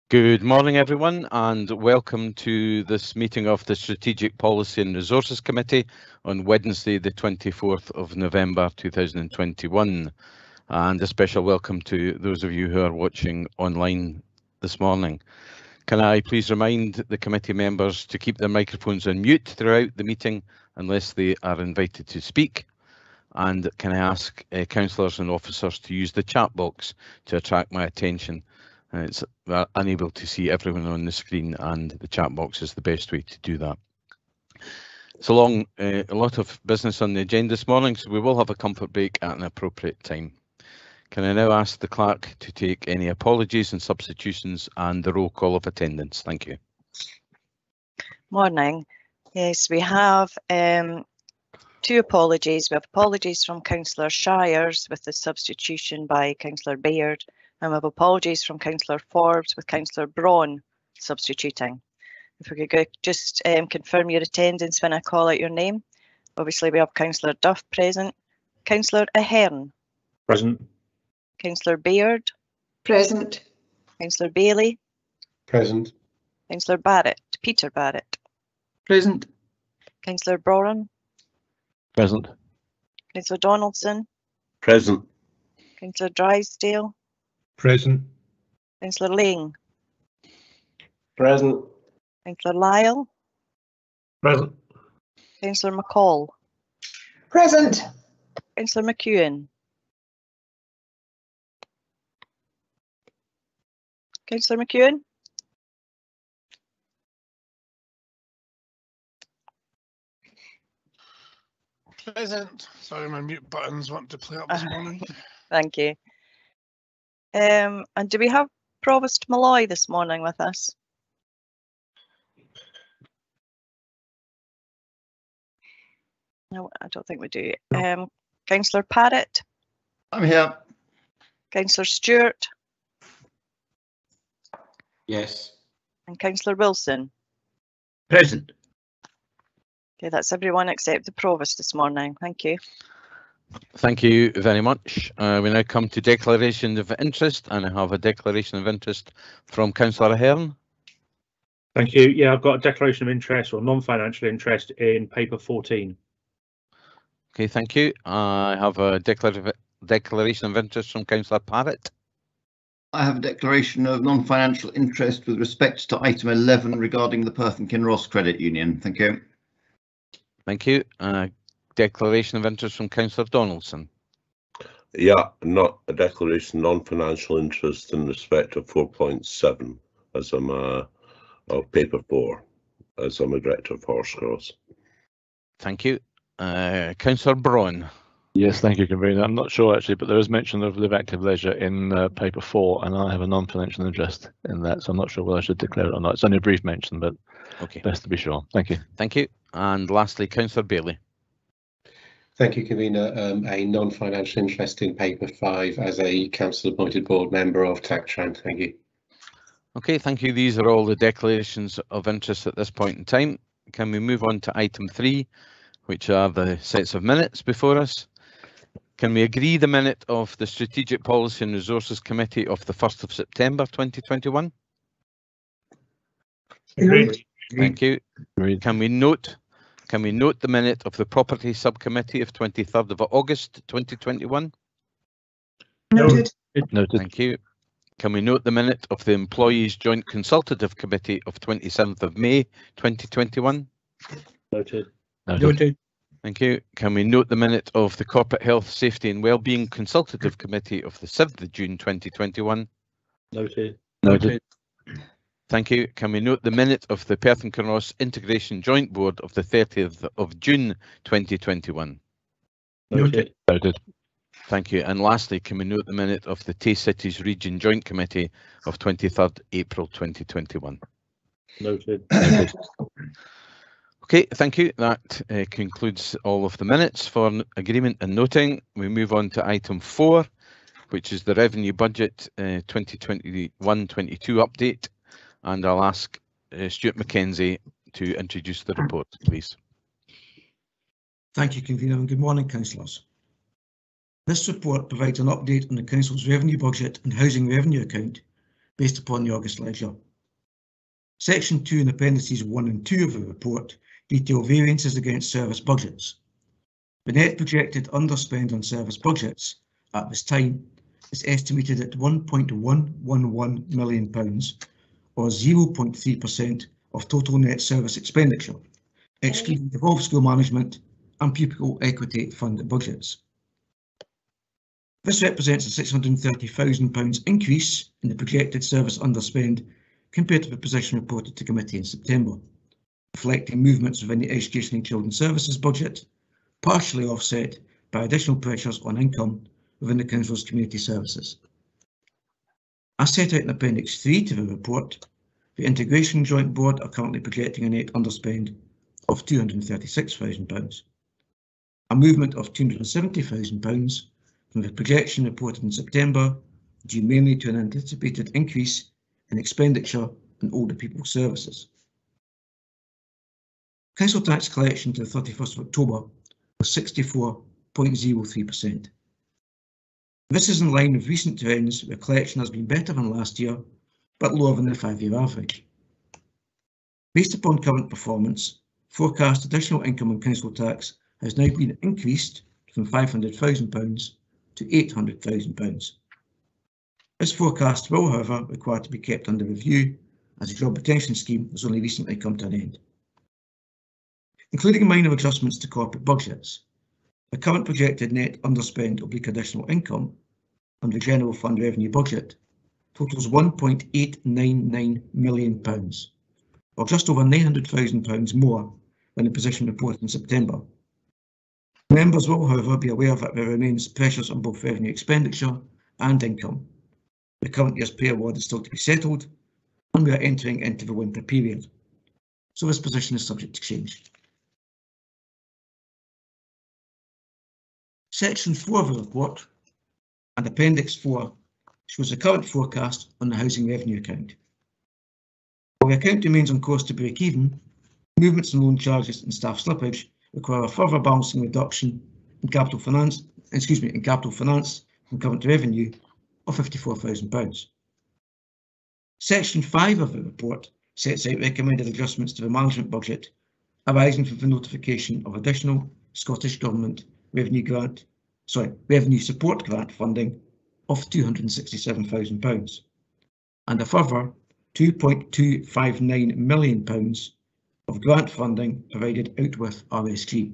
Good morning, everyone, and welcome to this meeting of the Strategic Policy and Resources Committee on Wednesday, the 24th of November 2021. And a special welcome to those of you who are watching online this morning. Can I please remind the committee members to keep their microphones on mute throughout the meeting unless they are invited to speak? And can I ask councillors and officers to use the chat box to attract my attention? It's unable to see everyone on the screen, and the chat box is the best way to do that. It's a lot of business on the agenda this morning, so we will have a comfort break at an appropriate time. Can I now ask the clerk to take any apologies and substitutions and the roll call of attendance? Thank you. Morning. Yes, we have two apologies. We have apologies from Councillor Shires with the substitution by Councillor Baird, and we have apologies from Councillor Forbes with Councillor Braun substituting. If we could go, just confirm your attendance when I call out your name. Obviously, we have Councillor Duff present, Councillor Ahern. Present. Councillor Baird. Present. Councillor Bailey. Present. Councillor Barrett, Peter Barrett. Present. Councillor Broran. Present. Councillor Donaldson. Present. Councillor Drysdale. Present. Councillor Lang. Present. Councillor Lyle. Present. Councillor McCall. Present. Councillor McEwen. Councillor McEwen. Present. Sorry, my mute buttons want to play up this morning. Thank you. And do we have Provost Malloy this morning with us? No, I don't think we do. Councillor Parrott. I'm here. Councillor Stewart. Yes. And Councillor Wilson. Present. Okay, that's everyone except the Provost this morning. Thank you. Thank you very much. We now come to declaration of interest, and I have a declaration of interest from Councillor Ahern. Thank you. Yeah, I've got a declaration of interest or non-financial interest in paper 14. Okay, thank you. I have a declaration of interest from Councillor Parrott. I have a declaration of non-financial interest with respect to item 11 regarding the Perth and Kinross Credit Union. Thank you. Thank you. Declaration of interest from Councillor Donaldson. Yeah, not a declaration non-financial interest in respect of 4.7 as I'm of paper 4 as I'm a director of Horsecross. Thank you. Councillor Braun. Yes, thank you, Convener. I'm not sure actually, but there is mention of Live Active Leisure in paper 4, and I have a non-financial interest in that, so I'm not sure whether I should declare it or not. It's only a brief mention, but okay, best to be sure. Thank you. Thank you. And lastly, Councillor Bailey. Thank you, Convener. A non-financial interest in paper 5 as a council-appointed board member of TACTRAN. Thank you. Okay, thank you. These are all the declarations of interest at this point in time. Can we move on to item 3, which are the sets of minutes before us? Can we agree the minute of the Strategic Policy and Resources Committee of the 1st of September 2021? Agreed. Thank you. Agreed. Can we note the minute of the Property Subcommittee of 23rd of August 2021? Noted. Noted. Thank you. Can we note the minute of the Employees Joint Consultative Committee of 27th of May 2021? Noted. Noted. Thank you. Can we note the minute of the Corporate Health, Safety and Wellbeing Consultative Committee of the 7th of June 2021? Noted. Noted. Thank you. Can we note the minute of the Perth and Kinross Integration Joint Board of the 30th of June 2021? Noted. Noted. Thank you. And lastly, can we note the minute of the Tay Cities Region Joint Committee of 23rd April 2021? Noted. Noted. Okay, thank you. That concludes all of the minutes for agreement and noting. We move on to item 4, which is the Revenue Budget 2021-22 update. And I'll ask Stuart Mackenzie to introduce the report, please. Thank you, Convener, and good morning, councillors. This report provides an update on the Council's revenue budget and housing revenue account based upon the August ledger. Section 2 and appendices 1 and 2 of the report detail variances against service budgets. The net projected underspend on service budgets at this time is estimated at £1.111 million, or 0.3% of total net service expenditure, excluding devolved school management and pupil equity fund budgets. This represents a £630,000 increase in the projected service underspend compared to the position reported to committee in September, reflecting movements within the Education and Children's Services budget, partially offset by additional pressures on income within the Council's community services. As set out in Appendix 3 to the report, the Integration Joint Board are currently projecting a net underspend of £236,000, a movement of £270,000 from the projection reported in September, due mainly to an anticipated increase in expenditure on older people's services. Council tax collection to the 31st of October was 64.03%. This is in line with recent trends where collection has been better than last year, but lower than the 5-year average. Based upon current performance, forecast additional income on council tax has now been increased from £500,000 to £800,000. This forecast will, however, require to be kept under review as the job retention scheme has only recently come to an end. Including minor adjustments to corporate budgets, the current projected net underspend oblique additional income on the general fund revenue budget totals £1.899 million, or just over £900,000 more than the position reported in September. Members will, however, be aware that there remains pressures on both revenue expenditure and income. The current year's pay award is still to be settled, and we are entering into the winter period, so this position is subject to change. Section 4 of the report and Appendix 4 shows the current forecast on the housing revenue account. While the account remains on course to break even, movements in loan charges and staff slippage require a further balancing reduction in capital finance from current revenue of £54,000. Section 5 of the report sets out recommended adjustments to the management budget arising from the notification of additional Scottish Government revenue support grant funding of £267,000 and a further £2.259 million of grant funding provided out with RSG.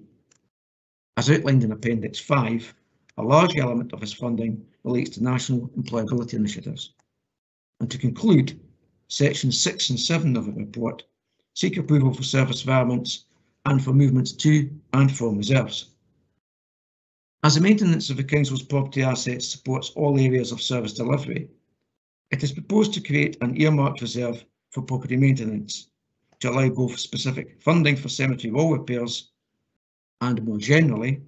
As outlined in Appendix 5, a large element of this funding relates to national employability initiatives. And to conclude, Sections 6 and 7 of the report seek approval for service variants and for movements to and from reserves. As the maintenance of the Council's property assets supports all areas of service delivery, it is proposed to create an earmarked reserve for property maintenance to allow both specific funding for cemetery wall repairs and, more generally,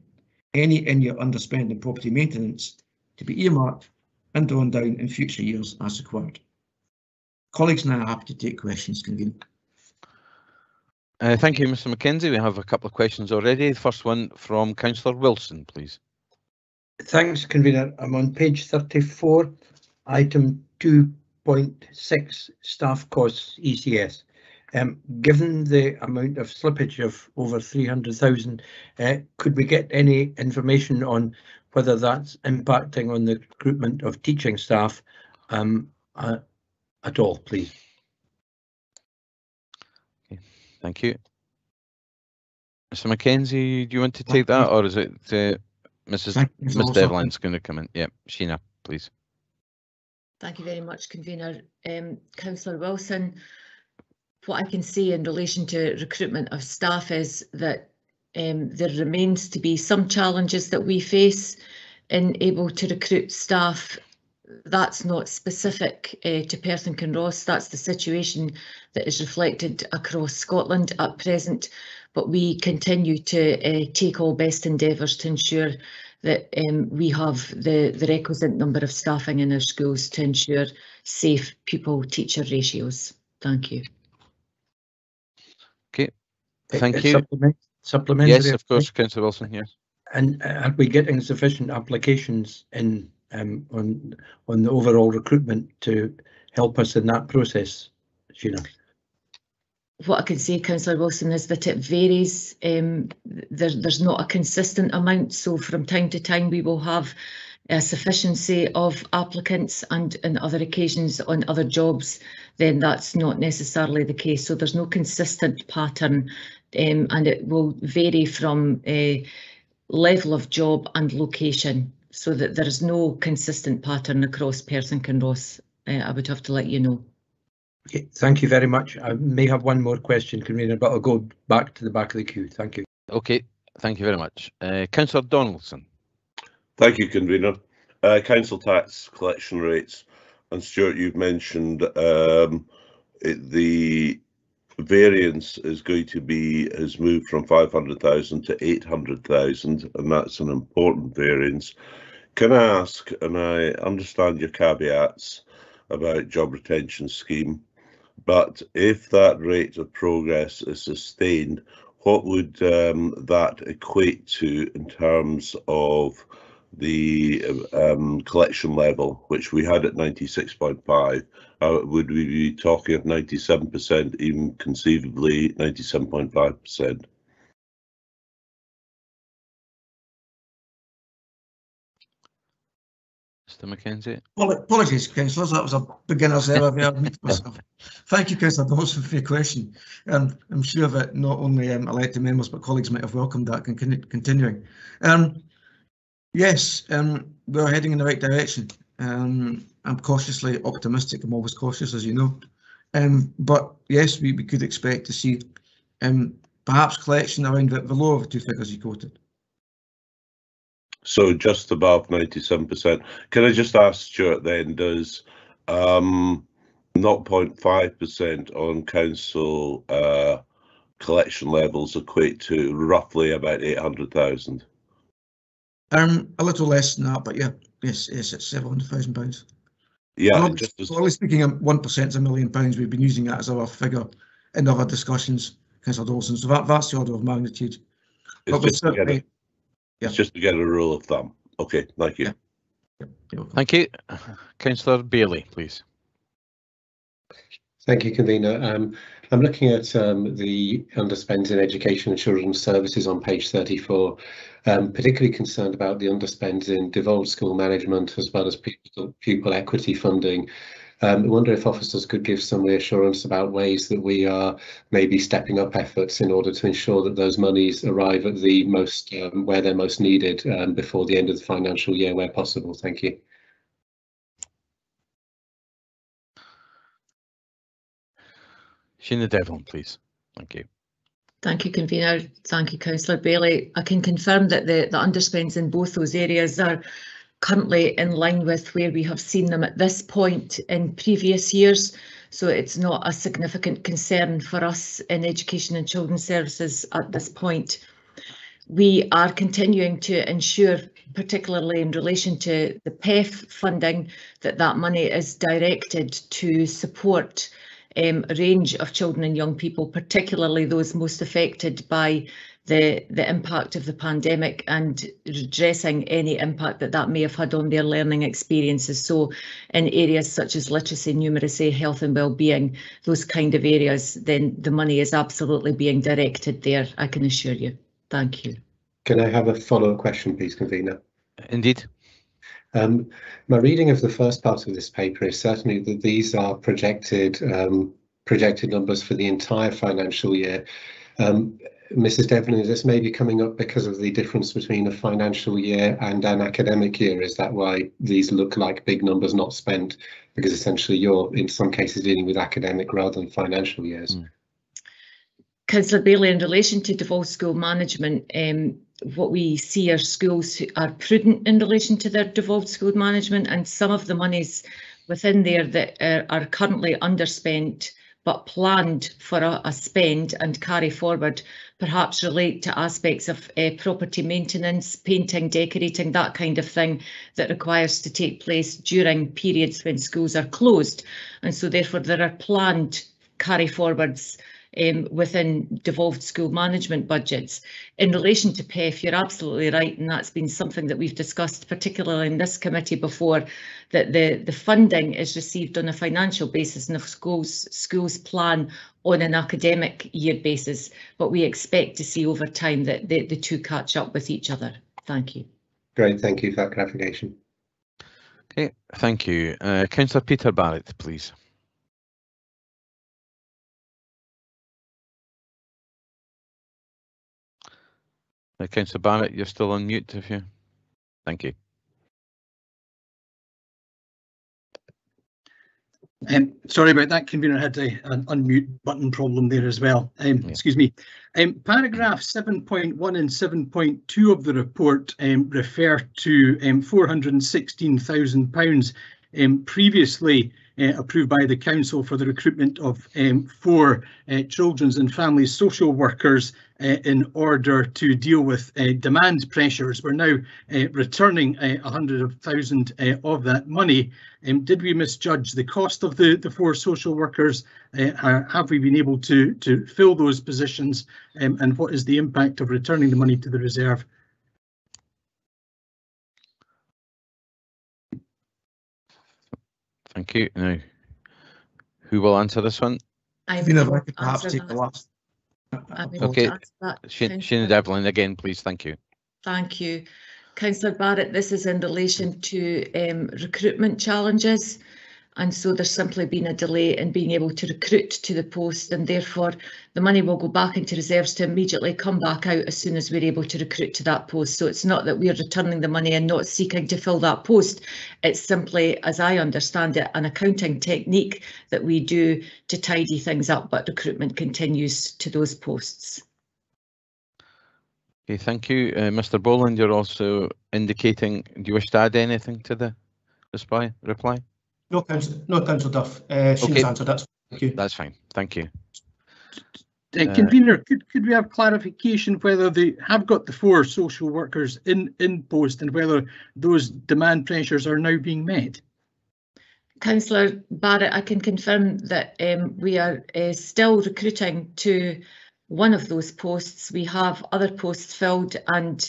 any in-year underspend in property maintenance to be earmarked and drawn down in future years as required. Colleagues and I are happy to take questions, Convener. Thank you, Mr. Mackenzie. We have a couple of questions already. The first one from Councillor Wilson, please. Thanks, Convener. I'm on page 34, item 2.6, staff costs ECS. Given the amount of slippage of over 300,000, could we get any information on whether that's impacting on the recruitment of teaching staff at all, please? Okay, thank you. Mr. Mackenzie, do you want to take that, or is it Ms. Devline's going to come in? Yeah, Sheena, please. Thank you very much, Convener. Councillor Wilson, what I can say in relation to recruitment of staff is that there remains to be some challenges that we face in able to recruit staff. That's not specific to Perth and Kinross. That's the situation that is reflected across Scotland at present. But we continue to take all best endeavours to ensure that we have the requisite number of staffing in our schools to ensure safe pupil-teacher ratios. Thank you. Okay, thank you. Supplementary. Yes, of course, Councillor Wilson. Yes. And are we getting sufficient applications in on the overall recruitment to help us in that process, Sheena? What I can say, Councillor Wilson, is that it varies. There's not a consistent amount, so from time to time we will have a sufficiency of applicants, and on other occasions on other jobs then that's not necessarily the case. So there's no consistent pattern, and it will vary from level of job and location, so that there is no consistent pattern across Perth and Kinross. I would have to let you know. Okay, thank you very much. I may have one more question, Convener, but I'll go back to the back of the queue. Thank you. Okay, thank you very much. Councillor Donaldson. Thank you, Convener. Council tax collection rates, and Stuart, you've mentioned the variance is going to be, has moved from 500,000 to 800,000, and that's an important variance. Can I ask, and I understand your caveats about job retention scheme, but if that rate of progress is sustained, what would that equate to in terms of the collection level, which we had at 96.5? Would we be talking of 97%, even conceivably 97.5%? Mr. Mackenzie. Well, apologies, councillors, that was a beginner's error there. Thank you, Councillor Dawson, for your question. I'm sure that not only elected members but colleagues might have welcomed that continuing. Yes, we're heading in the right direction. I'm cautiously optimistic. I'm always cautious, as you know. But yes, we could expect to see perhaps collection around the lower of the two figures you quoted. So just above 97%. Can I just ask Stuart then, does 0.5% on council collection levels equate to roughly about 800,000? A little less than that, but yeah, yes, it's £700,000. Yeah, broadly speaking, 1% is £1 million. We've been using that as our figure in other discussions, Councillor Dawson. So that's the order of magnitude. It's just to get a rule of thumb. Okay, thank you. Yeah. Thank you. Councillor Bailey, please. Thank you, Convener. I'm looking at the underspends in education and children's services on page 34. Particularly concerned about the underspends in devolved school management as well as pupil equity funding. I wonder if officers could give some reassurance about ways that we are maybe stepping up efforts in order to ensure that those monies arrive at the most where they're most needed before the end of the financial year where possible. Thank you. Sheena Devlin, please. Thank you. Thank you, Convener. Thank you, Councillor Bailey. I can confirm that the underspends in both those areas are currently in line with where we have seen them at this point in previous years. So it's not a significant concern for us in education and children's services at this point. We are continuing to ensure, particularly in relation to the PEF funding, that that money is directed to support a range of children and young people, particularly those most affected by the impact of the pandemic and redressing any impact that may have had on their learning experiences. So in areas such as literacy, numeracy, health and well-being, those kind of areas, then the money is absolutely being directed there, I can assure you. Thank you. Can I have a follow-up question, please, Convener? Indeed. My reading of the first part of this paper is certainly that these are projected numbers for the entire financial year. Mrs. Devlin, is this maybe coming up because of the difference between a financial year and an academic year? Is that why these look like big numbers not spent? Because essentially you're in some cases dealing with academic rather than financial years. Councillor Bailey, in relation to devolved school management, what we see are schools who are prudent in relation to their devolved school management, and some of the monies within there that are currently underspent but planned for a spend and carry forward perhaps relate to aspects of property maintenance, painting, decorating, that kind of thing that requires to take place during periods when schools are closed. And so therefore there are planned carry forwards within devolved school management budgets. In relation to PEF, you're absolutely right, and that's been something that we've discussed, particularly in this committee before, that the funding is received on a financial basis and if schools plan on an academic year basis, but we expect to see over time that the two catch up with each other. Thank you. Great, thank you for that clarification. Okay, thank you. Councillor Peter Barrett, please. Councillor Barrett, you're still on mute if you. Thank you. Sorry about that, convener. Had an unmute button problem there as well. Excuse me. Paragraph 7.1 and 7.2 of the report refer to £416,000 previously approved by the Council for the recruitment of 4 children's and families social workers in order to deal with demand pressures. We're now returning 100,000 of that money. Did we misjudge the cost of the 4 social workers? Have we been able to fill those positions? And what is the impact of returning the money to the reserve? Thank you. Now, who will answer this one? Perhaps take the last. Okay, Sheena Devlin again, please. Thank you. Thank you. Councillor Barrett, this is in relation to recruitment challenges, and so there's simply been a delay in being able to recruit to the post, and therefore the money will go back into reserves to immediately come back out as soon as we're able to recruit to that post. So it's not that we're returning the money and not seeking to fill that post. It's simply, as I understand it, an accounting technique that we do to tidy things up, but recruitment continues to those posts. Okay, thank you. Mr. Boland, you're also indicating, do you wish to add anything to the reply? No, Councillor Duff. She's answered that. Thank you. That's fine. Thank you. Convener, could we have clarification whether they have got the 4 social workers in post and whether those demand pressures are now being met? Councillor Barrett, I can confirm that we are still recruiting to one of those posts. We have other posts filled, and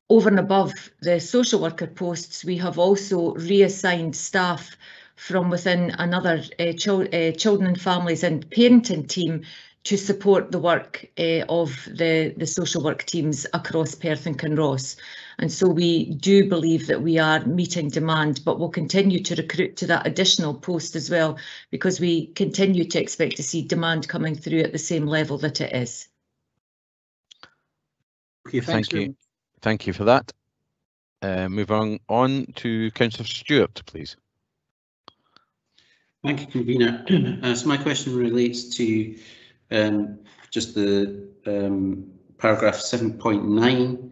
over and above the social worker posts, we have also reassigned staff from within another children and families and parenting team to support the work of the social work teams across Perth and Kinross. And so we do believe that we are meeting demand, but we'll continue to recruit to that additional post as well, because we continue to expect to see demand coming through at the same level that it is. Okay, thank you. Thank you for that. Moving on to Councillor Stewart, please. Thank you, Convener. So my question relates to just the paragraph 7.9.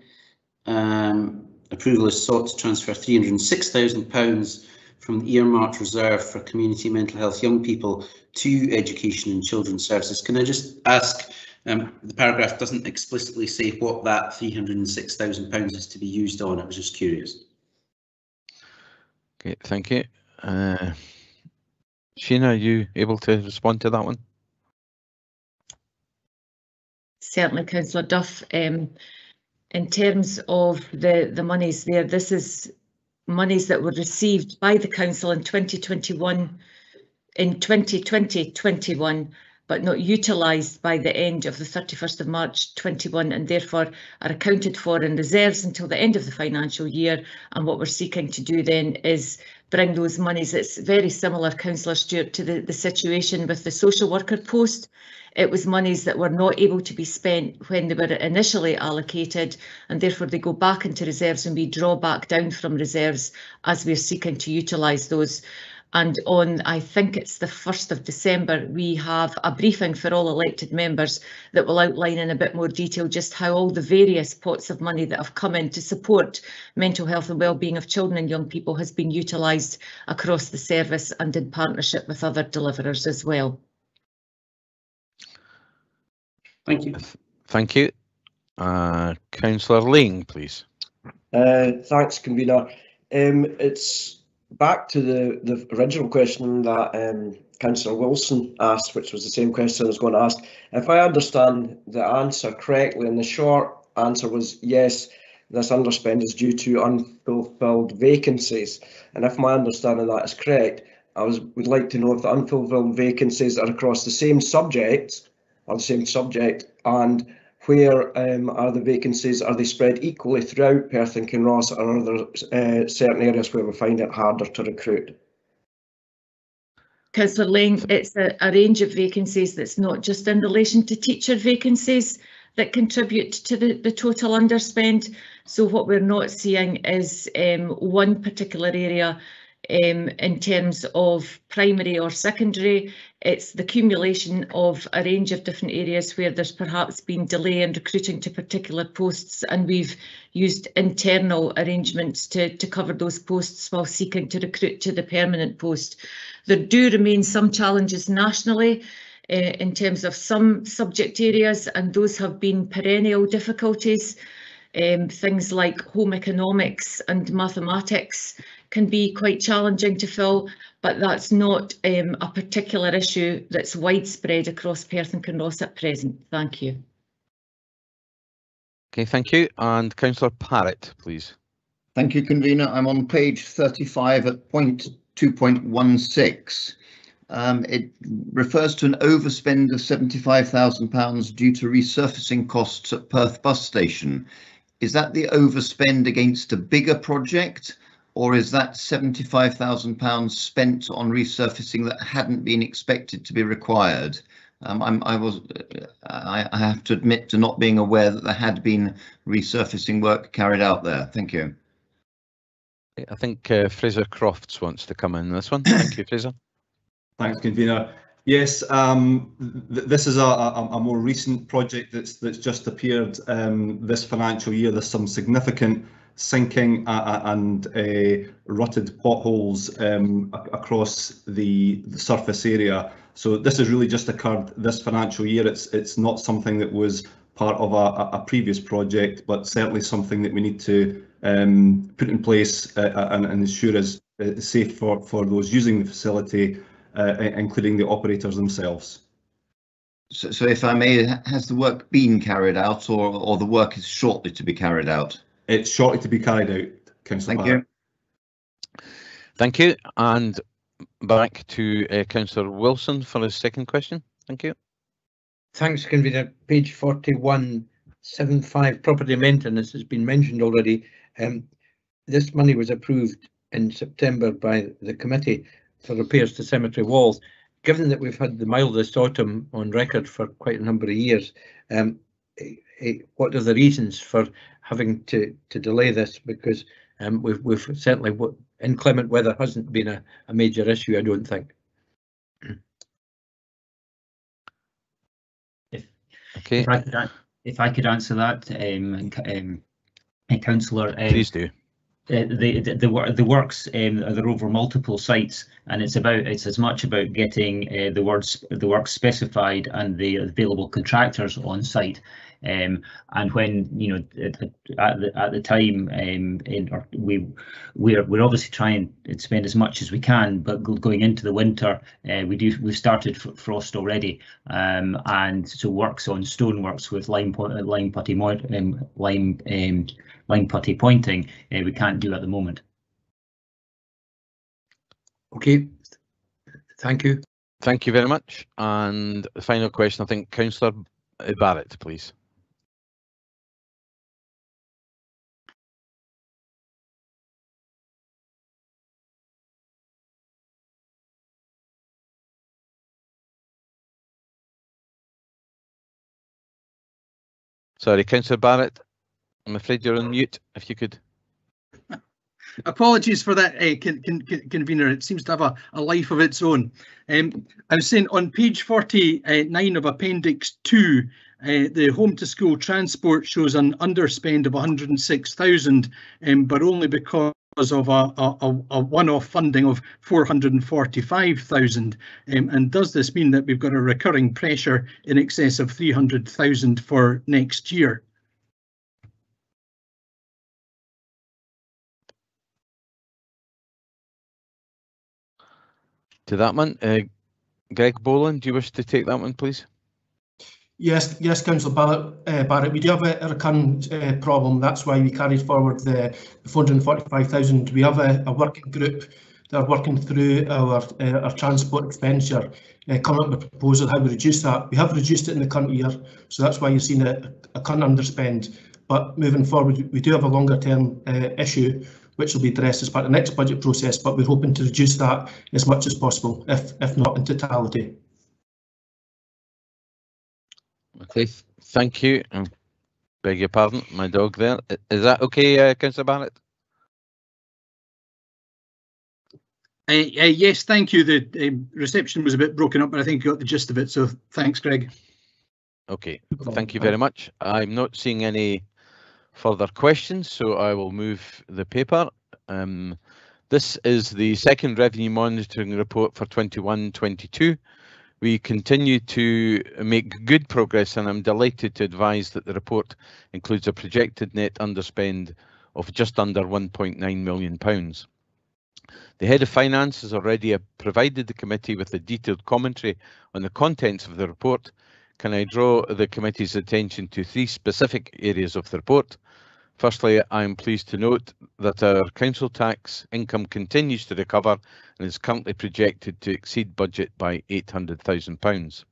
Approval is sought to transfer £306,000 from the earmarked reserve for community mental health young people to education and children's services. Can I just ask, the paragraph doesn't explicitly say what that £306,000 is to be used on. I was just curious. Okay, thank you. Sheena, are you able to respond to that one? Certainly, Councillor Duff. In terms of the monies there, this is monies that were received by the Council in 2021, in 2020-21, but not utilised by the end of the 31st of March 21, and therefore are accounted for in reserves until the end of the financial year. And what we're seeking to do then is bring those monies. It's very similar, Councillor Stewart, to the situation with the social worker post. It was monies that were not able to be spent when they were initially allocated, and therefore they go back into reserves, and we draw back down from reserves as we're seeking to utilise those. And on, I think it's the 1st of December, we have a briefing for all elected members that will outline in a bit more detail just how all the various pots of money that have come in to support mental health and wellbeing of children and young people has been utilised across the service and in partnership with other deliverers as well. Thank you. Thank you. Councillor Ling, please. Thanks, Convener. It's back to the original question that Councillor Wilson asked, which was the same question I was going to ask. If I understand the answer correctly, and the short answer was yes, this underspend is due to unfulfilled vacancies. And if my understanding of that is correct, would like to know if the unfulfilled vacancies are across the same subject, and where are the vacancies? Are they spread equally throughout Perth and Kinross, or are there certain areas where we find it harder to recruit? Councillor Lang, it's a range of vacancies that's not just in relation to teacher vacancies that contribute to the total underspend. So what we're not seeing is one particular area in terms of primary or secondary. It's the accumulation of a range of different areas where there's perhaps been delay in recruiting to particular posts, and we've used internal arrangements to cover those posts while seeking to recruit to the permanent post. There do remain some challenges nationally in terms of some subject areas, and those have been perennial difficulties. Things like home economics and mathematics can be quite challenging to fill, but that's not a particular issue that's widespread across Perth and Kinross at present. Thank you. Okay, thank you. And Councillor Parrott, please. Thank you, Convener. I'm on page 35 at point 2.16. It refers to an overspend of £75,000 due to resurfacing costs at Perth bus station. Is that the overspend against a bigger project, or is that £75,000 spent on resurfacing that hadn't been expected to be required? I have to admit to not being aware that there had been resurfacing work carried out there. Thank you. I think Fraser Crofts wants to come in this one. Thank you, Fraser. Thanks, Convener. Yes, this is a more recent project that's just appeared this financial year. There's some significant sinking and rutted potholes across the surface area. So this has really just occurred this financial year. It's not something that was part of a previous project, but certainly something that we need to put in place and ensure is safe for those using the facility, including the operators themselves. So if I may, has the work been carried out, or the work is shortly to be carried out? It's shortly to be carried out, Councillor Parrott. Thank you. Thank you. And back to Councillor Wilson for his second question. Thank you. Thanks, Convener. Page 4175, property maintenance has been mentioned already. This money was approved in September by the committee for repairs to cemetery walls. Given that we've had the mildest autumn on record for quite a number of years, what are the reasons for having to delay this? Because we've certainly, inclement weather hasn't been a major issue, I don't think. If I could answer that, Councillor. Please do. The works they're over multiple sites, and it's as much about getting the work specified and the available contractors on site. And when at the time, we're obviously trying to spend as much as we can, but going into the winter, we've started frost already, and so works on stoneworks with lime putty pointing we can't do at the moment. Okay, thank you. Thank you very much. And the final question, I think, Councillor Barrett, please. Sorry, Councillor Barrett, I'm afraid you're on mute, if you could. Apologies for that, Convener. It seems to have a life of its own. I was saying on page 49 of Appendix 2, the home to school transport shows an underspend of 106,000, but only because of a one-off funding of 445,000. And does this mean that we've got a recurring pressure in excess of 300,000 for next year? To that one, Greg Boland, do you wish to take that one, please? Yes, Councillor Barrett, we do have a recurrent problem. That's why we carried forward the 445,000. We have a working group that are working through our transport expenditure, coming up with a proposal how we reduce that. We have reduced it in the current year, so that's why you've seen a current underspend. But moving forward, we do have a longer term issue, which will be addressed as part of the next budget process, but we're hoping to reduce that as much as possible, if not in totality. Okay, thank you. Beg your pardon, my dog there. Is that okay, Councillor Barrett? Yes, thank you. The reception was a bit broken up, but I think you got the gist of it, so thanks, Greg. Okay, thank you very much. I'm not seeing any further questions, so I will move the paper. This is the second revenue monitoring report for 21-22. We continue to make good progress, and I'm delighted to advise that the report includes a projected net underspend of just under £1.9 million. The Head of Finance has already provided the committee with a detailed commentary on the contents of the report. Can I draw the committee's attention to three specific areas of the report? Firstly, I am pleased to note that our council tax income continues to recover and is currently projected to exceed budget by £800,000.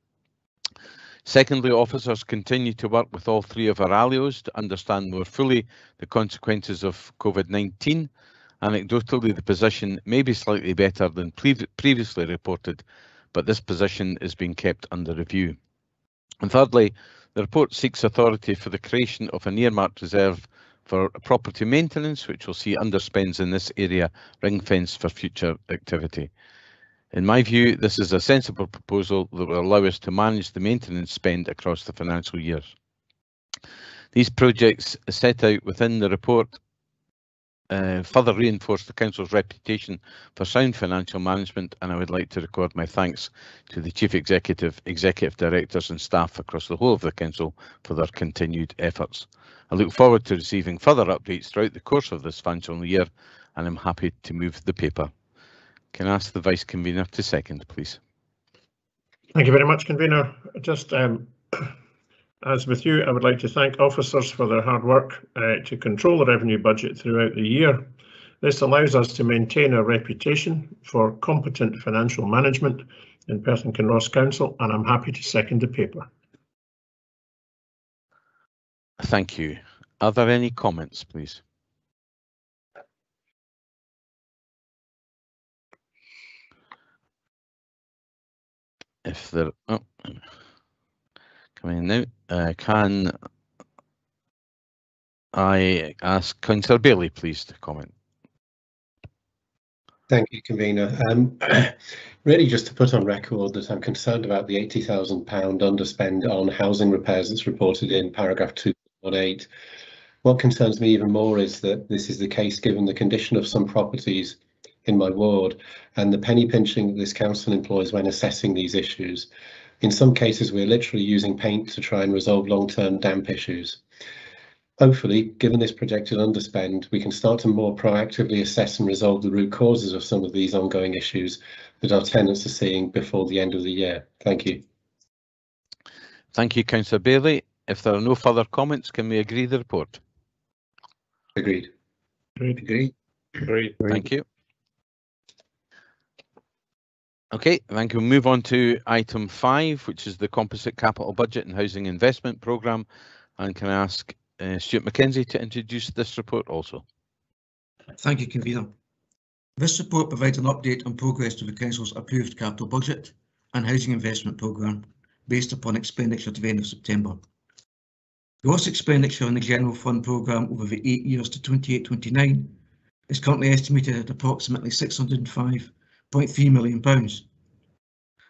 Secondly, officers continue to work with all three of our ALIOs to understand more fully the consequences of COVID-19. Anecdotally, the position may be slightly better than previously reported, but this position is being kept under review. And thirdly, the report seeks authority for the creation of an earmarked reserve for property maintenance, which will see underspends in this area ring-fenced for future activity. In my view, this is a sensible proposal that will allow us to manage the maintenance spend across the financial year. These projects set out within the report further reinforce the Council's reputation for sound financial management, and I would like to record my thanks to the Chief Executive, Executive Directors and staff across the whole of the Council for their continued efforts. I look forward to receiving further updates throughout the course of this financial year, and I'm happy to move the paper. Can I ask the Vice Convener to second, please? Thank you very much, Convener. Just as with you, I would like to thank officers for their hard work to control the revenue budget throughout the year. This allows us to maintain our reputation for competent financial management in Perth and Kinross Council, and I'm happy to second the paper. Thank you. Are there any comments, please? If there, coming in now, can I ask Councillor Bailey, please, to comment? Thank you, Convener. Really just to put on record that I'm concerned about the £80,000 underspend on housing repairs that's reported in paragraph 2.18. What concerns me even more is that this is the case given the condition of some properties in my ward and the penny pinching that this council employs when assessing these issues. In some cases, we're literally using paint to try and resolve long-term damp issues. Hopefully, given this projected underspend, we can start to more proactively assess and resolve the root causes of some of these ongoing issues that our tenants are seeing before the end of the year. Thank you. Thank you, Councillor Bailey. If there are no further comments, can we agree the report? Agreed. Agreed. Agreed. Thank you. Okay, thank you. We'll move on to item 5, which is the Composite Capital Budget and Housing Investment Programme. And can I ask Stuart Mackenzie to introduce this report also? Thank you, Convener. This report provides an update on progress to the Council's approved capital budget and housing investment programme based upon expenditure to the end of September. Gross expenditure on the General Fund programme over the 8 years to 28-29 is currently estimated at approximately £605.3 million.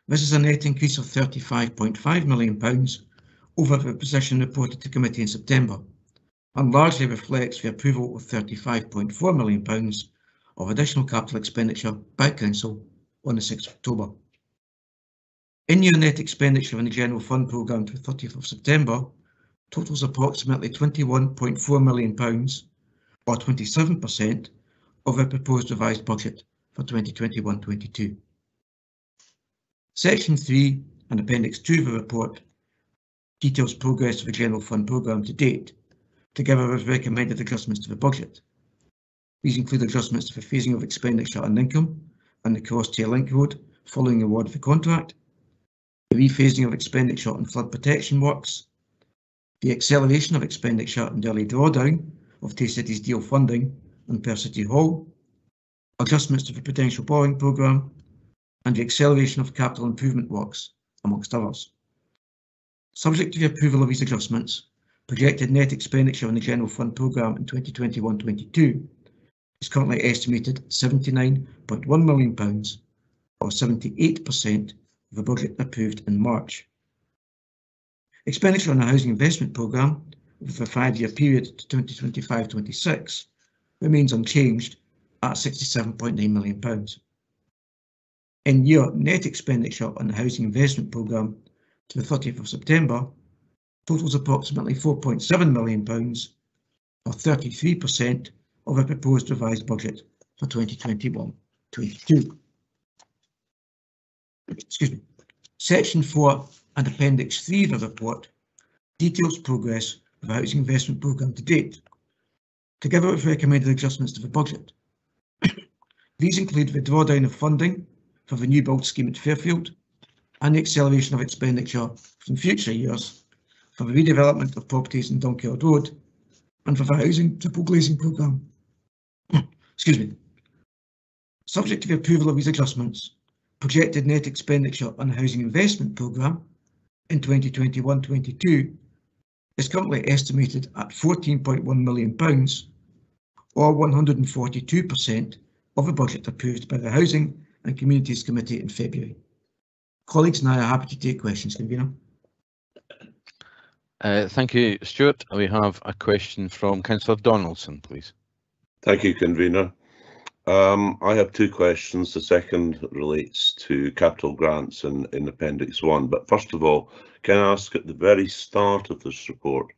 This is a net increase of £35.5 million over the position reported to committee in September, and largely reflects the approval of £35.4 million of additional capital expenditure by Council on the 6th of October. In-year net expenditure in the General Fund programme to the 30th of September totals approximately £21.4 million, or 27% of the proposed revised budget for 2021-22. Section 3 and Appendix 2 of the report details progress of the General Fund programme to date, together with recommended adjustments to the budget. These include adjustments to the phasing of expenditure and income and the Cross-Tier Link Road following award of the contract, the rephasing of expenditure on flood protection works, the acceleration of expenditure and early drawdown of Tay City's deal funding on Per City Hall, adjustments to the Prudential Borrowing Programme, and the acceleration of capital improvement works, amongst others. Subject to the approval of these adjustments, projected net expenditure on the General Fund programme in 2021-22 is currently estimated at £79.1 million, or 78% of the budget approved in March. Expenditure on the Housing Investment Programme over the 5-year period to 2025-26 remains unchanged at £67.9 million. In-year net expenditure on the Housing Investment Programme to the 30th of September totals approximately £4.7 million, or 33% of the proposed revised budget for 2021-22. Excuse me. Section 4 and Appendix 3 of the report details progress of the Housing Investment Programme to date, together with recommended adjustments to the budget. These include the drawdown of funding for the new build scheme at Fairfield and the acceleration of expenditure from future years for the redevelopment of properties in Dunkeld Road and for the Housing Triple Glazing Programme. Excuse me. Subject to the approval of these adjustments, projected net expenditure on the Housing Investment Programme in 2021-22 is currently estimated at £14.1 million, or 142% of the budget approved by the Housing and Communities Committee in February. Colleagues and I are happy to take questions, Convener. Thank you, Stuart. We have a question from Councillor Donaldson, please. Thank you, Convener. I have two questions. The second relates to capital grants in Appendix 1. But first of all, can I ask at the very start of this report,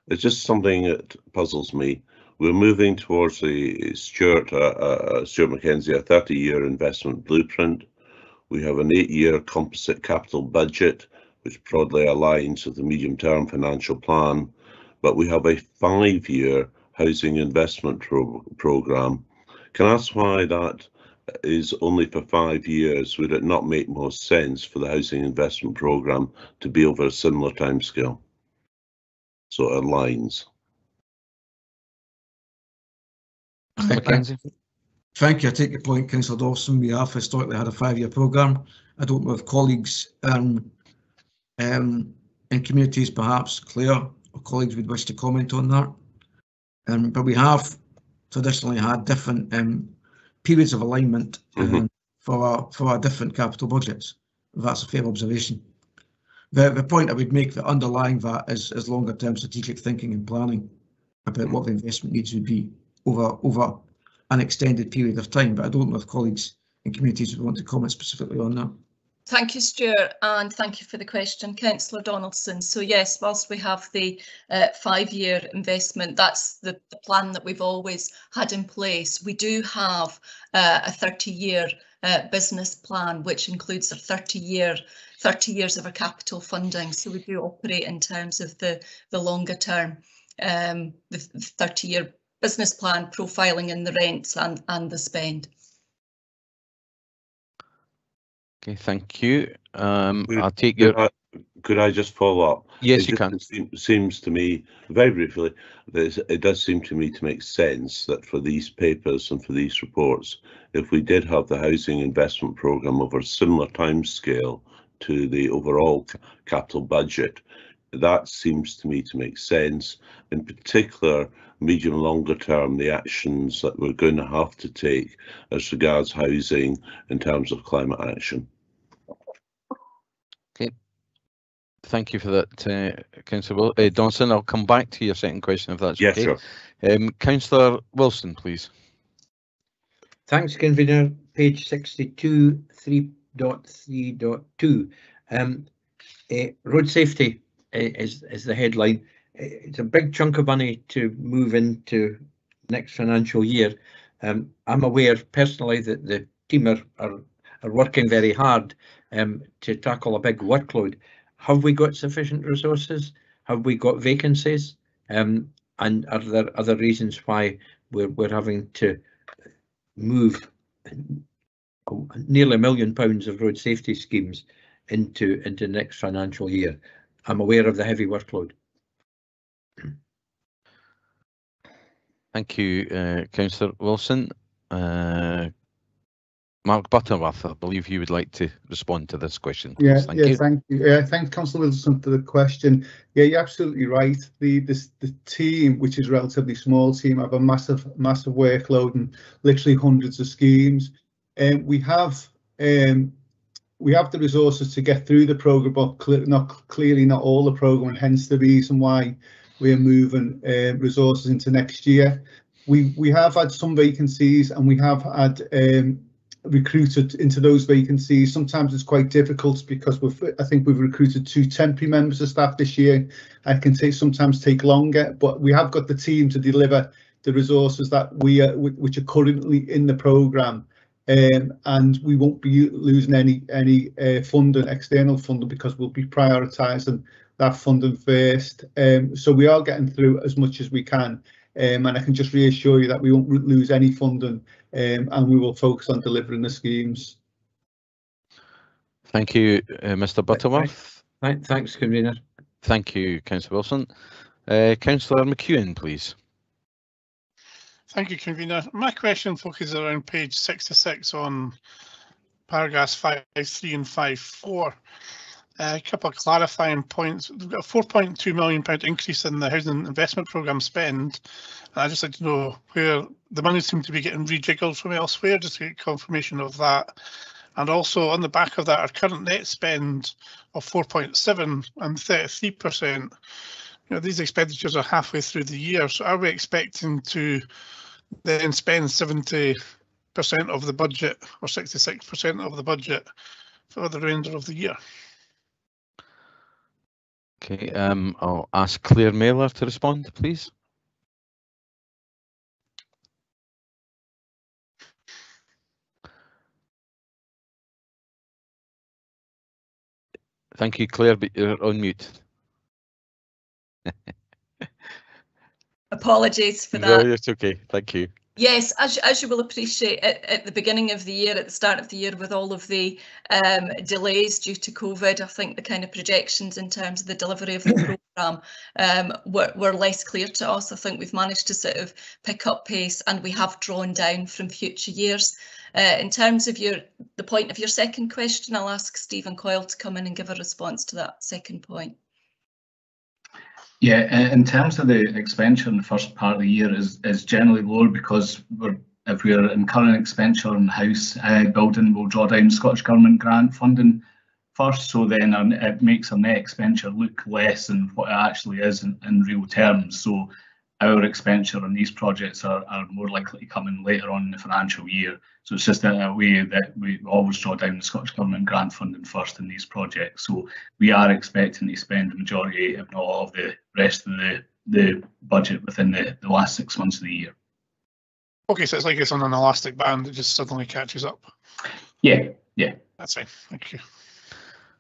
it's just something that puzzles me. We're moving towards the Stuart Mackenzie, a 30-year investment blueprint. We have an 8-year composite capital budget, which broadly aligns with the medium-term financial plan. But we have a 5-year housing investment programme. Can I ask why that is only for 5 years? Would it not make more sense for the housing investment programme to be over a similar timescale? So it aligns. Mackenzie. Thank you. I take your point, Councillor Dawson. We have historically had a 5-year programme. I don't know if colleagues in communities, perhaps Claire or colleagues, would wish to comment on that. But we have traditionally had different periods of alignment for our different capital budgets. That's a fair observation. The point I would make that underlying that is longer term strategic thinking and planning about what the investment needs would be over an extended period of time. But I don't know if colleagues in communities would want to comment specifically on that. Thank you, Stuart, and thank you for the question, Councillor Donaldson. So yes, whilst we have the 5-year investment, that's the plan that we've always had in place. We do have a 30-year business plan, which includes a 30 years of our capital funding. So we do operate in terms of the longer term, the 30-year business plan profiling in the rents and the spend. Okay, thank you. I'll take your. Could I just follow up? Yes, you can. It seems to me, very briefly, it does seem to me to make sense that for these papers and for these reports, if we did have the housing investment programme over a similar timescale to the overall capital budget, that seems to me to make sense. In particular, medium longer term, the actions that we're going to have to take as regards housing in terms of climate action. Okay, thank you for that, Councillor Donaldson. I'll come back to your second question if that's okay. Sure. Councillor Wilson, please. Thanks, Convener. Page 62, 3.3.2. Road safety is the headline. It's a big chunk of money to move into next financial year. I'm aware personally that the team are are working very hard to tackle a big workload. Have we got sufficient resources? Have we got vacancies? And are there other reasons why we're having to move nearly £1 million of road safety schemes into next financial year? I'm aware of the heavy workload. Thank you, Councillor Wilson. Mark Butterworth, I believe you would like to respond to this question. Yeah, Thank you. Thank you. Thanks, Councillor Wilson, for the question. Yeah, you're absolutely right. The team, which is a relatively small team, have a massive workload and literally hundreds of schemes. We have the resources to get through the programme, but clearly not all the programme, and hence the reason why we're moving resources into next year. We have had some vacancies, and we have had recruited into those vacancies. Sometimes it's quite difficult because I think we've recruited 2 temporary members of staff this year. It can sometimes take longer, but we have got the team to deliver the resources that which are currently in the programme, and we won't be losing any funding, external funding, because we'll be prioritising that funding first. So we are getting through as much as we can. And I can just reassure you that we won't lose any funding, and we will focus on delivering the schemes. Thank you, Mr. Butterworth. Thanks, Convener. Thank you, Councillor Wilson. Councillor McEwen, please. Thank you, Convener. My question focuses around page 66 on paragraphs 5.3 and 5.4. A couple of clarifying points. We've got a £4.2 million increase in the housing investment programme spend. I'd just like to know where the money seems to be getting rejiggled from elsewhere, just to get confirmation of that. And also on the back of that, our current net spend of 4.7 and 33%. These expenditures are halfway through the year, so are we expecting to then spend 70% of the budget or 66% of the budget for the remainder of the year? Okay, I'll ask Claire Mailer to respond, please. Thank you, Claire, but you're on mute. Apologies for that. No, it's okay. Thank you. Yes, as you will appreciate, at the beginning of the year, at the start of the year, with all of the delays due to COVID, I think the kind of projections in terms of the delivery of the programme were less clear to us. I think we've managed to sort of pick up pace, and we have drawn down from future years. In terms of the point of your second question, I'll ask Stephen Coyle to come in and give a response to that second point. Yeah, in terms of the expenditure in the first part of the year is generally lower because if we're incurring expenditure on house building, we'll draw down Scottish Government grant funding first, so then it makes our net expenditure look less than what it actually is in real terms. So our expenditure on these projects are more likely to come in later on in the financial year. So it's just a way that we always draw down the Scottish Government grant funding first in these projects. So we are expecting to spend the majority, if not all, of the rest of the budget within the last 6 months of the year. Okay, so it's like it's on an elastic band, it just suddenly catches up. Yeah. That's fine, thank you.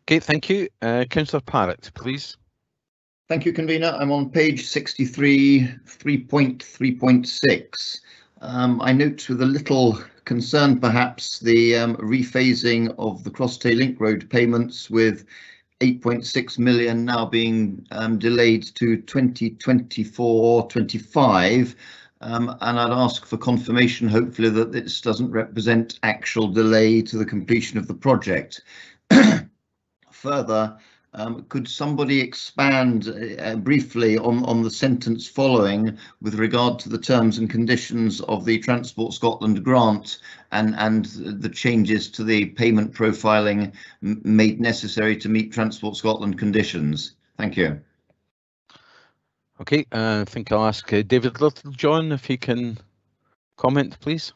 Okay, thank you. Councillor Parrott, please. Thank you, Convener. I'm on page 63, 3.3.6. I note with a little concern, perhaps, the rephasing of the Crosstay Link Road payments, with 8.6 million now being delayed to 2024-25. And I'd ask for confirmation, hopefully, that this doesn't represent actual delay to the completion of the project. Further, could somebody expand briefly on the sentence following with regard to the terms and conditions of the Transport Scotland grant and the changes to the payment profiling made necessary to meet Transport Scotland conditions? Thank you. Okay, I think I'll ask David Littlejohn if he can comment, please.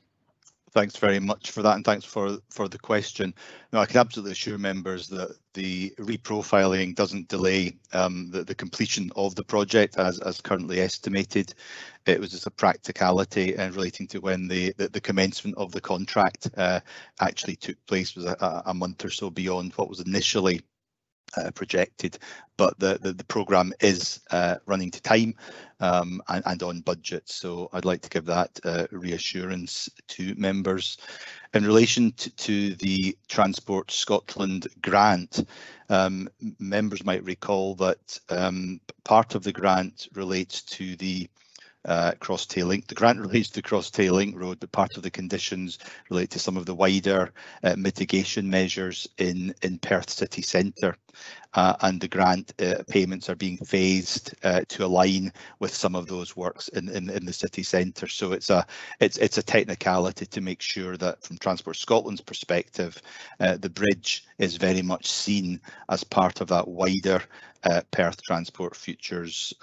Thanks very much for that, and thanks for the question. Now, I can absolutely assure members that the reprofiling doesn't delay the completion of the project as currently estimated. It was just a practicality relating to when the commencement of the contract actually took place, was a month or so beyond what was initially projected, but the programme is running to time and on budget, so I'd like to give that reassurance to members. In relation to the Transport Scotland grant, members might recall that part of the grant relates to the Cross-Tay-Link. The grant relates to Cross-Tay-Link Road, but part of the conditions relate to some of the wider mitigation measures in Perth city centre, and the grant payments are being phased to align with some of those works in the city centre. So it's a technicality to make sure that from Transport Scotland's perspective, the bridge is very much seen as part of that wider Perth Transport Futures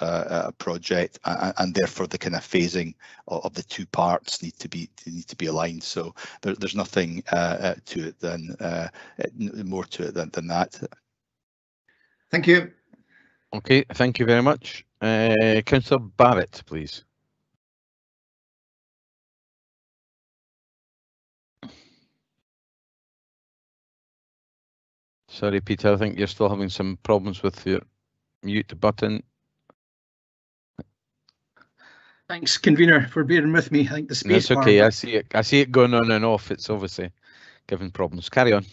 project, and therefore the kind of phasing of the two parts need to be aligned. So there's nothing to it than more to it than that. Thank you. Okay, thank you very much. Councillor Barrett, please. Sorry, Peter, I think you're still having some problems with your mute button. Thanks, convener, for bearing with me. I think the space. That's okay. I see it going on and off. It's obviously giving problems. Carry on.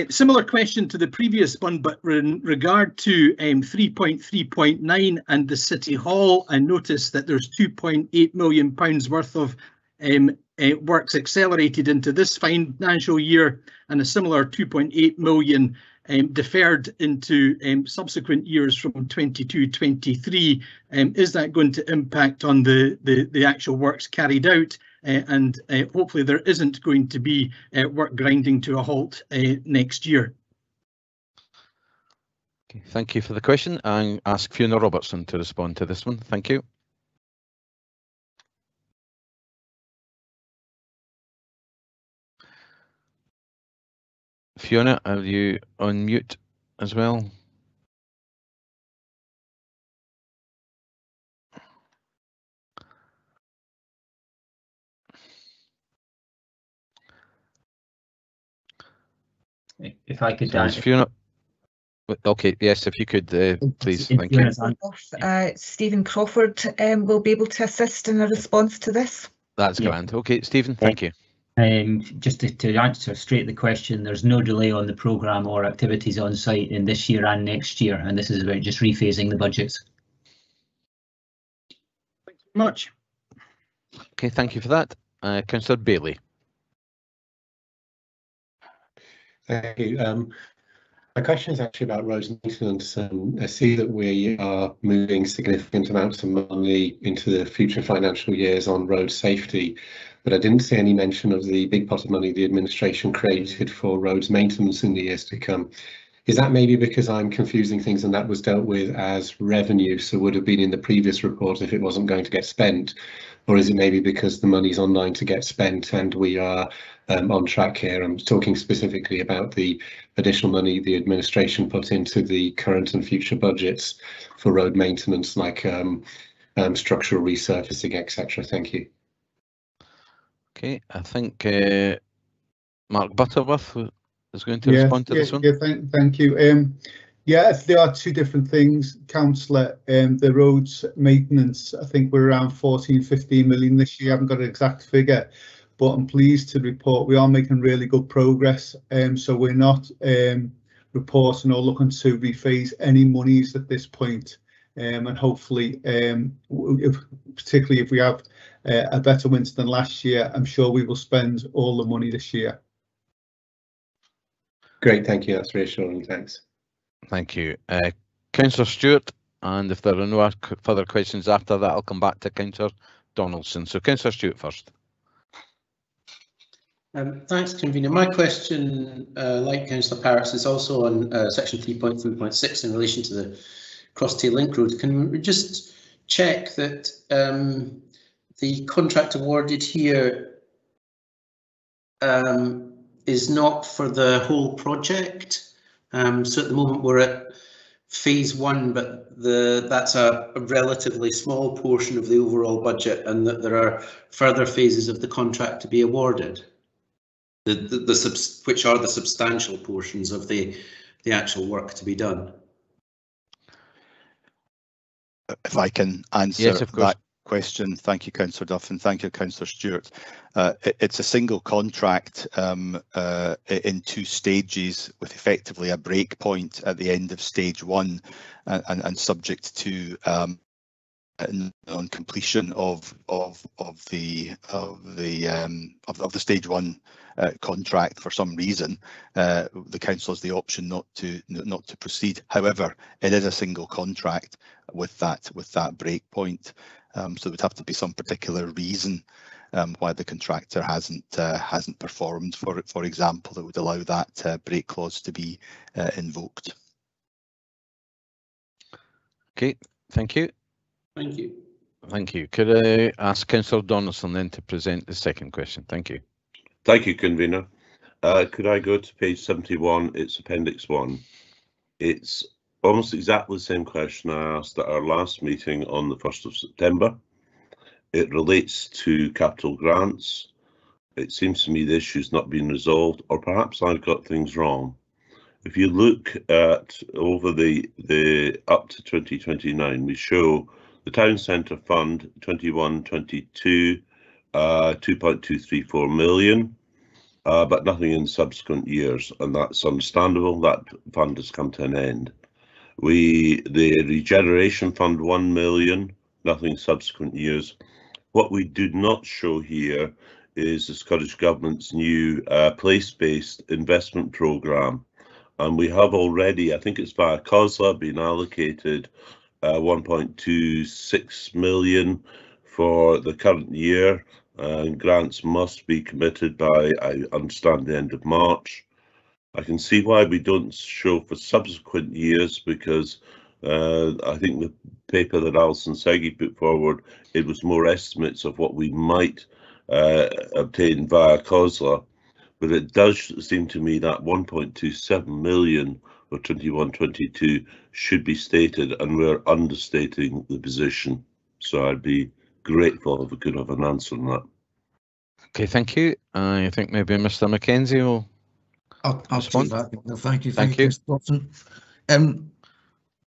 Similar question to the previous one, but in regard to 3.3.9 and the City Hall, I noticed that there's £2.8 million worth of works accelerated into this financial year, and a similar 2.8 million deferred into subsequent years from 22-23. Is that going to impact on the actual works carried out? And hopefully there isn't going to be work grinding to a halt next year. Okay, thank you for the question. I ask Fiona Robertson to respond to this one. Thank you. Fiona, are you on mute as well? If I could, so Fiona. Okay, yes, if you could, please. Thank you. Stephen Crawford will be able to assist in a response to this. That's grand. Okay, Stephen, thank you. Just to answer straight the question, there's no delay on the programme or activities on site in this year and next year, and this is about just rephasing the budgets. Thank you very much. Okay, thank you for that. Councillor Bailey. Thank you. My question is actually about roads maintenance. I see that we are moving significant amounts of money into the future financial years on road safety, but I didn't see any mention of the big pot of money the administration created for roads maintenance in the years to come. Is that maybe because I'm confusing things and that was dealt with as revenue, so would have been in the previous report if it wasn't going to get spent? Or is it maybe because the money's online to get spent and we are on track here? I'm talking specifically about the additional money the administration put into the current and future budgets for road maintenance, like structural resurfacing, etc. Thank you. Okay, I think Mark Butterworth is going to respond to this one. Yeah, thank you. Yeah, there are two different things, Councillor. The roads maintenance, I think we're around 14-15 million this year. I haven't got an exact figure, but I'm pleased to report we are making really good progress. So we're not reporting or looking to rephase any monies at this point. And hopefully, particularly if we have a better winter than last year, I'm sure we will spend all the money this year. Great, thank you. That's reassuring. Thanks. Thank you. Councillor Stewart, and if there are no further questions after that, I'll come back to Councillor Donaldson. So Councillor Stewart first. Thanks, convener. My question, like Councillor Parrott's, is also on section 3.3.6 in relation to the Cross-Tay-Link Road. Can we just check that the contract awarded here is not for the whole project. So at the moment we're at phase 1, but that's a relatively small portion of the overall budget, and that there are further phases of the contract to be awarded, which are the substantial portions of the actual work to be done. If I can answer yes, of course. that question. Thank you, Councillor Duff, and thank you, Councillor Stewart. It's a single contract in 2 stages, with effectively a break point at the end of stage 1, and subject to on completion of the stage 1 contract. For some reason, the council has the option not to proceed. However, it is a single contract with that break point. So there would have to be some particular reason why the contractor hasn't performed, for example, that would allow that break clause to be invoked. Okay, thank you. Thank you. Thank you. Could I ask Councillor Donaldson then to present the second question? Thank you. Thank you, Convener. Could I go to page 71? It's Appendix 1. It's almost exactly the same question I asked at our last meeting on the 1st of September. It relates to capital grants. It seems to me the issue's not been resolved, or perhaps I've got things wrong. If you look at over the up to 2029, we show the Town Centre Fund 21-22, 2.234 million, but nothing in subsequent years, and that's understandable. That fund has come to an end. The Regeneration Fund 1 million, nothing subsequent years. What we do not show here is the Scottish Government's new place-based investment programme. And we have already, I think it's via COSLA, been allocated 1.26 million for the current year, and grants must be committed by, I understand, the end of March. I can see why we don't show for subsequent years, because I think the paper that Alison Seggie put forward, it was more estimates of what we might obtain via COSLA. But it does seem to me that 1.27 million for 21-22 should be stated, and we're understating the position. So I'd be grateful if we could have an answer on that. Okay, thank you. I think maybe Mr. Mackenzie will I'll respond. take that. No, thank you. Thank you. Mr. Thompson.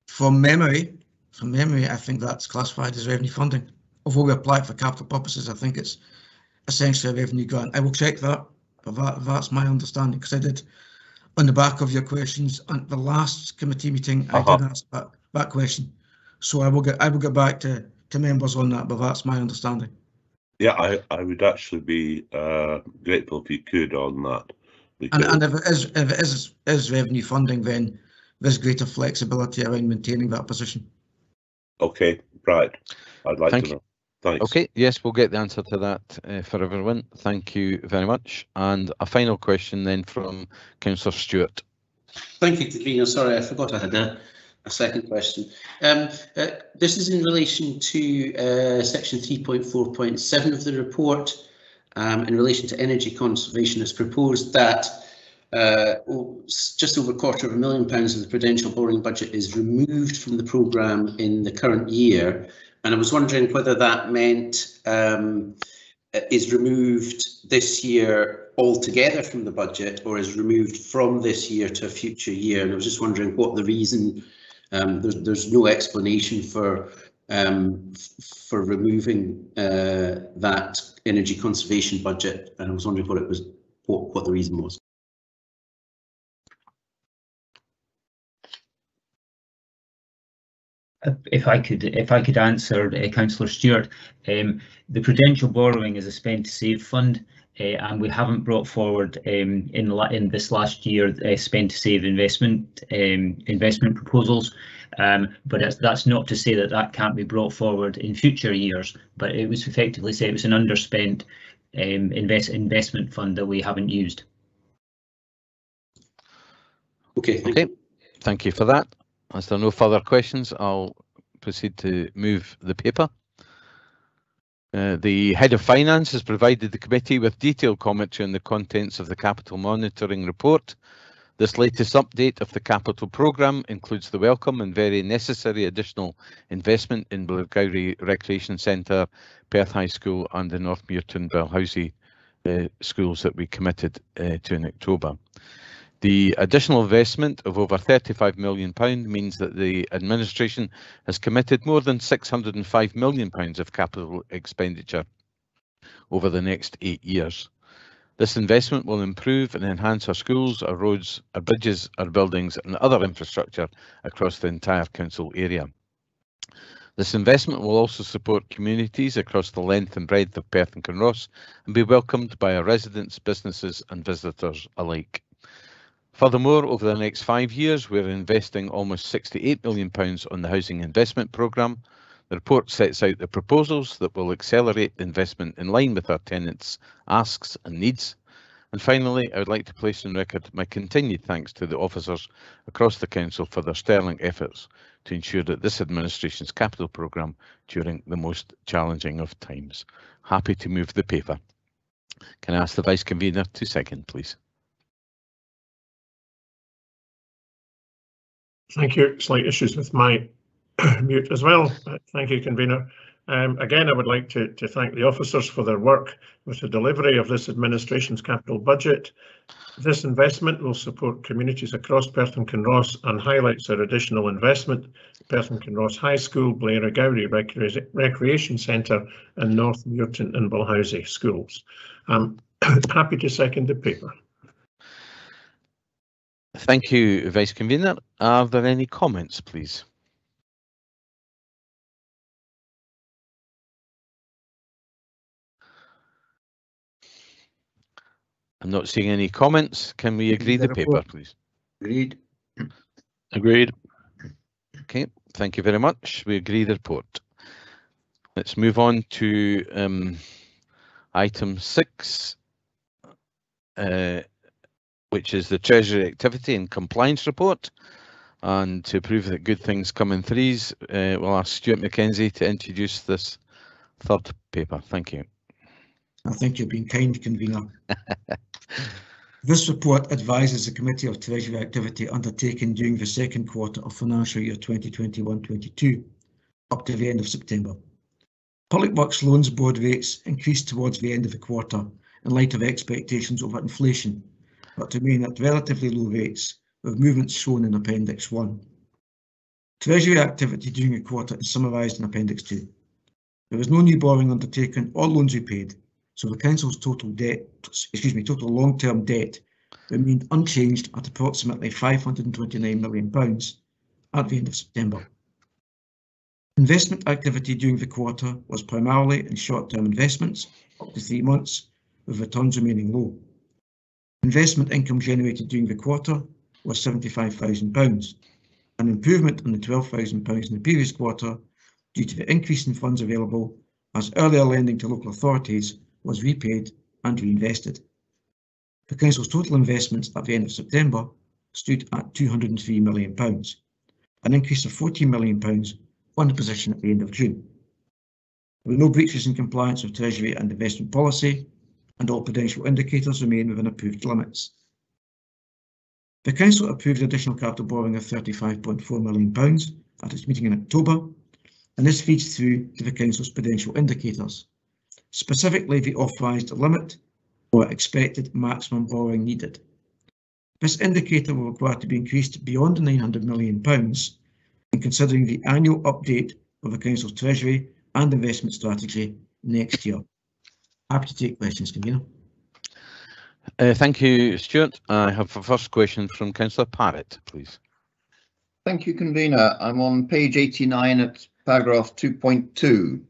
From memory, I think that's classified as revenue funding. Although we apply it for capital purposes, I think it's essentially a revenue grant. I will check that, but that's my understanding, because I did, on the back of your questions at the last committee meeting, I did ask that question. So I will get back to members on that, but that's my understanding. Yeah, I would actually be grateful if you could on that. And if it is revenue funding, then there's greater flexibility around maintaining that position. Okay, right. I'd like to know. Thanks. Okay, yes, we'll get the answer to that for everyone. Thank you very much. And a final question then from Councillor Stewart. Thank you, Convener. Sorry, I forgot I had a second question. This is in relation to section 3.4.7 of the report. In relation to energy conservation, it's proposed that just over £250,000 of the prudential borrowing budget is removed from the programme in the current year. And I was wondering whether that meant is removed this year altogether from the budget, or is removed from this year to a future year. And I was just wondering what the reason. There's no explanation for removing that energy conservation budget, and I was wondering what the reason was. If I could answer, Councillor Stewart, the prudential borrowing is a spend to save fund, and we haven't brought forward in this last year spend to save investment proposals. But that's not to say that can't be brought forward in future years. But it was effectively say it was an underspent investment fund that we haven't used. Okay. Thank you for that. As there are no further questions, I'll proceed to move the paper. The Head of Finance has provided the committee with detailed commentary on the contents of the Capital Monitoring Report. This latest update of the capital programme includes the welcome and very necessary additional investment in Blairgowrie Recreation Centre, Perth High School and the North Muirton Balhousie schools that we committed to in October. The additional investment of over £35 million means that the administration has committed more than £605 million of capital expenditure over the next 8 years. This investment will improve and enhance our schools, our roads, our bridges, our buildings and other infrastructure across the entire council area. This investment will also support communities across the length and breadth of Perth and Kinross and be welcomed by our residents, businesses and visitors alike. Furthermore, over the next 5 years, we're investing almost £68 million on the Housing Investment Programme. The report sets out the proposals that will accelerate the investment in line with our tenants' asks and needs. And finally, I would like to place on record my continued thanks to the officers across the council for their sterling efforts to ensure that this administration's capital programme during the most challenging of times. Happy to move the paper. Can I ask the Vice Convener to second, please? Thank you. Slight issues with my mute as well. Thank you, Convener. Again, I would like to thank the officers for their work with the delivery of this administration's capital budget. This investment will support communities across Perth and Kinross and highlights our additional investment, Perth and Kinross High School, Blairgowrie Recreation Centre and North Muirton and Balhousie schools. I'm happy to second the paper. Thank you, Vice Convener. Are there any comments, please? I'm not seeing any comments. Can we agree the paper, please? Agreed. Agreed. Okay, thank you very much. We agree the report. Let's move on to item 6, which is the Treasury Activity and Compliance Report. And to prove that good things come in threes, we'll ask Stuart McKenzie to introduce this third paper. Thank you. I think you're being kind, Convener. This report advises the Committee of Treasury activity undertaken during the second quarter of financial year 2021-22, up to the end of September. Public Works Loans Board rates increased towards the end of the quarter in light of expectations over inflation, but remain at relatively low rates, with movements shown in Appendix 1. Treasury activity during the quarter is summarised in Appendix 2. There was no new borrowing undertaken or loans repaid, so the Council's total long-term debt remained unchanged at approximately £529 million at the end of September. Investment activity during the quarter was primarily in short-term investments, up to 3 months, with returns remaining low. Investment income generated during the quarter was £75,000, an improvement on the £12,000 in the previous quarter due to the increase in funds available as earlier lending to local authorities was repaid and reinvested. The Council's total investments at the end of September stood at £203 million, an increase of £14 million on the position at the end of June. There were no breaches in compliance with Treasury and investment policy, and all prudential indicators remain within approved limits. The Council approved additional capital borrowing of £35.4 million at its meeting in October, and this feeds through to the Council's prudential indicators, specifically the authorised limit or expected maximum borrowing needed. This indicator will require to be increased beyond the £900 million in considering the annual update of the Council's Treasury and investment strategy next year. Happy to take questions, Convener. Thank you, Stuart. I have a first question from Councillor Parrott, please. Thank you, Convener. I'm on page 89 at paragraph 2.2.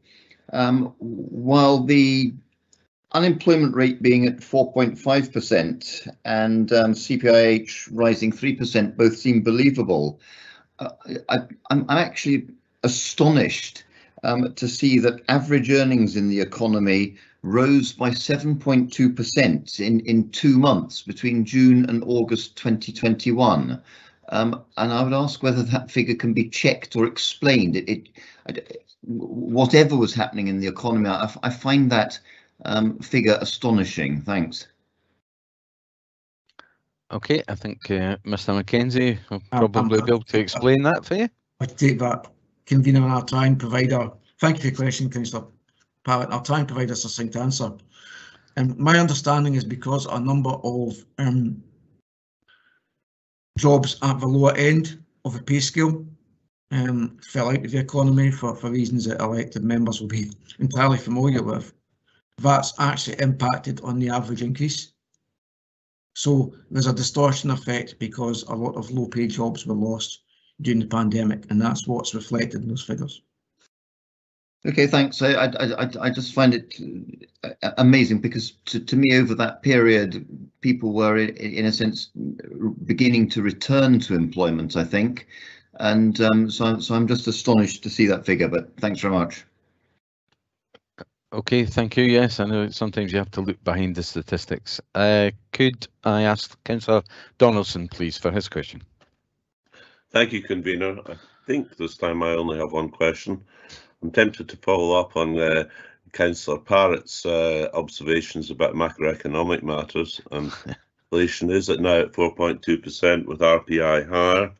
While the unemployment rate being at 4.5% and CPIH rising 3% both seem believable, I'm actually astonished to see that average earnings in the economy rose by 7.2% in 2 months between June and August 2021. And I would ask whether that figure can be checked or explained. whatever was happening in the economy. I find that figure astonishing. Thanks. Okay, I think Mr. Mackenzie will probably be able to explain that for you. I take that, convener, and I'll try and provide thank you for your question, Councillor Parrott. I'll try and provide a succinct answer. And my understanding is because a number of jobs at the lower end of the pay scale fell out of the economy for reasons that elected members will be entirely familiar with, that's actually impacted on the average increase. So there's a distortion effect because a lot of low paid jobs were lost during the pandemic, and that's what's reflected in those figures. Okay, thanks. I just find it amazing because to me, over that period, people were in a sense beginning to return to employment, I think, and so I'm just astonished to see that figure. But thanks very much. Okay, thank you. Yes, I know sometimes you have to look behind the statistics. Could I ask Councillor Donaldson, please, for his question? Thank you, convener. I think this time I only have one question. I'm tempted to follow up on Councillor Parrott's observations about macroeconomic matters. Inflation is now at 4.2% with RPI higher,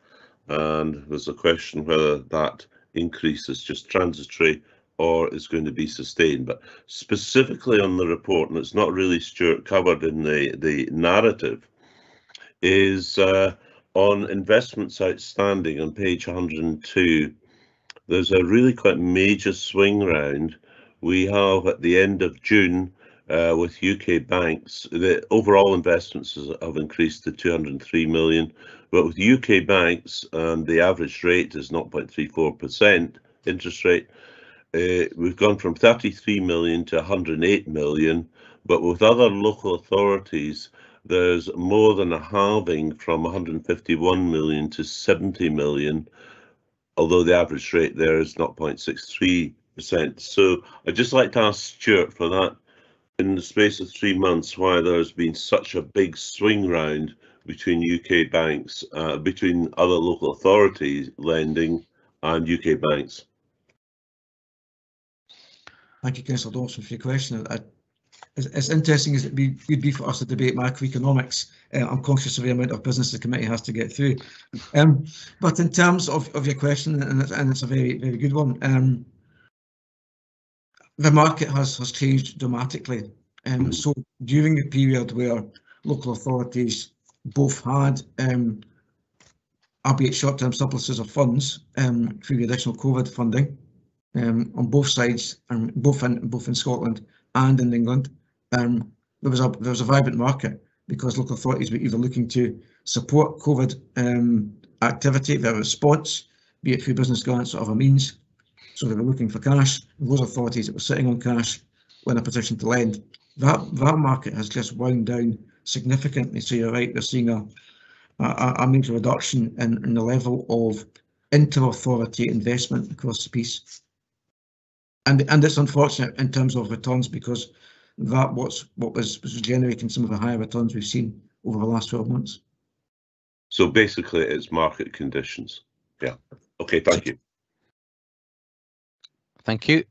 and there's a question whether that increase is just transitory or is going to be sustained. But specifically on the report, and it's not really, Stuart, covered in the narrative, is on investments outstanding on page 102. There's a really quite major swing round. We have at the end of June with UK banks, the overall investments have increased to 203 million, but with UK banks, the average rate is 0.34% interest rate. We've gone from 33 million to 108 million, but with other local authorities, there's more than a halving from 151 million to 70 million, although the average rate there is 0.63%. So I'd just like to ask Stuart for that, in the space of 3 months, why there's been such a big swing round between UK banks, between other local authorities lending and UK banks. Thank you, Councillor Dawson, for your question. As interesting as it would be for us to debate macroeconomics, I'm conscious of the amount of business the committee has to get through. But in terms of your question, and it's a very, very good one, the market has changed dramatically. So during the period where local authorities both had, albeit short-term surpluses of funds through the additional COVID funding, on both sides, both in Scotland and in England, there was a vibrant market because local authorities were either looking to support COVID activity, their response, be it through business grants or other means. So they were looking for cash. Those authorities that were sitting on cash were in a position to lend. That market has just wound down significantly. So you're right, they're seeing a major reduction in the level of inter-authority investment across the piece. And it's unfortunate in terms of returns because that was what was generating some of the higher returns we've seen over the last 12 months. So basically it's market conditions. Yeah. Okay, thank you. Thank you.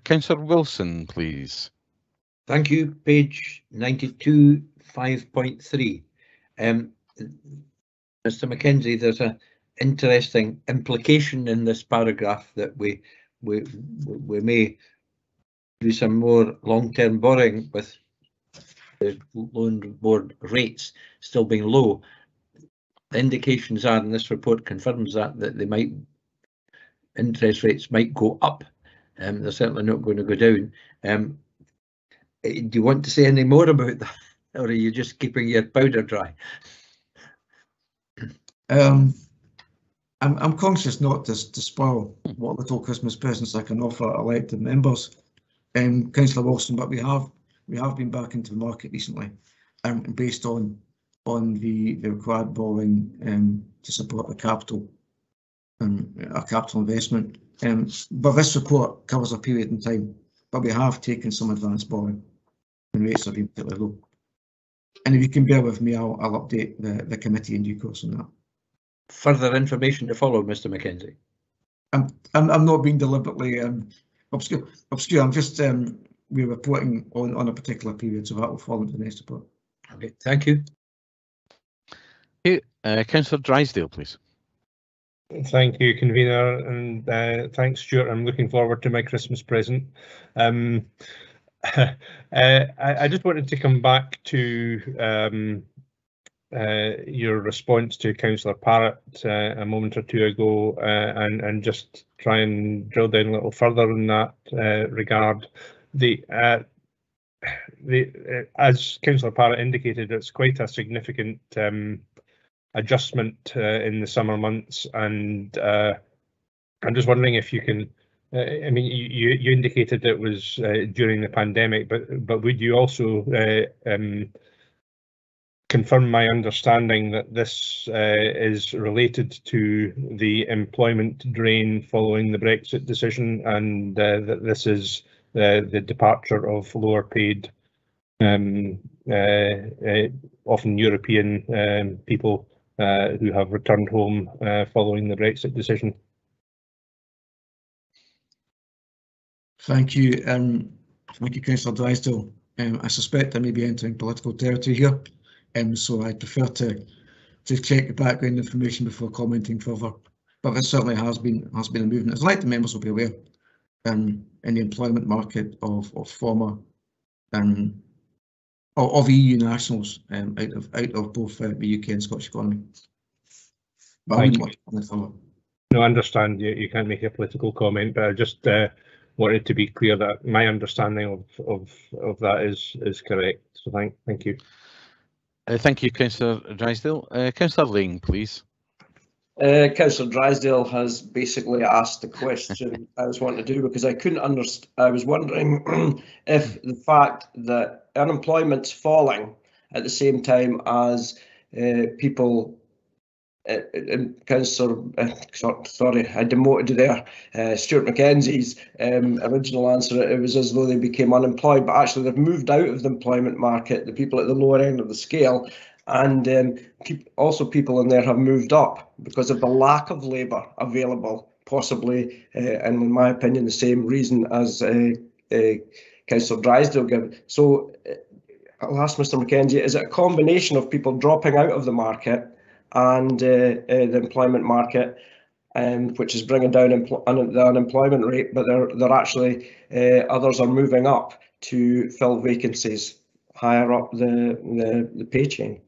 Councillor Wilson, please. Thank you. Page 92, 5.3. Mr. Mackenzie, there's an interesting implication in this paragraph that we may do some more long-term borrowing with the loan board rates still being low. The indications are, and this report confirms that interest rates might go up. They're certainly not going to go down. Do you want to say any more about that, or are you just keeping your powder dry? I'm conscious not to spoil what little Christmas presents I can offer elected members, Councillor Wilson, but we have been back into the market recently, based on the required borrowing to support the capital our capital investment. But this report covers a period in time, but we have taken some advanced borrowing and rates have been particularly low. And if you can bear with me, I'll update the committee in due course on that. Further information to follow, Mr. Mackenzie. I'm not being deliberately obscure. I'm just we're reporting on a particular period, so that will fall into the next report. Okay, thank you. Okay, Councillor Drysdale, please. Thank you, convener, and thanks, Stuart. I'm looking forward to my Christmas present. I just wanted to come back to your response to Councillor Parrott a moment or two ago, and just try and drill down a little further in that regard. As Councillor Parrott indicated, it's quite a significant adjustment in the summer months, and I'm just wondering if you can. I mean, you indicated it was during the pandemic, but would you also confirm my understanding that this is related to the employment drain following the Brexit decision, and that this is the departure of lower paid, often European people who have returned home following the Brexit decision? Thank you. Thank you, Councillor Drysdale. I suspect I may be entering political territory here, so I prefer to check the background information before commenting further. But there certainly has been a movement, as like the members will be aware, in the employment market of former of EU nationals out of both the UK and Scottish economy. But I wouldn't want to comment further. No, I understand you can't make a political comment, but I just wanted to be clear that my understanding of that is correct. So thank you. Thank you, Councillor Drysdale. Councillor Lane, please. Councillor Drysdale has basically asked the question I was wanting to do, because I couldn't understand. I was wondering if the fact that unemployment's falling at the same time as people. Councillor, sorry, I demoted there. Stuart Mackenzie's original answer, it was as though they became unemployed, but actually they've moved out of the employment market, the people at the lower end of the scale, and also people in there have moved up because of the lack of labour available, possibly, and in my opinion, the same reason as Councillor Drysdale gave. So I'll ask Mr Mackenzie, is it a combination of people dropping out of the market and the employment market, which is bringing down the unemployment rate, but they're actually others are moving up to fill vacancies higher up the pay chain?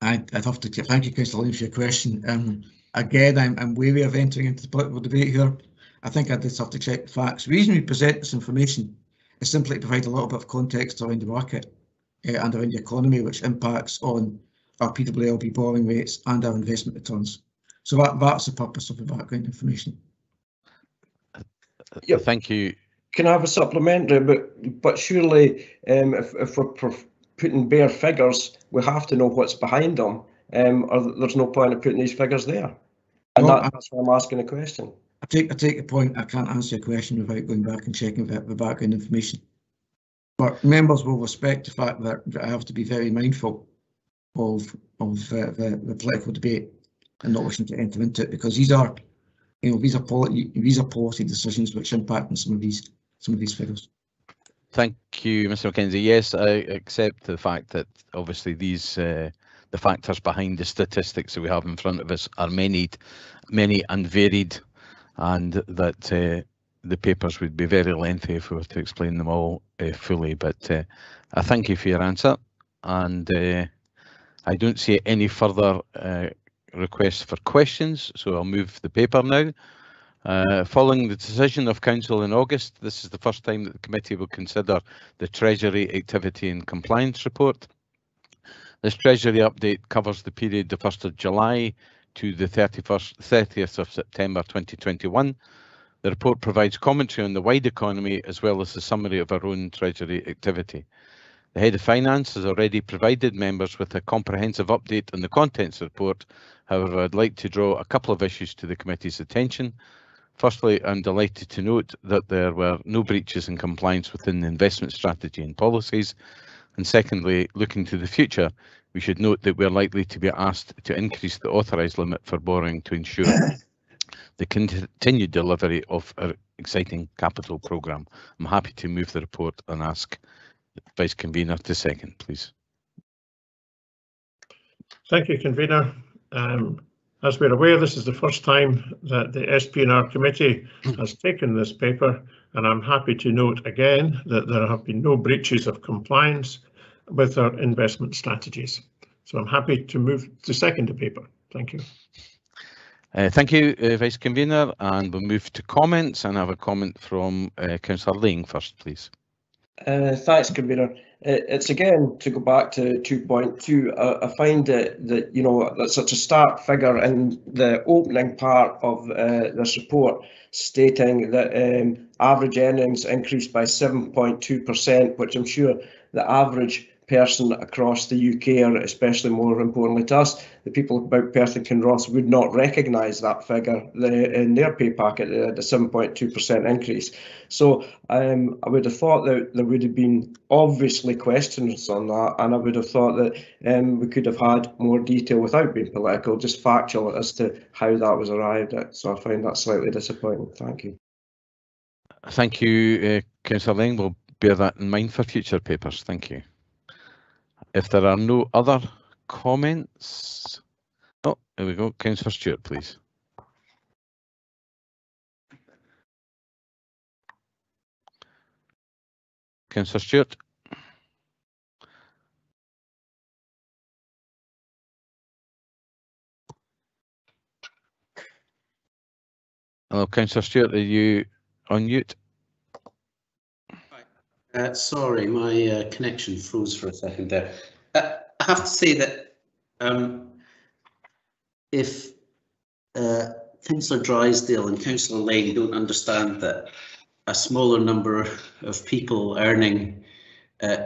I'd have to thank you, Councillor Lane, for your question. Again, I'm wary of entering into the political debate here. I think I just have to check the facts. The reason we present this information is simply to provide a little bit of context around the market and around the economy, which impacts on our PWLB borrowing rates and our investment returns. So that's the purpose of the background information. Yep. Thank you. Can I have a supplementary? But surely, if we're putting bare figures, we have to know what's behind them. Or there's no point in putting these figures there. And well, that's why I'm asking the question. I take the point. I can't answer your question without going back and checking the background information. But members will respect the fact that I have to be very mindful of the political debate and not wishing to enter into it, because these are policy decisions which impact on some of these figures. Thank you, Mr Mackenzie. Yes, I accept the fact that obviously these the factors behind the statistics that we have in front of us are many and varied, and that the papers would be very lengthy if we were to explain them all fully. But I thank you for your answer, and I don't see any further requests for questions, so I'll move the paper now. Following the decision of Council in August, this is the first time that the committee will consider the Treasury Activity and Compliance Report. This Treasury update covers the period the 1st of July to the 30th of September 2021. The report provides commentary on the wide economy as well as a summary of our own Treasury activity. The Head of Finance has already provided members with a comprehensive update on the contents of the report. However, I'd like to draw a couple of issues to the committee's attention. Firstly, I'm delighted to note that there were no breaches in compliance within the investment strategy and policies. And secondly, looking to the future, we should note that we're likely to be asked to increase the authorised limit for borrowing to ensure the continued delivery of our exciting capital programme. I'm happy to move the report and ask the Vice Convener to second, please. Thank you, Convener. As we're aware, this is the first time that the SP&R Committee has taken this paper, and I'm happy to note again that there have been no breaches of compliance with our investment strategies. So I'm happy to move to second the paper. Thank you. Thank you, Vice Convener, and we'll move to comments, and I have a comment from Councillor Lang first, please. Thanks, Convener. It's again to go back to 2.2. I find that you know, that's such a stark figure in the opening part of this report, stating that average earnings increased by 7.2%, which I'm sure the average person across the UK, or especially more importantly to us, the people about Perth and Kinross, would not recognise that figure in their pay packet, the 7.2% increase. So I would have thought that there would have been obviously questions on that, and I would have thought that we could have had more detail without being political, just factual as to how that was arrived at. So I find that slightly disappointing. Thank you. Thank you, Councillor Lang. We'll bear that in mind for future papers. Thank you. If there are no other comments, oh, there we go. Councillor Stewart, please. Councillor Stewart. Hello, Councillor Stewart, are you on mute? Sorry, my connection froze for a second there. I have to say that if Councillor Drysdale and Councillor Lang don't understand that a smaller number of people earning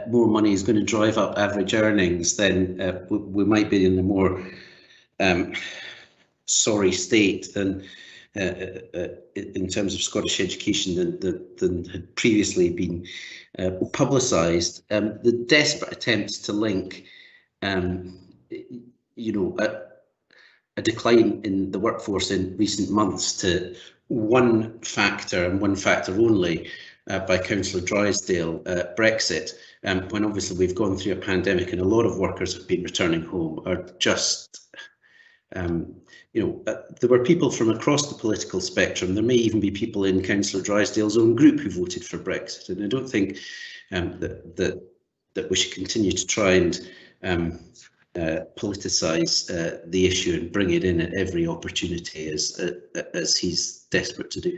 more money is going to drive up average earnings, then we might be in a more sorry state than in terms of Scottish education than had previously been publicised. The desperate attempts to link, you know, a decline in the workforce in recent months to one factor and one factor only by Councillor Drysdale, Brexit, when obviously we've gone through a pandemic and a lot of workers have been returning home, are just you know, there were people from across the political spectrum. There may even be people in Councillor Drysdale's own group who voted for Brexit, and I don't think that we should continue to try and politicise the issue and bring it in at every opportunity, as he's desperate to do.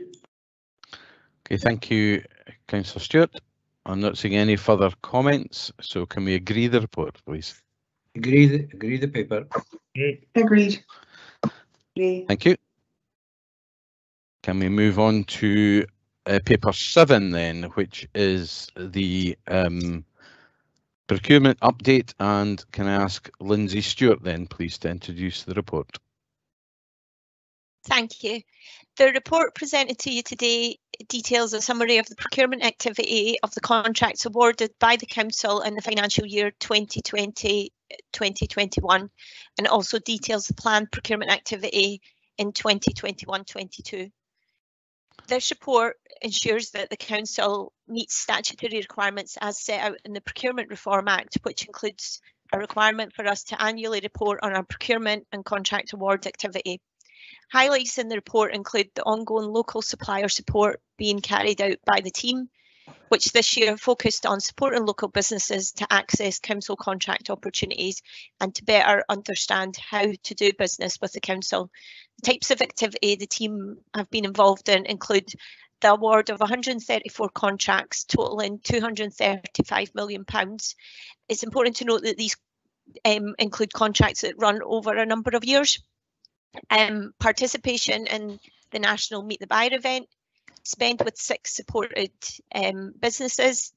Okay, thank you, Councillor Stewart. I'm not seeing any further comments, so can we agree the report, please? Agree the paper. Agreed. Thank you. Can we move on to paper 7 then, which is the procurement update, and can I ask Lindsay Stewart then please to introduce the report? Thank you. The report presented to you today details a summary of the procurement activity of the contracts awarded by the Council in the financial year 2020-2021, and also details the planned procurement activity in 2021-22. This report ensures that the Council meets statutory requirements as set out in the Procurement Reform Act, which includes a requirement for us to annually report on our procurement and contract award activity. Highlights in the report include the ongoing local supplier support being carried out by the team, which this year focused on supporting local businesses to access Council contract opportunities and to better understand how to do business with the Council. The types of activity the team have been involved in include the award of 134 contracts totaling £235 million. It's important to note that these include contracts that run over a number of years. Participation in the National Meet the Buyer event, spend with 6 supported businesses.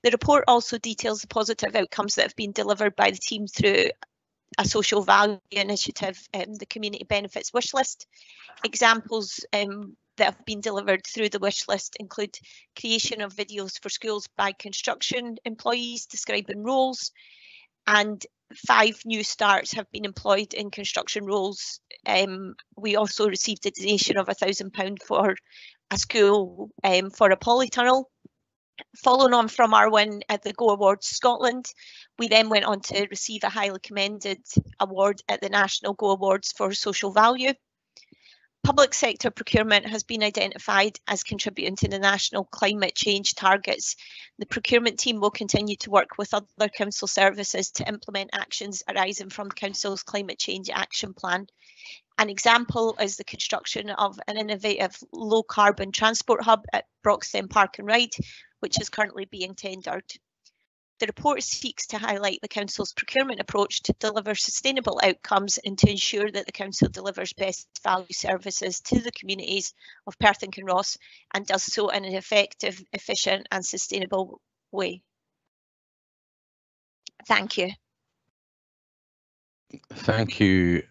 The report also details the positive outcomes that have been delivered by the team through a social value initiative, the Community Benefits Wish List. Examples that have been delivered through the wish list include creation of videos for schools by construction employees describing roles, and 5 new starts have been employed in construction roles. We also received a donation of £1,000 for a school for a polytunnel. Following on from our win at the Go Awards Scotland, we then went on to receive a highly commended award at the National Go Awards for social value. Public sector procurement has been identified as contributing to the national climate change targets. The procurement team will continue to work with other council services to implement actions arising from Council's climate change action plan. An example is the construction of an innovative low carbon transport hub at Broxton Park and Ride, which is currently being tendered. The report seeks to highlight the Council's procurement approach to deliver sustainable outcomes and to ensure that the Council delivers best value services to the communities of Perth and Kinross and does so in an effective, efficient and sustainable way. Thank you. Thank you,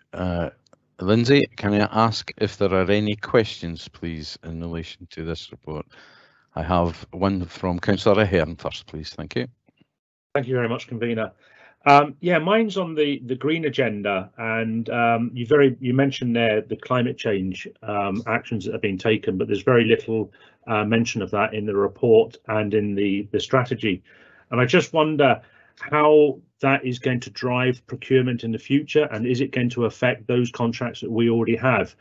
Lindsay. Can I ask if there are any questions, please, in relation to this report? I have one from Councillor Ahern first, please. Thank you. Thank you very much, Convener. Yeah, mine's on the green agenda, and you mentioned there the climate change actions that have been taken, but there's very little mention of that in the report and in the strategy. And I just wonder how that is going to drive procurement in the future, and is it going to affect those contracts that we already have?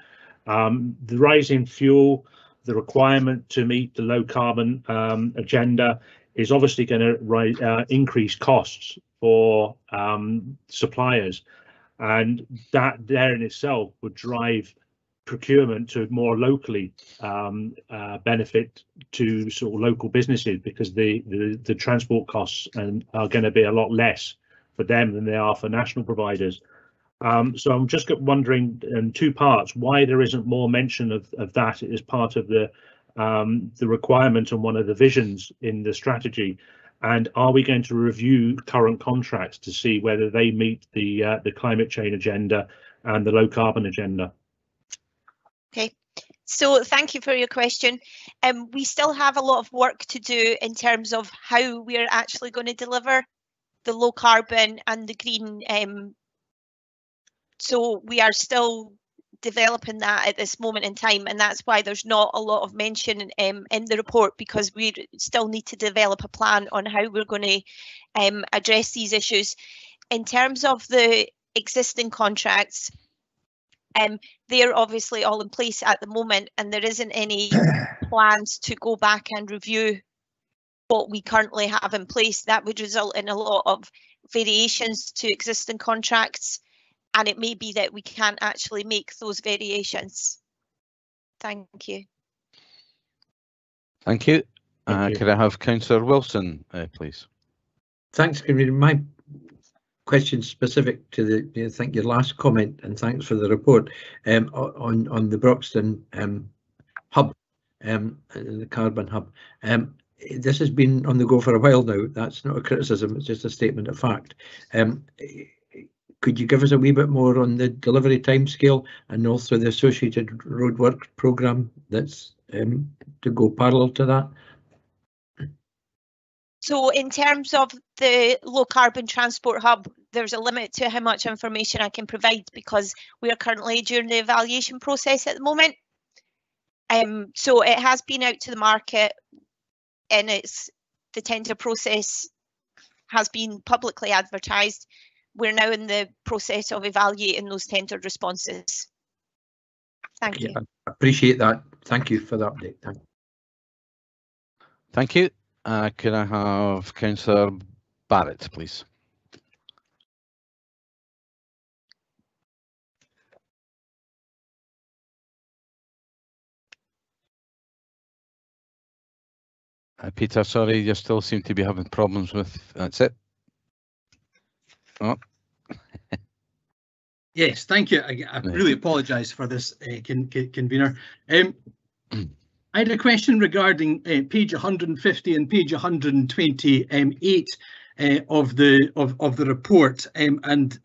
The rise in fuel, the requirement to meet the low carbon agenda is obviously going to increase costs for suppliers, and that there in itself would drive procurement to more locally benefit to sort of local businesses, because the transport costs are going to be a lot less for them than they are for national providers. So I'm just wondering in 2 parts why there isn't more mention of that as part of the requirement and one of the visions in the strategy, and are we going to review current contracts to see whether they meet the climate change agenda and the low carbon agenda? Okay, so thank you for your question. We still have a lot of work to do in terms of how we're actually going to deliver the low carbon and the green. So we are still developing that at this moment in time, and that's why there's not a lot of mention in the report, because we still need to develop a plan on how we're going to address these issues. In terms of the existing contracts, they're obviously all in place at the moment, and there isn't any plans to go back and review what we currently have in place. That would result in a lot of variations to existing contracts, and it may be that we can't actually make those variations. Thank you. Thank you. Could I have Councillor Wilson, please? Thanks, Convener. My question specific to I think your last comment, and thanks for the report on the Broxton hub, the carbon hub. This has been on the go for a while now. That's not a criticism, it's just a statement of fact. Could you give us a wee bit more on the delivery timescale and also the associated roadwork programme that's to go parallel to that? So in terms of the low carbon transport hub, there's a limit to how much information I can provide, because we are currently during the evaluation process at the moment. So it has been out to the market, and the tender process has been publicly advertised. We're now in the process of evaluating those tendered responses. Thank you. I appreciate that. Thank you for the update. Thank you. Could I have Councillor Barrett, please? Peter, sorry, you still seem to be having problems with. That's it. Oh. Yes, thank you. I really apologise for this, Convener. I had a question regarding page 150 and page 128 of the report, and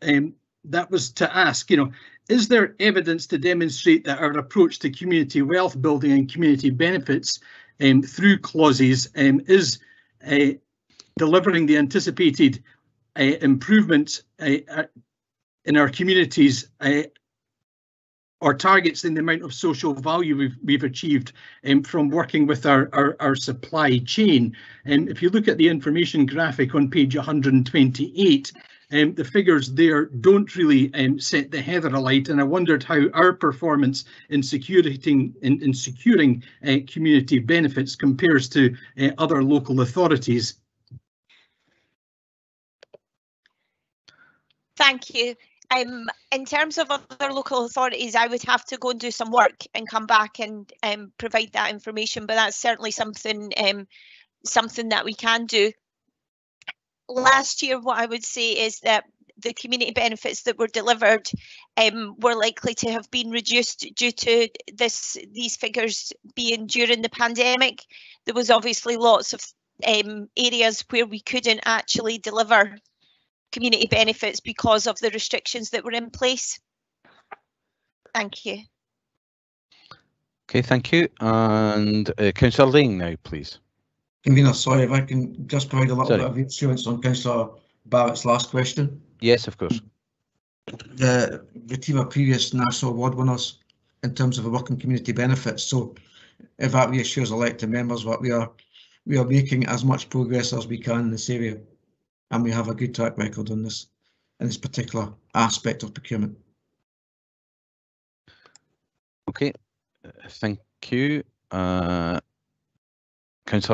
that was to ask, is there evidence to demonstrate that our approach to community wealth building and community benefits through clauses is delivering the anticipated improvement in our communities or targets in the amount of social value we've achieved from working with our supply chain. And if you look at the information graphic on page 128, the figures there don't really set the heather alight, and I wondered how our performance in securing community benefits compares to other local authorities. Thank you. In terms of other local authorities, I would have to go and do some work and come back and provide that information, but that's certainly something that we can do. Last year, what I would say is that the community benefits that were delivered were likely to have been reduced due to these figures being during the pandemic. There was obviously lots of areas where we couldn't actually deliver community benefits because of the restrictions that were in place. Thank you. Okay, thank you. And Councillor Ling now, please. Convener, sorry, if I can just provide a little bit of reassurance on Councillor Barrett's last question. Yes, of course. The team are previous national award winners in terms of the work and community benefits. So if that reassures elected members, what we are making as much progress as we can in this area. And we have a good track record on this, in this particular aspect of procurement. Okay, thank you. Councillor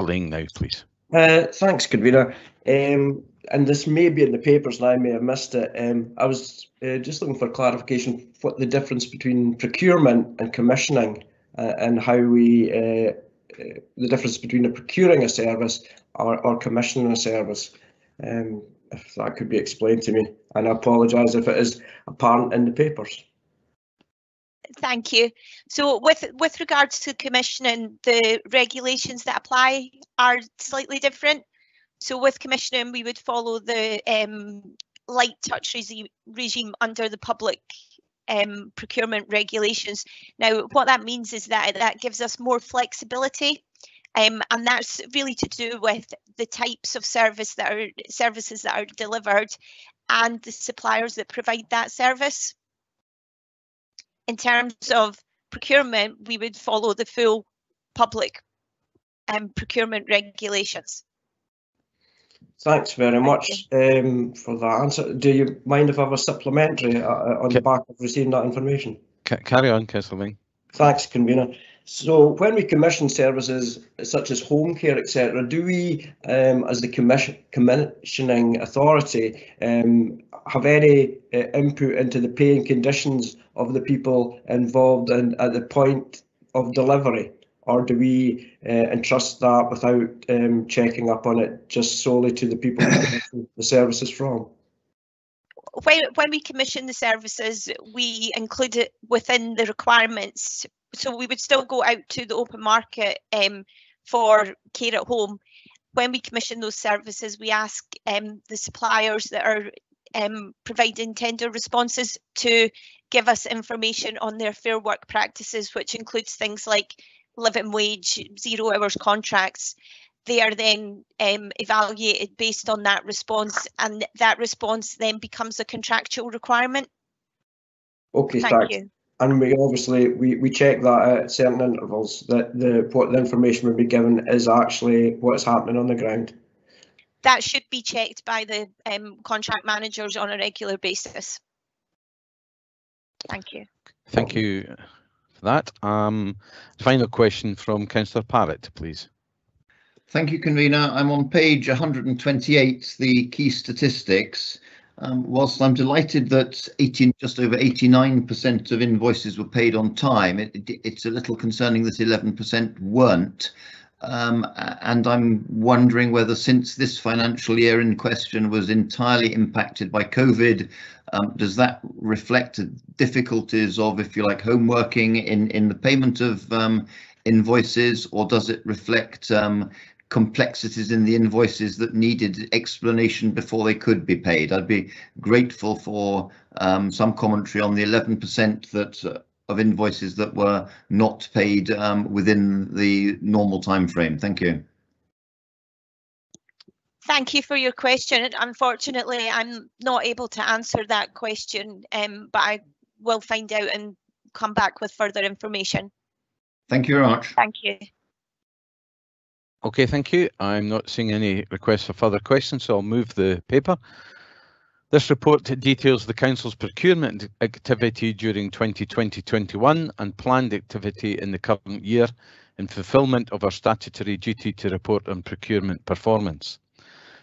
Ling now, please. Thanks, Convener. And this may be in the papers and I may have missed it. I was just looking for clarification what the difference between procurement and commissioning and how we, the difference between procuring a service or commissioning a service. If that could be explained to me, and I apologise if it is apparent in the papers. Thank you. So with regards to commissioning, the regulations that apply are slightly different. So with commissioning, we would follow the light touch regime under the public procurement regulations. Now, what that means is that gives us more flexibility. And that's really to do with the types of services that are delivered and the suppliers that provide that service. In terms of procurement, we would follow the full public procurement regulations. Thanks very much for that answer. Do you mind if I have a supplementary on the back of receiving that information? Carry on, Councillor Ling. Thanks, Convener. So when we commission services such as home care, etc., do we, as the commissioning authority, have any input into the pay and conditions of the people involved and at the point of delivery? Or do we entrust that without checking up on it just solely to the people we commission the services from? When we commission the services, we include it within the requirements. So we would still go out to the open market for care at home. When we commission those services, we ask the suppliers that are providing tender responses to give us information on their fair work practices, which includes things like living wage, 0 hours contracts. They are then evaluated based on that response, and that response then becomes a contractual requirement. Okay, Thank you. And we obviously we check that at certain intervals that what the information we'll be given is actually what's happening on the ground. That should be checked by the contract managers on a regular basis. Thank you. Thank you for that. Final question from Councillor Parrott, please. Thank you, Convener. I'm on page 128, the key statistics. Whilst I'm delighted that just over 89% of invoices were paid on time, it's a little concerning that 11% weren't. And I'm wondering whether, since this financial year in question was entirely impacted by COVID, does that reflect difficulties of, if you like, home working in the payment of invoices, or does it reflect complexities in the invoices that needed explanation before they could be paid? I'd be grateful for some commentary on the 11% that of invoices that were not paid within the normal time frame. Thank you. Thank you for your question. Unfortunately, I'm not able to answer that question, but I will find out and come back with further information. Thank you very much. Thank you. Okay, thank you. I'm not seeing any requests for further questions, so I'll move the paper. This report details the Council's procurement activity during 2020-21 and planned activity in the current year in fulfilment of our statutory duty to report on procurement performance.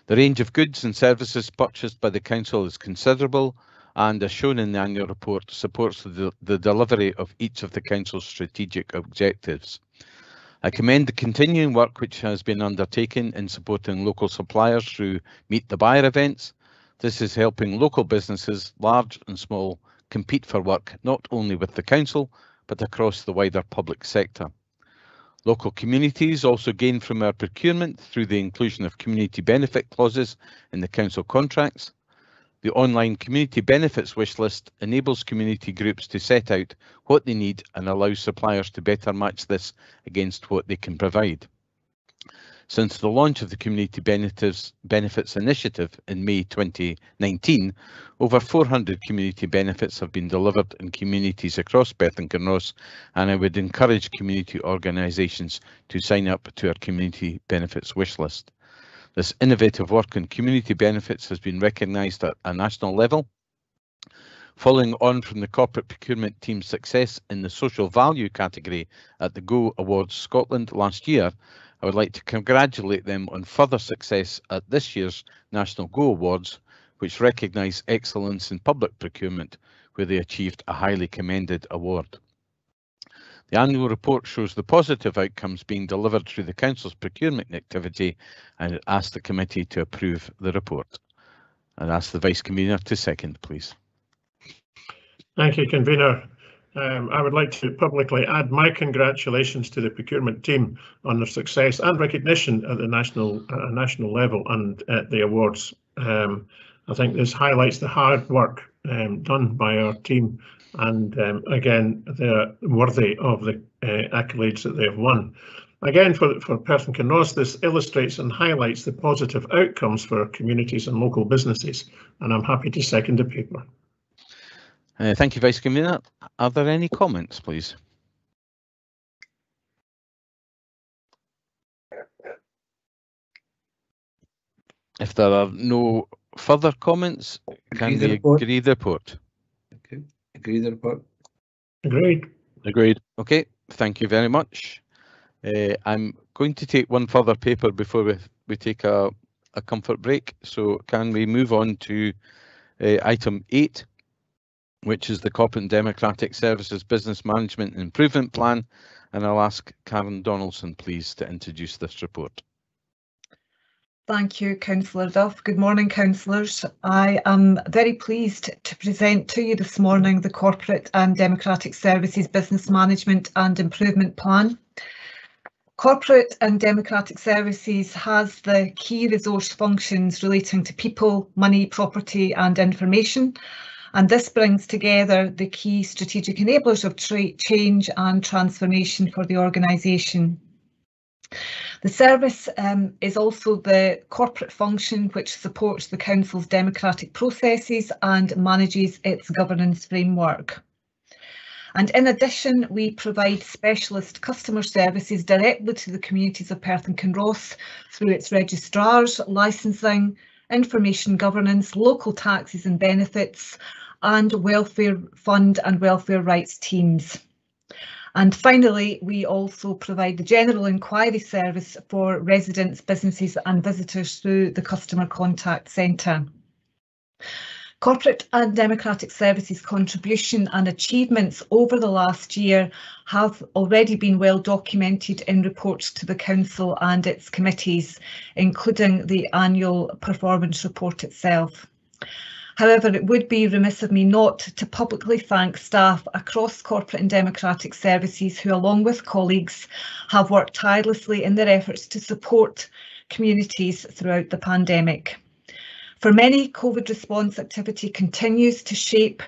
The range of goods and services purchased by the Council is considerable and, as shown in the annual report, supports the delivery of each of the Council's strategic objectives. I commend the continuing work which has been undertaken in supporting local suppliers through Meet the Buyer events. This is helping local businesses, large and small, compete for work not only with the Council, but across the wider public sector. Local communities also gain from our procurement through the inclusion of community benefit clauses in the Council contracts. The online community benefits wish list enables community groups to set out what they need and allows suppliers to better match this against what they can provide. Since the launch of the Community Benefits Initiative in May 2019, over 400 community benefits have been delivered in communities across Perth and Kinross, and I would encourage community organisations to sign up to our Community Benefits wish list. This innovative work on community benefits has been recognised at a national level. Following on from the corporate procurement team's success in the social value category at the Go Awards Scotland last year, I would like to congratulate them on further success at this year's National Go Awards, which recognise excellence in public procurement, where they achieved a highly commended award. The annual report shows the positive outcomes being delivered through the Council's procurement activity, and it asks the committee to approve the report. I'd ask the Vice Convener to second, please. Thank you, Convener. I would like to publicly add my congratulations to the procurement team on their success and recognition at the national level and at the awards. I think this highlights the hard work done by our team, and again, they're worthy of the accolades that they have won. Again, for Perth and Kinross, this illustrates and highlights the positive outcomes for our communities and local businesses, and I'm happy to second the paper. Thank you, Vice Convener. Are there any comments, please? If there are no further comments, can we agree the report? Okay. Agree the report. Agreed. Agreed. Okay, thank you very much. I'm going to take one further paper before we take a comfort break. So can we move on to item 8? Which is the Corporate and Democratic Services Business Management and Improvement Plan, and I'll ask Karen Donaldson, please, to introduce this report. Thank you, Councillor Duff. Good morning, councillors. I am very pleased to present to you this morning the Corporate and Democratic Services Business Management and Improvement Plan. Corporate and Democratic Services has the key resource functions relating to people, money, property and information. And this brings together the key strategic enablers of change and transformation for the organisation. The service is also the corporate function which supports the Council's democratic processes and manages its governance framework. And in addition, we provide specialist customer services directly to the communities of Perth and Kinross through its registrars, licensing, information governance, local taxes and benefits, and welfare fund and welfare rights teams. And finally, we also provide the general inquiry service for residents, businesses and visitors through the Customer Contact Centre. Corporate and Democratic Services contribution and achievements over the last year have already been well documented in reports to the Council and its committees, including the annual performance report itself. However, it would be remiss of me not to publicly thank staff across Corporate and Democratic Services who, along with colleagues, have worked tirelessly in their efforts to support communities throughout the pandemic. For many, COVID response activity continues to shape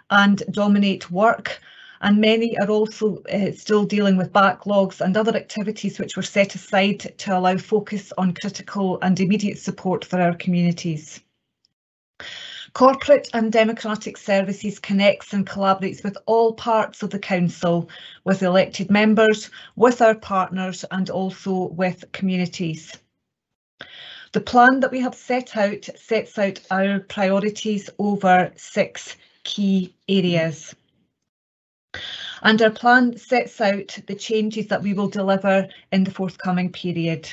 and dominate work, and many are also still dealing with backlogs and other activities which were set aside to allow focus on critical and immediate support for our communities. Corporate and Democratic Services connects and collaborates with all parts of the Council, with elected members, with our partners and also with communities. The plan that we have set out sets out our priorities over 6 key areas. And our plan sets out the changes that we will deliver in the forthcoming period.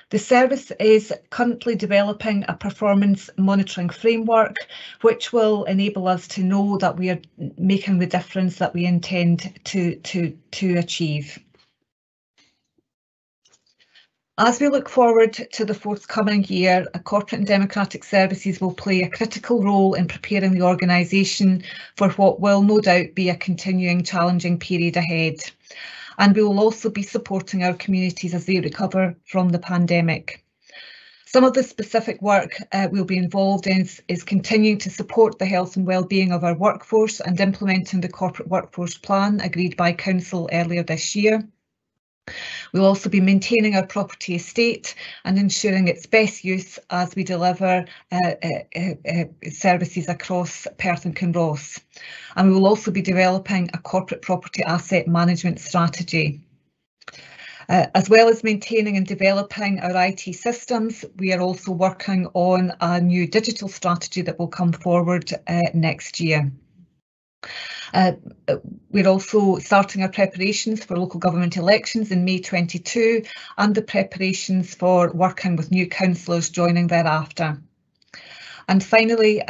The service is currently developing a performance monitoring framework, which will enable us to know that we are making the difference that we intend to achieve. As we look forward to the forthcoming year, Corporate and Democratic Services will play a critical role in preparing the organisation for what will no doubt be a continuing challenging period ahead. And we will also be supporting our communities as they recover from the pandemic. Some of the specific work we'll be involved in is continuing to support the health and wellbeing of our workforce and implementing the corporate workforce plan agreed by Council earlier this year. We'll also be maintaining our property estate and ensuring its best use as we deliver services across Perth and Kinross. And we will also be developing a corporate property asset management strategy. As well as maintaining and developing our IT systems, we are also working on a new digital strategy that will come forward next year. We're also starting our preparations for local government elections in May 22 and the preparations for working with new councillors joining thereafter. And finally,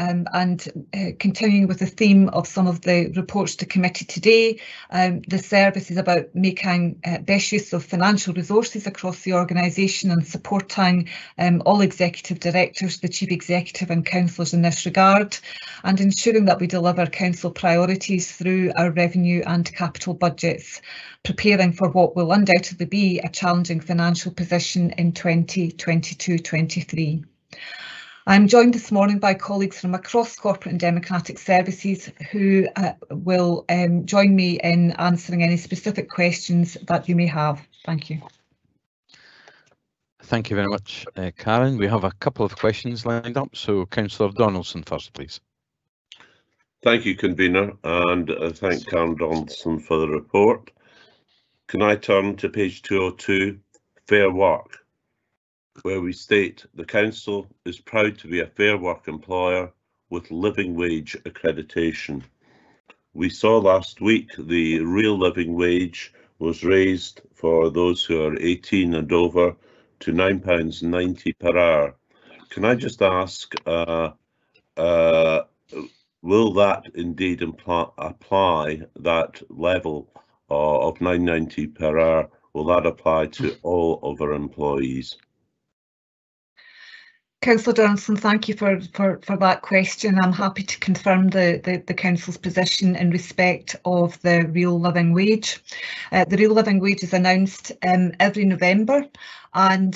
continuing with the theme of some of the reports to committee today, the service is about making best use of financial resources across the organisation and supporting all executive directors, the chief executive and councillors in this regard, and ensuring that we deliver council priorities through our revenue and capital budgets, preparing for what will undoubtedly be a challenging financial position in 2022-23. I'm joined this morning by colleagues from across Corporate and Democratic Services who will join me in answering any specific questions that you may have. Thank you. Thank you very much, Karen. We have a couple of questions lined up, so Councillor Donaldson first, please. Thank you, Convener, and thank Karen Donaldson for the report. Can I turn to page 202, Fair Work, where we state the Council is proud to be a Fair Work employer with living wage accreditation. We saw last week the real living wage was raised for those who are 18 and over to £9.90 per hour. Can I just ask, will that indeed apply that level of £9.90 per hour? Will that apply to all of our employees? Councillor Donaldson, thank you for that question. I'm happy to confirm the Council's position in respect of the real living wage. The real living wage is announced every November, and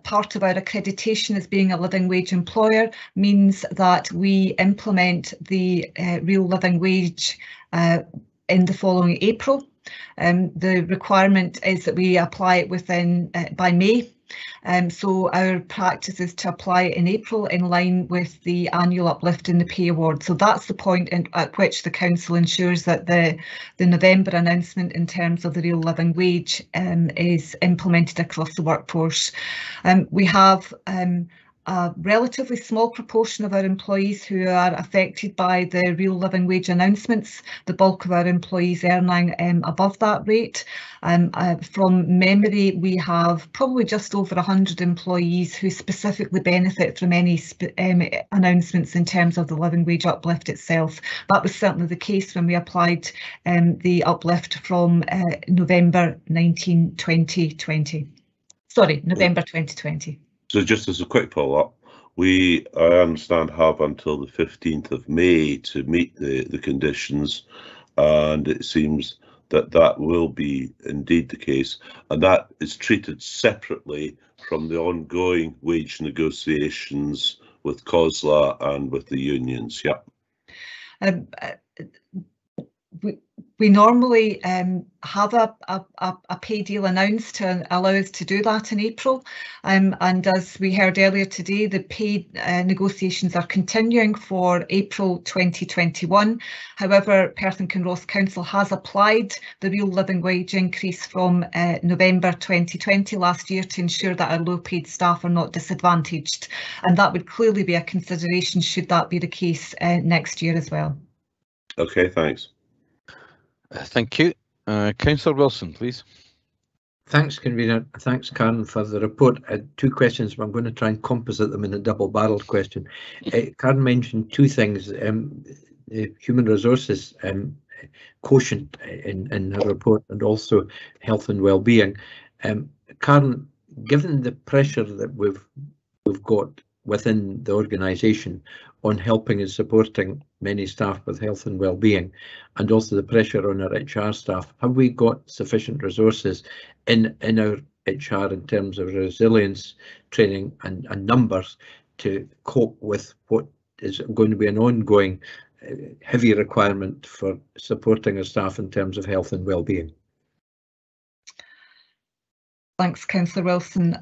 part of our accreditation as being a living wage employer means that we implement the real living wage in the following April. The requirement is that we apply it within by May. So our practice is to apply it in April in line with the annual uplift in the pay award. So that's the point at which the Council ensures that the November announcement in terms of the real living wage is implemented across the workforce. We have a relatively small proportion of our employees who are affected by the real living wage announcements, the bulk of our employees earning above that rate. From memory, we have probably just over 100 employees who specifically benefit from any announcements in terms of the living wage uplift itself. That was certainly the case when we applied the uplift from November 2020. So just as a quick follow-up, we, I understand, have until the 15th of May to meet the conditions, and it seems that that will be indeed the case, and that is treated separately from the ongoing wage negotiations with COSLA and with the unions. Yeah. We normally have a pay deal announced to allow us to do that in April, and as we heard earlier today, the pay negotiations are continuing for April 2021. However, Perth and Kinross Council has applied the real living wage increase from November 2020 last year to ensure that our low paid staff are not disadvantaged, and that would clearly be a consideration should that be the case next year as well. Okay, thanks. Thank you. Councillor Wilson, please. Thanks, Convener. Thanks, Karen, for the report. I had two questions, but I'm going to try and composite them in a double-barreled question. Karen mentioned two things, the human resources quotient in her report and also health and well-being. Karen, given the pressure that we've got within the organisation on helping and supporting many staff with health and well-being, and also the pressure on our HR staff, have we got sufficient resources in our HR in terms of resilience, training and numbers to cope with what is going to be an ongoing heavy requirement for supporting our staff in terms of health and well-being? Thanks, Councillor Wilson.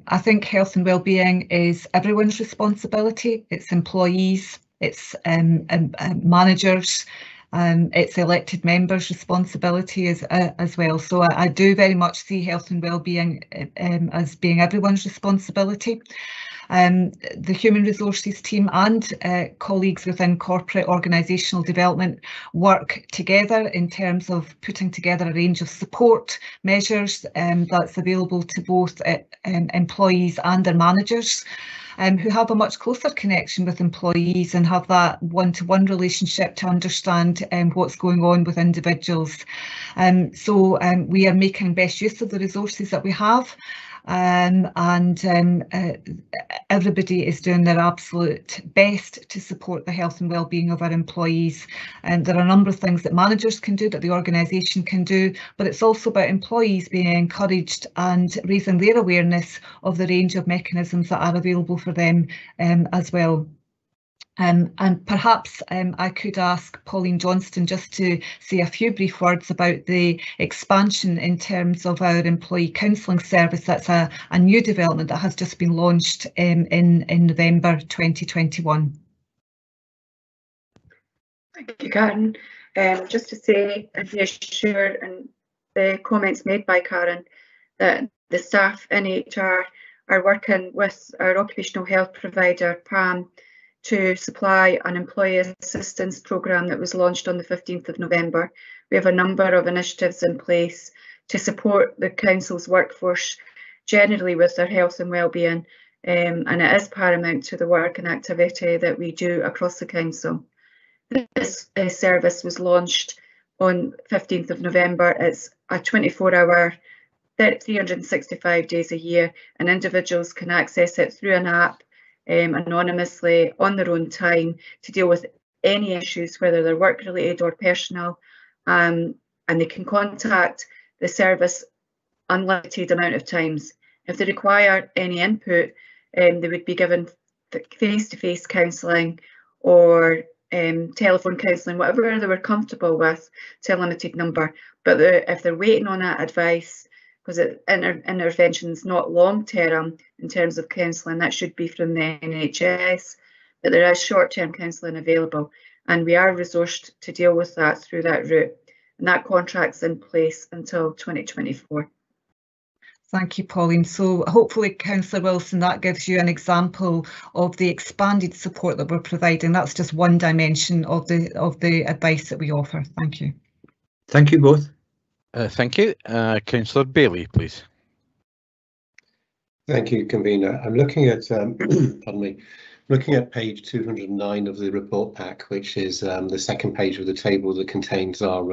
I think health and wellbeing is everyone's responsibility. It's employees, it's managers, it's elected members' responsibility as well. So I do very much see health and wellbeing as being everyone's responsibility. The human resources team and colleagues within corporate organisational development work together in terms of putting together a range of support measures that's available to both employees and their managers, who have a much closer connection with employees and have that one-to-one relationship to understand what's going on with individuals. So we are making best use of the resources that we have. Everybody is doing their absolute best to support the health and well-being of our employees. And there are a number of things that managers can do, that the organisation can do, but it's also about employees being encouraged and raising their awareness of the range of mechanisms that are available for them as well. And perhaps I could ask Pauline Johnston just to say a few brief words about the expansion in terms of our employee counselling service. That's a new development that has just been launched in November 2021. Thank you, Karen. Just to say and reassure and the comments made by Karen that the staff in HR are working with our occupational health provider, PAM, to supply an employee assistance programme that was launched on the 15th of November. We have a number of initiatives in place to support the council's workforce generally with their health and wellbeing, and it is paramount to the work and activity that we do across the council. This service was launched on 15th of November. It's a 24-hour, 365 days a year, and individuals can access it through an app anonymously on their own time to deal with any issues, whether they're work related or personal, and they can contact the service unlimited amount of times. If they require any input, they would be given face-to-face counselling or telephone counselling, whatever they were comfortable with, to a limited number. But if they're waiting on that advice, because intervention is not long-term in terms of counselling, that should be from the NHS, but there is short-term counselling available, and we are resourced to deal with that through that route, and that contract's in place until 2024. Thank you, Pauline. So hopefully, Councillor Wilson, that gives you an example of the expanded support that we're providing. That's just one dimension of the advice that we offer. Thank you. Thank you both. Thank you. Councillor Bailey, please. Thank you, Convener. I'm looking at, pardon me, looking at page 209 of the report pack, which is the second page of the table that contains our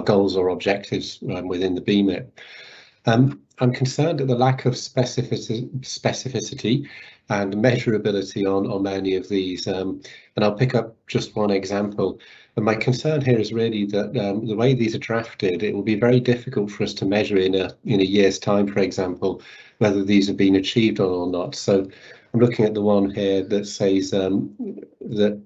goals or objectives within the BMIP. I'm concerned at the lack of specificity and measurability on many of these, and I'll pick up just one example. And my concern here is really that the way these are drafted, it will be very difficult for us to measure in a year's time, for example, whether these have been achieved or not. So I'm looking at the one here that says that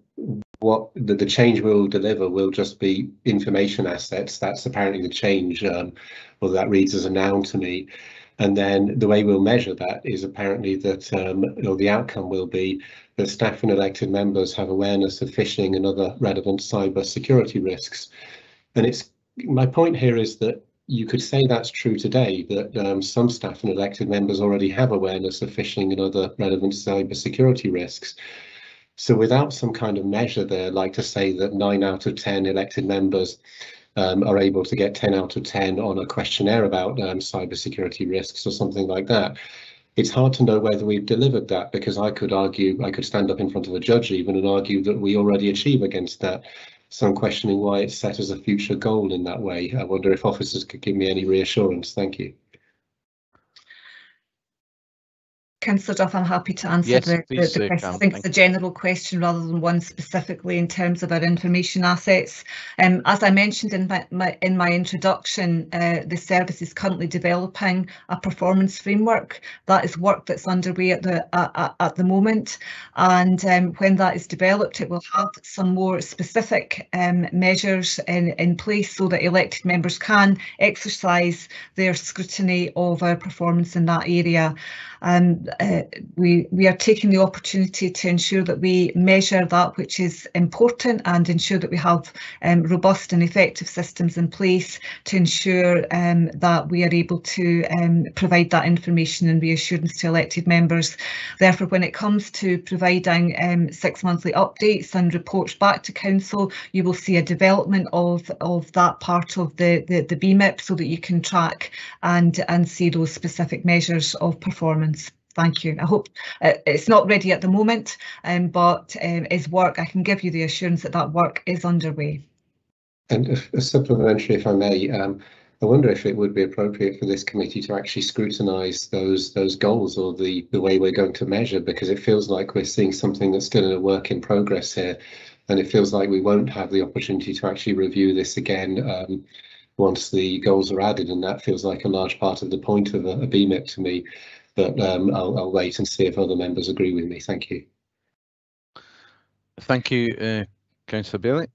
what the change will deliver will just be information assets. That's apparently the change, well, that reads as a noun to me. And then the way we'll measure that is apparently that the outcome will be that staff and elected members have awareness of phishing and other relevant cyber security risks. And my point here is that you could say that's true today, that some staff and elected members already have awareness of phishing and other relevant cyber security risks. So without some kind of measure there, like to say that 9 out of 10 elected members are able to get 10 out of 10 on a questionnaire about cybersecurity risks or something like that, it's hard to know whether we've delivered that, because I could stand up in front of a judge even and argue that we already achieve against that. So I'm questioning why it's set as a future goal in that way. I wonder if officers could give me any reassurance. Thank you. Councillor Duff, I'm happy to answer Yes, the please, question. I think it's a general question rather than one specifically in terms of our information assets. As I mentioned in my introduction, the service is currently developing a performance framework. That is work that's underway at the moment, and when that is developed, it will have some more specific measures in place so that elected members can exercise their scrutiny of our performance in that area. We are taking the opportunity to ensure that we measure that which is important and ensure that we have robust and effective systems in place to ensure that we are able to provide that information and reassurance to elected members. Therefore, when it comes to providing 6 monthly updates and reports back to Council, you will see a development of that part of the BMIP so that you can track and see those specific measures of performance. Thank you. I hope it's not ready at the moment, but is work. I can give you the assurance that that work is underway. And a supplementary, if I may, I wonder if it would be appropriate for this committee to actually scrutinise those goals or the way we're going to measure, because it feels like we're seeing something that's still in a work in progress here, and it feels like we won't have the opportunity to actually review this again once the goals are added, and that feels like a large part of the point of a BMIP to me. But I'll wait and see if other members agree with me. Thank you. Thank you, Councillor Bailey.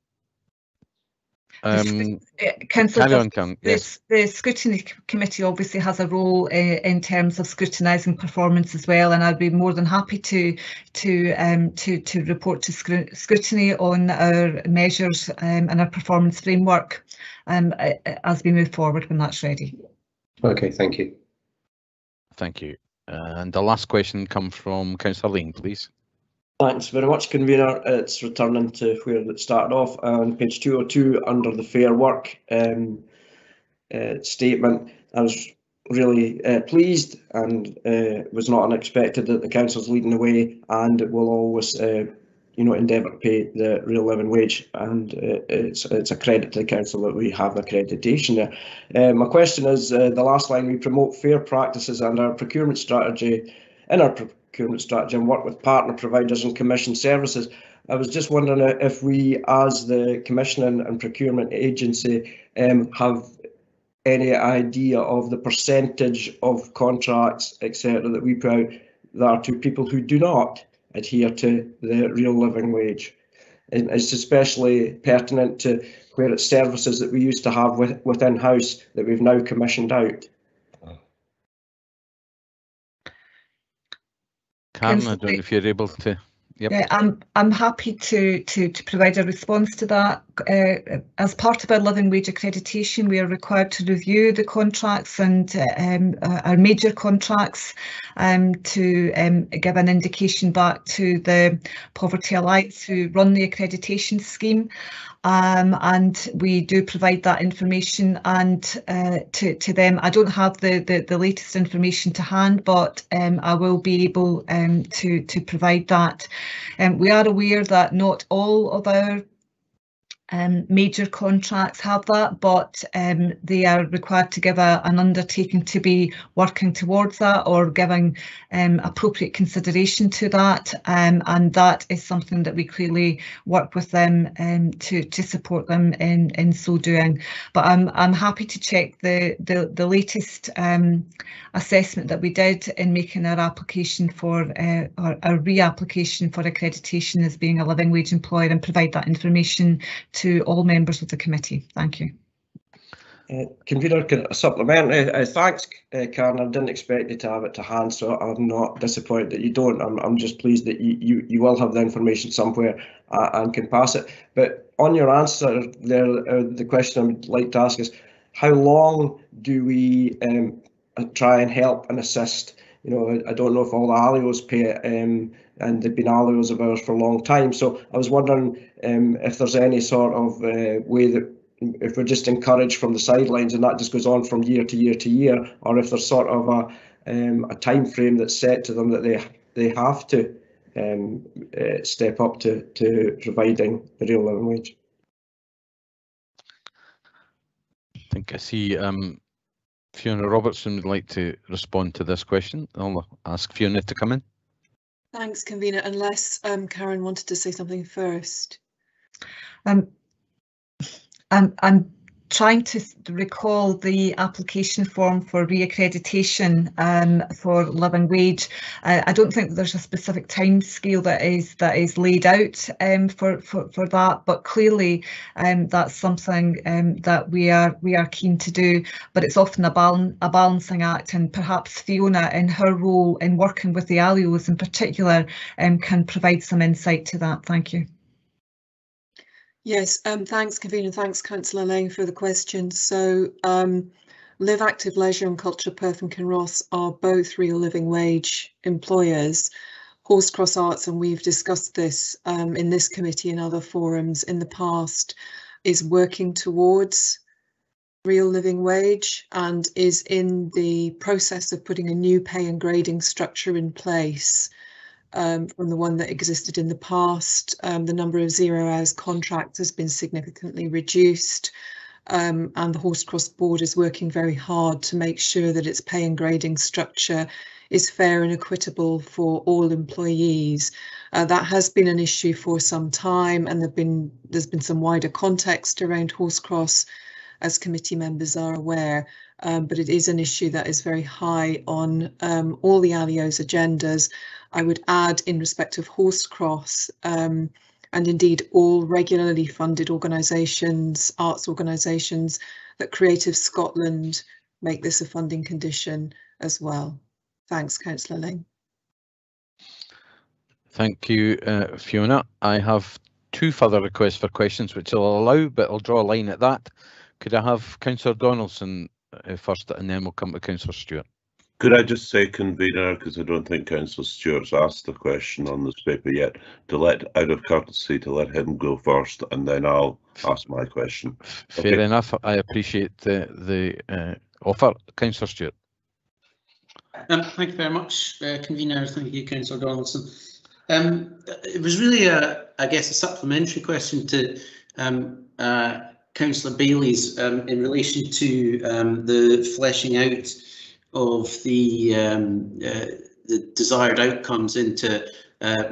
Councillor, yes. The Scrutiny Committee obviously has a role in terms of scrutinising performance as well, and I'd be more than happy to report to scrutiny on our measures and our performance framework as we move forward when that's ready. Okay, thank you. Thank you. And the last question comes from Councillor Lane, please. Thanks very much, Convener. It's returning to where it started off on page 202 under the Fair Work statement. I was really pleased, and it was not unexpected that the Council's leading the way and will always endeavour to pay the real living wage, and it's a credit to the Council that we have accreditation there. My question is, the last line, we promote fair practices and our procurement strategy and work with partner providers and commission services. I was just wondering if we, as the commissioning and procurement agency, have any idea of the percentage of contracts, etc., that we put out that are to people who do not adhere to the real living wage. It's especially pertinent to where it's services that we used to have within house that we've now commissioned out. Karen, I don't know if you're able to. Yep. Yeah, I'm happy to provide a response to that. As part of our living wage accreditation, we are required to review the contracts and our major contracts to give an indication back to the Poverty Alliance who run the accreditation scheme. And we do provide that information and to them. I don't have the latest information to hand, but I will be able to provide that. We are aware that not all of our major contracts have that, but they are required to give an undertaking to be working towards that or giving appropriate consideration to that, and that is something that we clearly work with them to support them in so doing. But I'm happy to check the latest assessment that we did in making our application for our re-application for accreditation as being a living wage employer, and provide that information to all members of the committee. Thank you. Convener, can I supplement? Thanks, Karen. I didn't expect you to have it to hand, so I'm not disappointed that you don't. I'm just pleased that you will have the information somewhere and can pass it. But on your answer there, the question I would like to ask is, how long do we try and help and assist? You know, I don't know if all the ALIOs pay it, and they've been ALIOs of ours for a long time. So I was wondering if there's any sort of way that, if we're just encouraged from the sidelines and that just goes on from year to year to year, or if there's sort of a time frame that's set to them that they have to step up to providing the real living wage. I think I see Fiona Robertson would like to respond to this question. I'll ask Fiona to come in. Thanks, Convener, unless Karen wanted to say something first. I'm trying to recall the application form for reaccreditation for living wage. I don't think that there's a specific time scale that is laid out for that, but clearly that's something that we are keen to do. But it's often a balancing act, and perhaps Fiona, in her role in working with the ALIOs in particular, can provide some insight to that. Thank you. Yes, thanks, Convener, thanks, Councillor Lang, for the question. So Live Active Leisure and Culture Perth and Kinross are both real living wage employers. Horse Cross Arts, and we've discussed this in this committee and other forums in the past, is working towards real living wage and is in the process of putting a new pay and grading structure in place. From the one that existed in the past. The number of 0 hours contracts has been significantly reduced, and the Horse Cross Board is working very hard to make sure that its pay and grading structure is fair and equitable for all employees. That has been an issue for some time, and there's been some wider context around Horse Cross, as committee members are aware, but it is an issue that is very high on all the ALIO's agendas. I would add, in respect of Horse Cross, and indeed all regularly funded organisations, arts organisations, that Creative Scotland make this a funding condition as well. Thanks, Councillor Lang. Thank you, Fiona. I have 2 further requests for questions, which I'll allow, but I'll draw a line at that. Could I have Councillor Donaldson first, and then we'll come to Councillor Stewart? Could I just say, Convener, because I don't think Councillor Stewart's asked the question on this paper yet, out of courtesy, to let him go first, and then I'll ask my question. Fair enough. I appreciate the offer. Councillor Stewart. Thank you very much, Convener. Thank you, Councillor Donaldson. It was really, I guess, a supplementary question to Councillor Bailey's in relation to the fleshing out of the desired outcomes into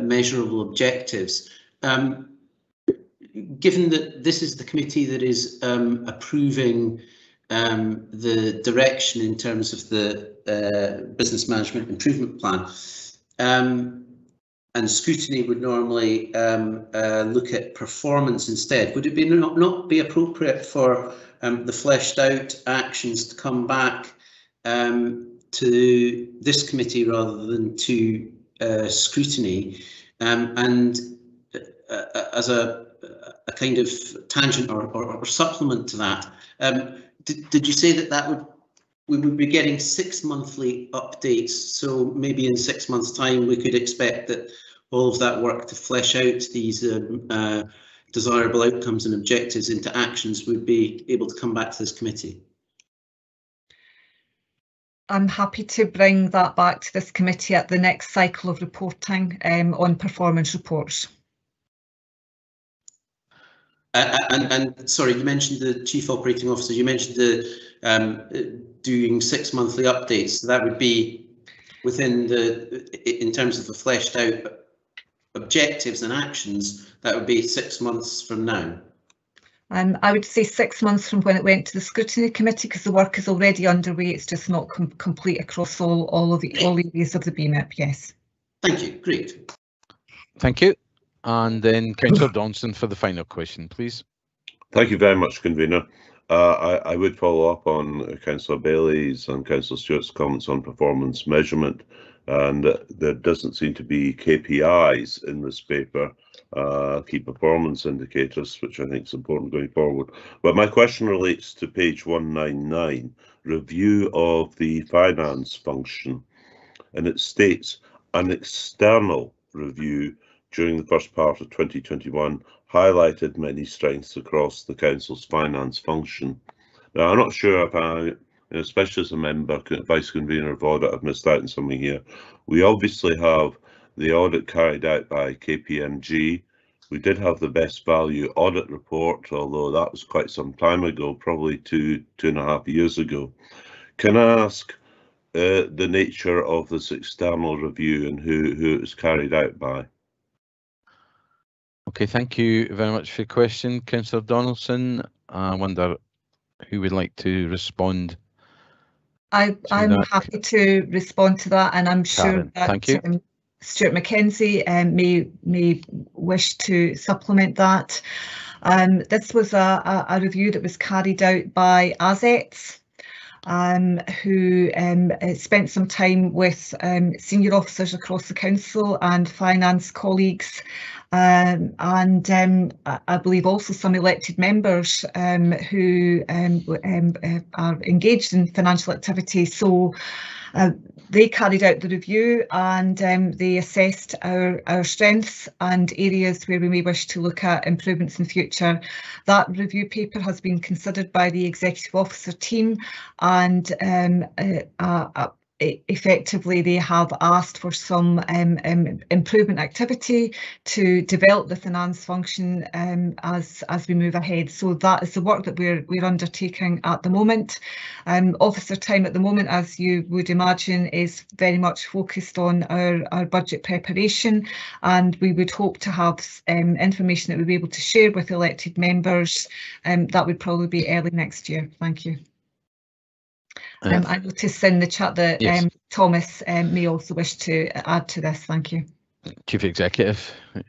measurable objectives. Given that this is the committee that is approving the direction in terms of the Business Management Improvement Plan, and scrutiny would normally look at performance instead, would it be not be appropriate for the fleshed out actions to come back to this committee rather than to scrutiny, and as a kind of tangent or supplement to that, did you say that we would be getting 6 monthly updates? So maybe in 6 months' time we could expect that all of that work to flesh out these desirable outcomes and objectives into actions would be able to come back to this committee? I'm happy to bring that back to this committee at the next cycle of reporting on performance reports. And sorry, you mentioned the Chief Operating Officer. You mentioned the doing 6 monthly updates. So that would be within in terms of the fleshed out objectives and actions. That would be 6 months from now. I would say 6 months from when it went to the Scrutiny Committee, because the work is already underway. It's just not complete across all areas of the BMIP. Yes. Thank you. Great. Thank you. And then Councillor Donaldson for the final question, please. Thank you very much, Convener. I would follow up on Councillor Bailey's and Councillor Stewart's comments on performance measurement, and there doesn't seem to be KPIs in this paper, key performance indicators, which I think is important going forward. But my question relates to page 199, review of the finance function, and it states an external review during the first part of 2021 highlighted many strengths across the Council's finance function. Now, I'm not sure if I, especially as a member, Vice Convener of Audit, I've missed out on something here. We obviously have the audit carried out by KPMG. We did have the best value audit report, although that was quite some time ago, probably two and a half years ago. Can I ask the nature of this external review and who it was carried out by? Okay, thank you very much for your question, Councillor Donaldson. I wonder who would like to respond. I'm happy to respond to that, and I'm sure Karen, that thank you. Stuart Mackenzie may wish to supplement that. This was a review that was carried out by ASETS, who spent some time with senior officers across the council and finance colleagues, and I believe also some elected members who are engaged in financial activity. So they carried out the review, and they assessed our strengths and areas where we may wish to look at improvements in future. That review paper has been considered by the Executive Officer team, and effectively they have asked for some improvement activity to develop the finance function as we move ahead. So that is the work that we're undertaking at the moment. Officer time at the moment, as you would imagine, is very much focused on our budget preparation, and we would hope to have information that we'll be able to share with elected members. That would probably be early next year. Thank you. I noticed in the chat that yes. Thomas may also wish to add to this. Thank you. Chief Executive, if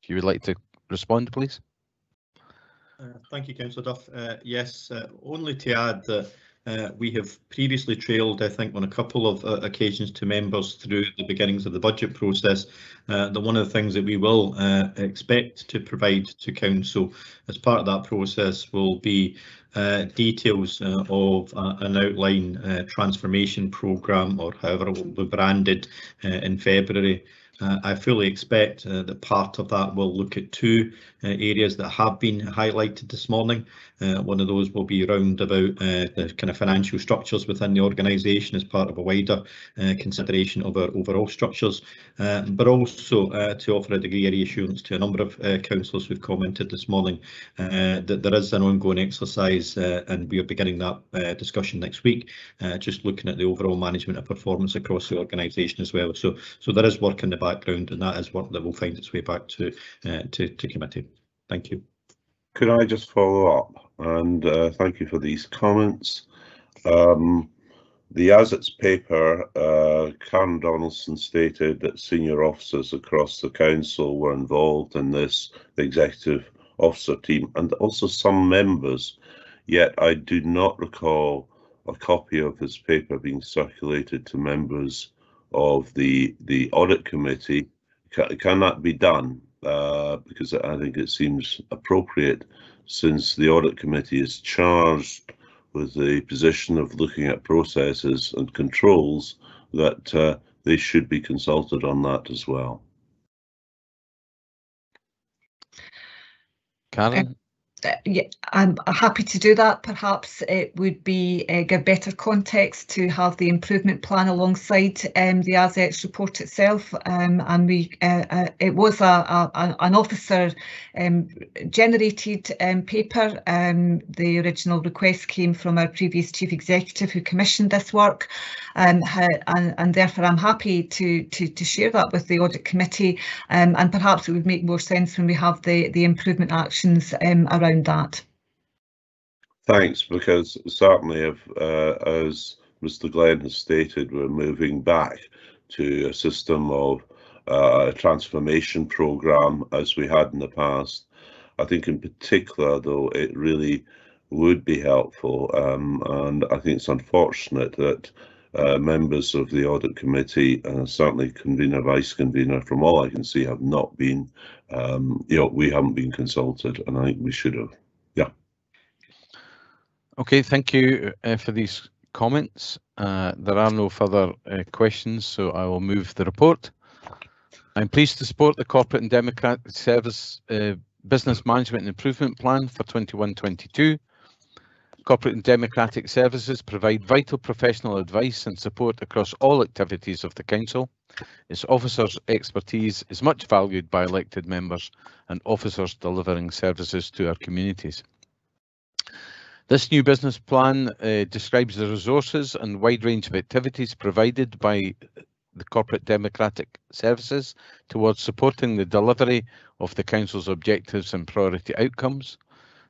you would like to respond, please. Thank you, Councillor Duff. Yes, only to add that we have previously trailed, I think, on a couple of occasions to members through the beginnings of the budget process. One of the things that we will expect to provide to Council as part of that process will be details of an outline transformation programme, or however it will be branded, in February. I fully expect that part of that will look at two areas that have been highlighted this morning. One of those will be around about the kind of financial structures within the organisation as part of a wider consideration of our overall structures, but also to offer a degree of reassurance to a number of councillors who've commented this morning that there is an ongoing exercise, and we are beginning that discussion next week, just looking at the overall management of performance across the organisation as well. So there is work in the background, and that is work that will find its way back to committee. Thank you. Could I just follow up, and thank you for these comments. The ASIT's paper, Karen Donaldson stated that senior officers across the council were involved in this, the executive officer team, and also some members, yet I do not recall a copy of his paper being circulated to members of the audit committee. Can that be done? Because I think it seems appropriate, since the audit committee is charged with the position of looking at processes and controls, that they should be consulted on that as well. Karen? yeah, I'm happy to do that. Perhaps it would be give better context to have the improvement plan alongside the ASETS report itself. And we it was an officer generated paper. The original request came from our previous chief executive who commissioned this work, and therefore I'm happy to share that with the audit committee. And perhaps it would make more sense when we have the improvement actions around that. Thanks, because certainly if, as Mr. Glenn has stated, we're moving back to a system of a transformation programme as we had in the past. I think in particular, though, it really would be helpful, and I think it's unfortunate that members of the audit committee, certainly convener, vice convener, from all I can see, have not been, we haven't been consulted, and I think we should have. Yeah. Okay, thank you for these comments. There are no further questions, so I will move the report. I'm pleased to support the Corporate and Democratic Service Business Management and Improvement Plan for 21-22. Corporate and Democratic Services provide vital professional advice and support across all activities of the Council. Its officers' expertise is much valued by elected members and officers delivering services to our communities. This new business plan describes the resources and wide range of activities provided by the Corporate Democratic Services towards supporting the delivery of the Council's objectives and priority outcomes.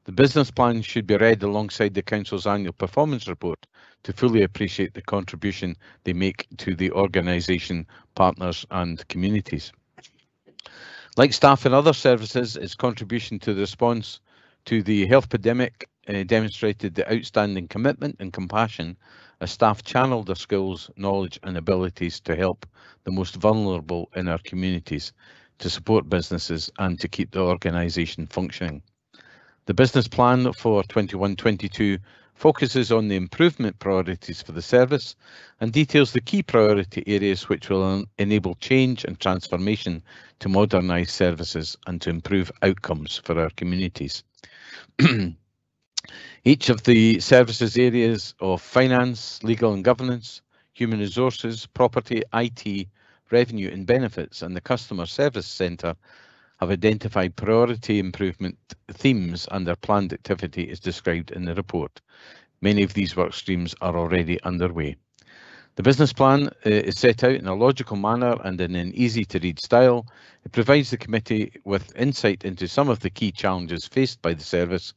The business plan should be read alongside the Council's annual performance report to fully appreciate the contribution they make to the organisation, partners and communities. Like staff and other services, its contribution to the response to the health pandemic demonstrated the outstanding commitment and compassion as staff channeled their skills, knowledge and abilities to help the most vulnerable in our communities, to support businesses and to keep the organisation functioning. The business plan for 21-22 focuses on the improvement priorities for the service and details the key priority areas which will enable change and transformation to modernise services and to improve outcomes for our communities. Each of the services areas of finance, legal and governance, human resources, property, IT, revenue and benefits and the customer service centre have identified priority improvement themes and their planned activity is described in the report. Many of these work streams are already underway. The business plan is set out in a logical manner and in an easy to read style. It provides the committee with insight into some of the key challenges faced by the service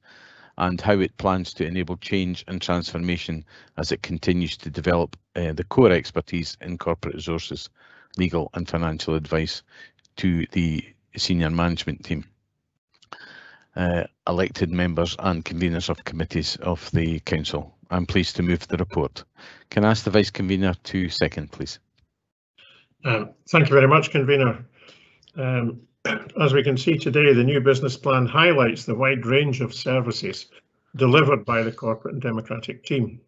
and how it plans to enable change and transformation as it continues to develop the core expertise in corporate resources, legal and financial advice to the senior management team, elected members and conveners of committees of the Council. I'm pleased to move the report. Can I ask the Vice Convener to second, please? Thank you very much, Convener. As we can see today, the new business plan highlights the wide range of services delivered by the Corporate and Democratic team.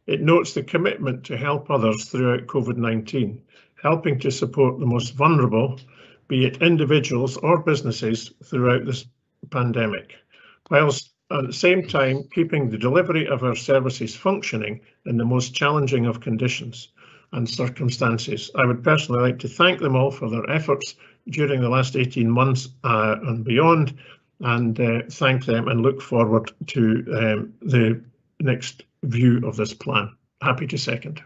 It notes the commitment to help others throughout COVID-19, helping to support the most vulnerable, be it individuals or businesses throughout this pandemic, whilst at the same time keeping the delivery of our services functioning in the most challenging of conditions and circumstances. I would personally like to thank them all for their efforts during the last 18 months and beyond, and thank them and look forward to the next view of this plan. Happy to second.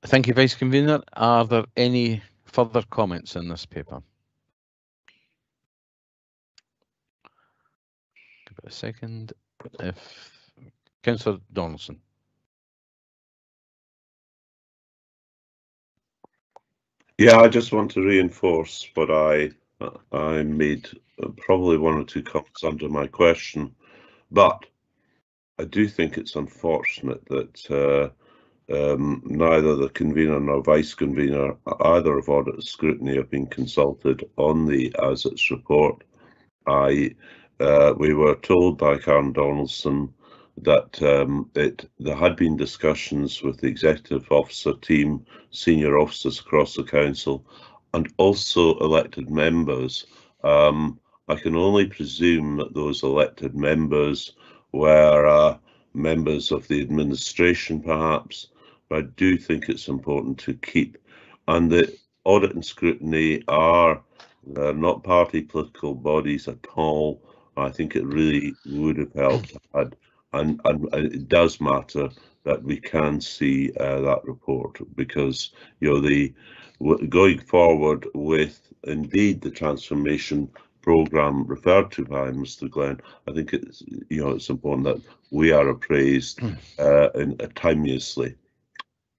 Thank you, Vice Convener. Are there any further comments in this paper? Give it a second. If Councillor Donaldson. Yeah, I just want to reinforce what I made probably one or two comments under my question, but I do think it's unfortunate that neither the convener nor vice convener, either of audit scrutiny, have been consulted on the ASETS report. We were told by Karen Donaldson that there had been discussions with the executive officer team, senior officers across the council, and also elected members I can only presume that those elected members were members of the administration, perhaps, but I do think it's important to keep, and the audit and scrutiny they're not party political bodies at all. I think it really would have helped, and it does matter that we can see that report, because going forward with indeed the transformation programme referred to by Mr. Glenn, I think it's important that we are appraised timeously.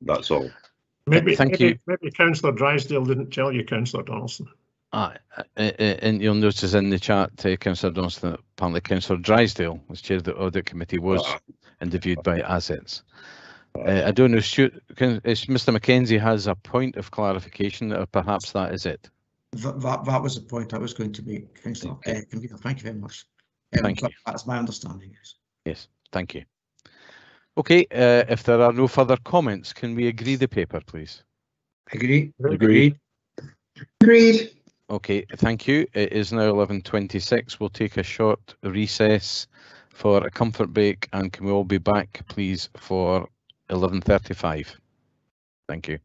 That's all. Maybe Councillor Drysdale didn't tell you, Councillor Donaldson. And you'll notice in the chat, Councillor Donaldson, that apparently Councillor Drysdale, as chair of the audit committee, was interviewed by Assets. I don't know, Stuart, if Mr. Mackenzie has a point of clarification, or perhaps that is it. That was the point I was going to make, Councillor. Convener, thank you very much. Thank you. That's my understanding. Yes, thank you. Okay, if there are no further comments, can we agree the paper, please? Agreed. Agreed. Agreed. Okay, thank you. It is now 11:26. We'll take a short recess for a comfort break, and can we all be back, please, for 11:35? Thank you.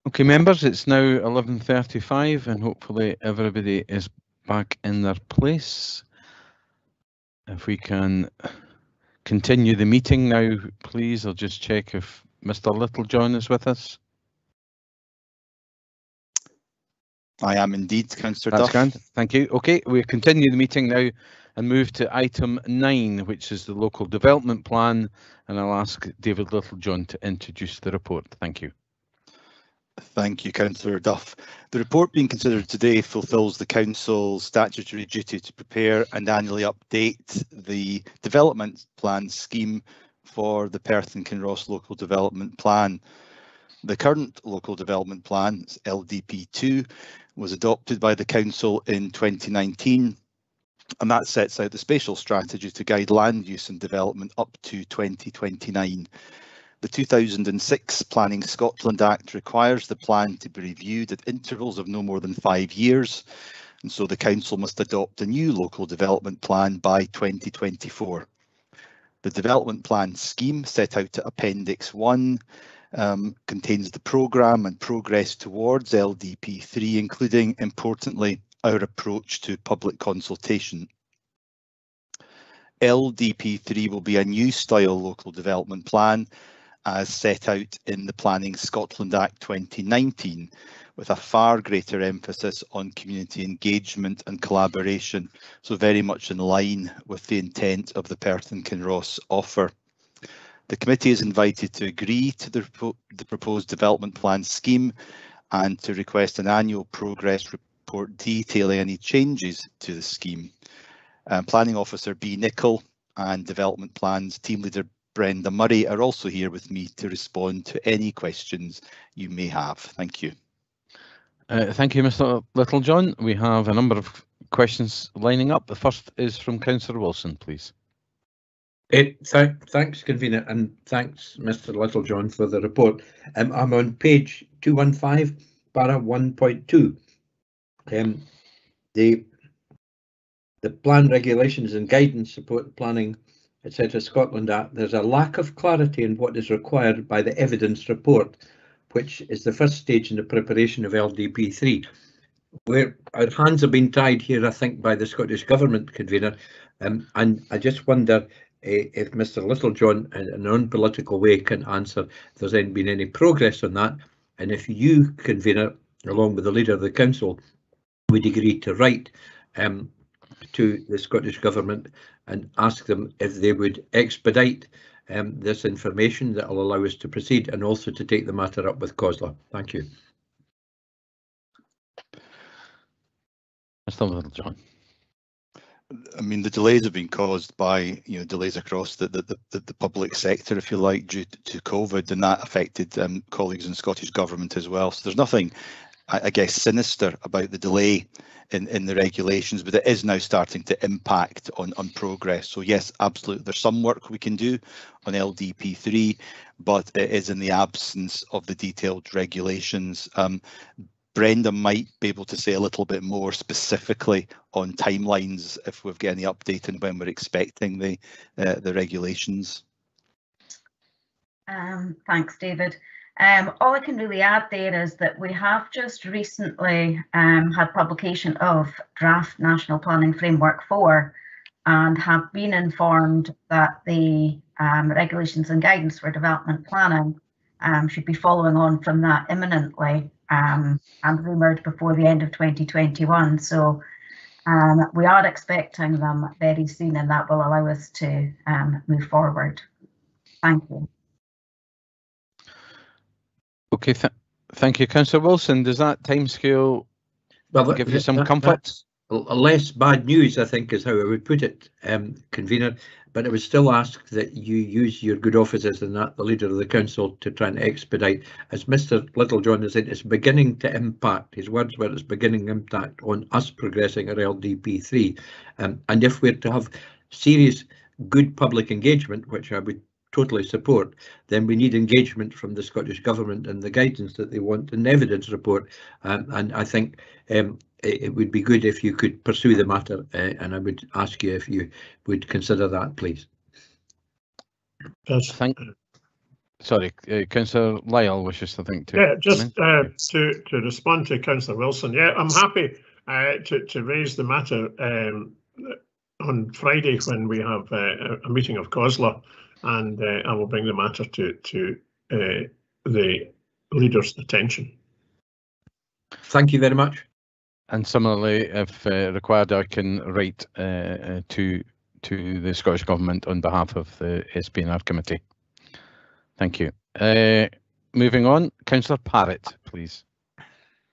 Okay, members, it's now 11:35 and hopefully everybody is back in their place. If we can continue the meeting now, please. I'll just check if Mr. Littlejohn is with us. I am indeed, Councillor That's Duff. grand. Thank you. Okay, we continue the meeting now and move to item 9, which is the local development plan. And I'll ask David Littlejohn to introduce the report. Thank you. Thank you, Councillor Duff. The report being considered today fulfils the Council's statutory duty to prepare and annually update the development plan scheme for the Perth and Kinross Local Development Plan. The current Local Development Plan, LDP2, was adopted by the Council in 2019, and that sets out the spatial strategy to guide land use and development up to 2029. The 2006 Planning Scotland Act requires the plan to be reviewed at intervals of no more than 5 years, and so the Council must adopt a new local development plan by 2024. The development plan scheme set out at Appendix 1 contains the programme and progress towards LDP3, including, importantly, our approach to public consultation. LDP3 will be a new style local development plan as set out in the Planning Scotland Act 2019, with a far greater emphasis on community engagement and collaboration, so very much in line with the intent of the Perth and Kinross offer. The committee is invited to agree to the proposed development plan scheme and to request an annual progress report detailing any changes to the scheme. Planning Officer B. Nicholl and Development Plans Team Leader Brenda Murray are also here with me to respond to any questions you may have. Thank you. Thank you, Mr. Littlejohn. We have a number of questions lining up. The first is from Councillor Wilson, please. Thanks, Convener, and thanks, Mr. Littlejohn, for the report. I'm on page 215, para 1.2. The plan regulations and guidance support planning, etc. Scotland Act. There's a lack of clarity in what is required by the evidence report, which is the first stage in the preparation of LDP3. Where our hands have been tied here, I think, by the Scottish Government, Convener, and I just wonder if Mr. Littlejohn, in an unpolitical way, can answer if there's been any progress on that, and if you, Convener, along with the Leader of the Council, would agree to write to the Scottish Government and ask them if they would expedite this information that will allow us to proceed, and also to take the matter up with COSLA. Thank you. Mr. Littlejohn. I mean, the delays have been caused by, delays across the public sector, if you like, due to COVID, and that affected colleagues in Scottish Government as well. So there's nothing, I guess, sinister about the delay in the regulations, but it is now starting to impact on progress. So yes, absolutely, there's some work we can do on LDP3, but it is in the absence of the detailed regulations. Brenda might be able to say a little bit more specifically on timelines if we've got any update on when we're expecting the regulations. Thanks, David. All I can really add there is that we have just recently had publication of Draft National Planning Framework 4 and have been informed that the regulations and guidance for development planning should be following on from that imminently and rumoured before the end of 2021. So we are expecting them very soon, and that will allow us to move forward. Thank you. Okay, thank you, Councillor Wilson. Does that timescale give you some comfort? Less bad news, I think, is how I would put it, Convener, but I would still ask that you use your good offices and that the Leader of the Council to try and expedite. As Mr. Littlejohn has said, it's beginning to impact, his words were it's beginning to impact on us progressing our LDP3. And if we're to have serious, good public engagement, which I would totally support, then we need engagement from the Scottish Government and the guidance that they want in the evidence report. And I think it would be good if you could pursue the matter, and I would ask you if you would consider that, please. Sorry, Councillor Lyle wishes to think to. Yeah, just to respond to Councillor Wilson. Yeah, I'm happy to raise the matter on Friday when we have a meeting of COSLA, and I will bring the matter to the leader's attention. Thank you very much. And similarly, if required, I can write to the Scottish Government on behalf of the SPNR committee. Thank you. Moving on, Councillor Parrott, please.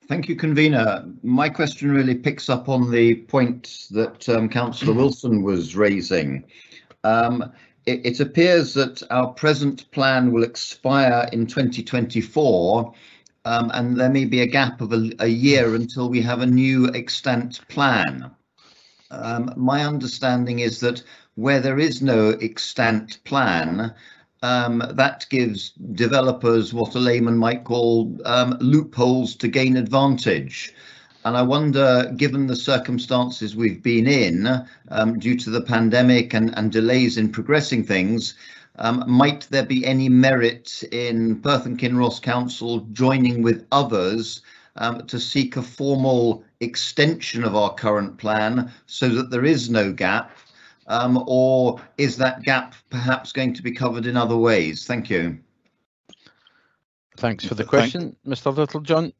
Thank you, Convener. My question really picks up on the point that Councillor Wilson was raising. It appears that our present plan will expire in 2024, and there may be a gap of a year until we have a new extant plan. My understanding is that where there is no extant plan, that gives developers what a layman might call loopholes to gain advantage. And I wonder, given the circumstances we've been in due to the pandemic and delays in progressing things, might there be any merit in Perth and Kinross Council joining with others to seek a formal extension of our current plan so that there is no gap? Or is that gap perhaps going to be covered in other ways? Thank you. Thanks for the question, Mr. Littlejohn.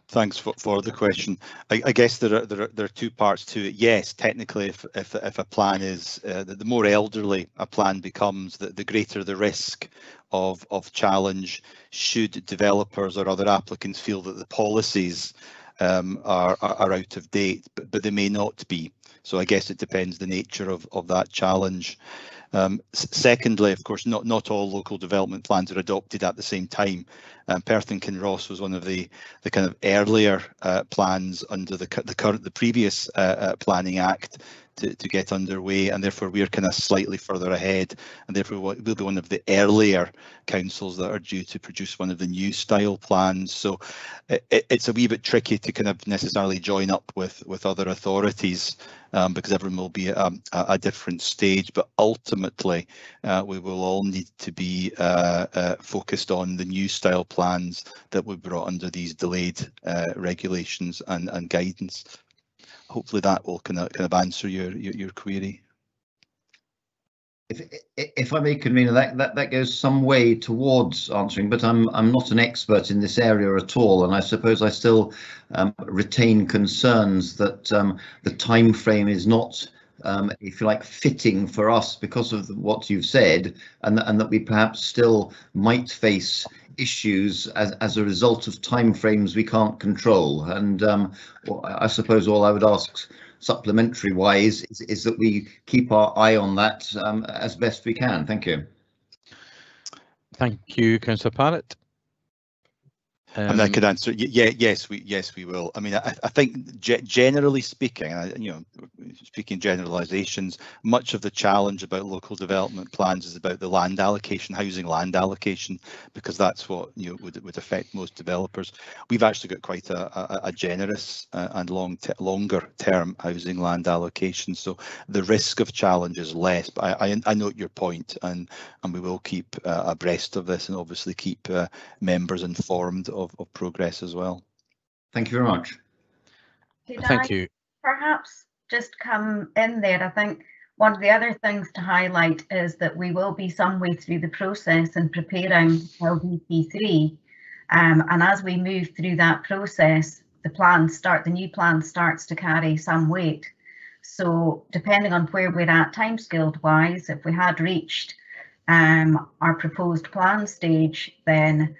Thanks for the question. I guess there are two parts to it. Yes, technically, if a plan is the more elderly a plan becomes, the greater the risk of challenge should developers or other applicants feel that the policies are out of date, but they may not be. So I guess it depends the nature of that challenge. Secondly, of course, not all local development plans are adopted at the same time. Perth and Kinross was one of the kind of earlier plans under the previous Planning Act to get underway, and therefore we're kind of slightly further ahead, and therefore we'll be one of the earlier councils that are due to produce one of the new style plans. So it's a wee bit tricky to kind of necessarily join up with other authorities because everyone will be at a different stage, but ultimately we will all need to be focused on the new style plans that were brought under these delayed regulations and guidance. Hopefully that will kind of answer your query. If I may, Convener, that goes some way towards answering, but I'm not an expert in this area at all, and I suppose I still retain concerns that the time frame is not, if you like, fitting for us because of what you've said, and that we perhaps still might face issues as a result of timeframes we can't control. And I suppose all I would ask supplementary wise is that we keep our eye on that as best we can. Thank you. Thank you, Councillor Parrott. And I could answer. Yes, we will. I mean, I think generally speaking, speaking generalisations, much of the challenge about local development plans is about the land allocation, housing land allocation, because that's what would affect most developers. We've actually got quite a generous and longer term housing land allocation, so the risk of challenge is less. But I note your point, and we will keep abreast of this, and obviously keep members informed of progress as well. Thank you very much. Thank you. Perhaps just come in there. I think one of the other things to highlight is that we will be some way through the process in preparing LDP3, and as we move through that process, the new plan starts to carry some weight. So depending on where we're at timescale wise, if we had reached our proposed plan stage, then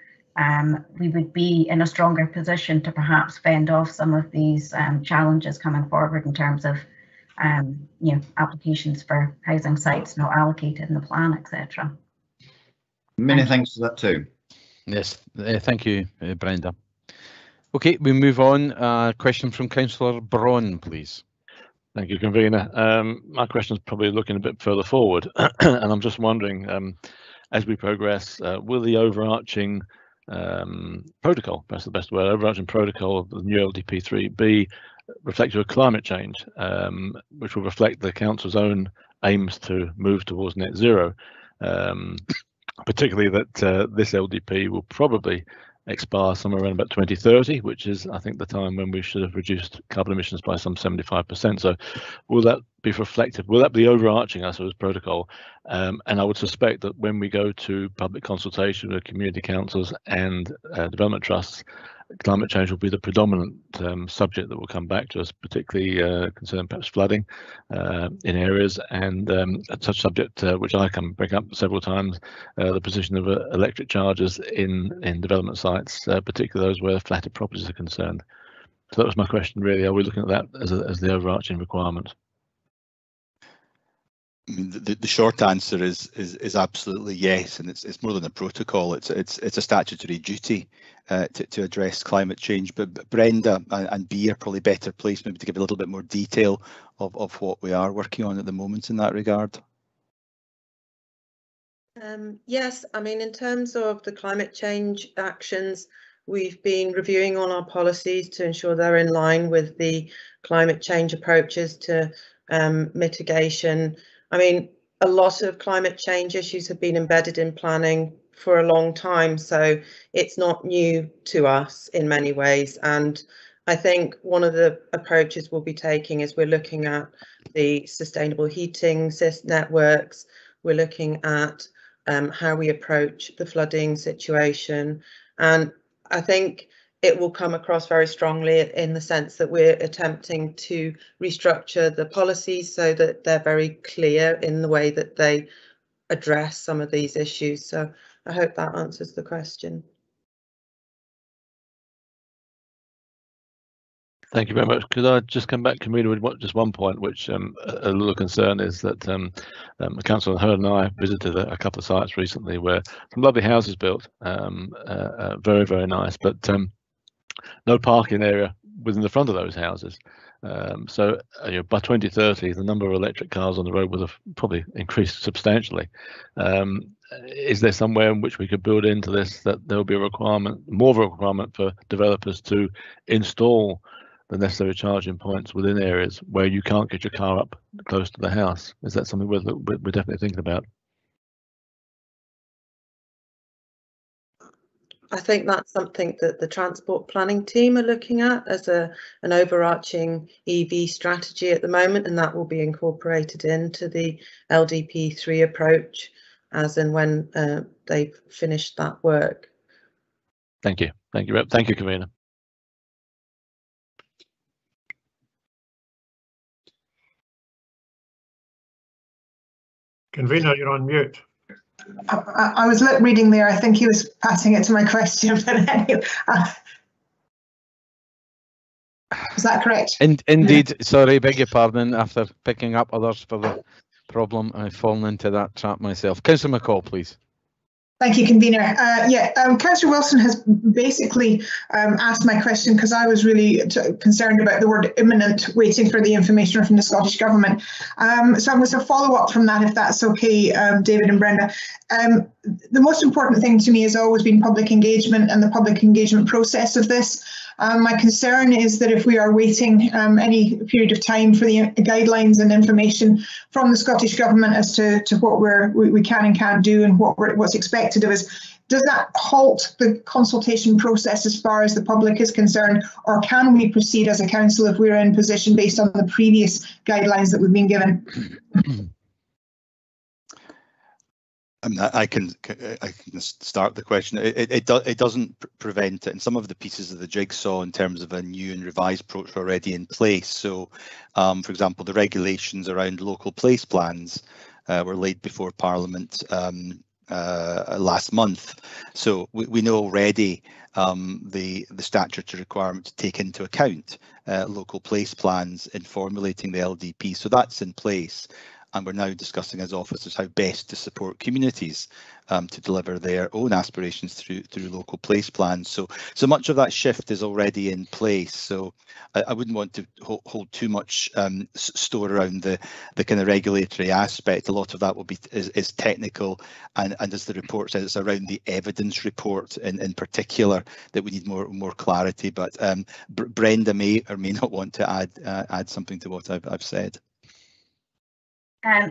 we would be in a stronger position to perhaps fend off some of these challenges coming forward in terms of applications for housing sites not allocated in the plan, etc. Many thanks for that too. Yes, thank you, Brenda. Okay, we move on. Question from Councillor Braun, please. Thank you, Convener. My question is probably looking a bit further forward, and I'm just wondering, as we progress, will the overarching protocol, that's the best word, overarching protocol of the new LDP3 be reflective of climate change, which will reflect the council's own aims to move towards net zero? particularly that this LDP will probably expire somewhere around about 2030, which is, I think, the time when we should have reduced carbon emissions by some 75%. So will that be reflected? Will that be overarching, I suppose, protocol? And I would suspect that when we go to public consultation with community councils and development trusts, climate change will be the predominant subject that will come back to us, particularly concerning perhaps flooding in areas, and such subject which I can bring up several times, the position of electric chargers in development sites, particularly those where flatted properties are concerned. So that was my question, really. Are we looking at that as the overarching requirement? I mean, the short answer is absolutely yes, and it's more than a protocol. It's a statutory duty to address climate change. But Brenda and Bea are probably better placed maybe to give a little bit more detail of what we are working on at the moment in that regard. Yes, I mean, in terms of the climate change actions, we've been reviewing all our policies to ensure they're in line with the climate change approaches to mitigation. I mean, a lot of climate change issues have been embedded in planning for a long time, so it's not new to us in many ways. And I think one of the approaches we'll be taking is we're looking at the sustainable heating networks, we're looking at how we approach the flooding situation. And I think it will come across very strongly in the sense that we're attempting to restructure the policies so that they're very clear in the way that they address some of these issues. So I hope that answers the question. Thank you very much. Could I just come back, Camilla, with just one point, which a little concern is that Councillor Hurd and I visited a couple of sites recently where some lovely houses built, very, very nice, but no parking area within the front of those houses. So by 2030, the number of electric cars on the road will have probably increased substantially. Is there somewhere in which we could build into this that there will be a requirement, more of a requirement for developers to install the necessary charging points within areas where you can't get your car up close to the house? Is that something we're definitely thinking about? I think that's something that the transport planning team are looking at as an overarching EV strategy at the moment, and that will be incorporated into the LDP3 approach as and when they've finished that work. Thank you. Thank you. Thank you, Karina. Convener, you're on mute. I was reading there. I think he was passing it to my question, but anyway, is that correct? Indeed. Sorry, beg your pardon. After picking up others for the problem, I've fallen into that trap myself. Councillor McCall, please. Thank you, Convener. Councillor Wilson has basically asked my question because I was really concerned about the word imminent, waiting for the information from the Scottish Government. So I'm going to follow up from that, if that's okay, David and Brenda. The most important thing to me has always been public engagement and the public engagement process of this. My concern is that if we are waiting any period of time for the guidelines and information from the Scottish Government as to what we can and can't do and what's expected of us, does that halt the consultation process as far as the public is concerned, or can we proceed as a council if we're in position based on the previous guidelines that we've been given? I can start the question. It doesn't prevent it, and some of the pieces of the jigsaw in terms of a new and revised approach are already in place. So, for example, the regulations around local place plans were laid before Parliament last month. So we know already the statutory requirement to take into account local place plans in formulating the LDP. So that's in place. And we're now discussing as officers how best to support communities to deliver their own aspirations through local place plans. So much of that shift is already in place. So I wouldn't want to hold too much store around the kind of regulatory aspect. A lot of that will be is technical, and as the report says, it's around the evidence report in particular that we need more clarity. But Brenda may or may not want to add something to what I've said.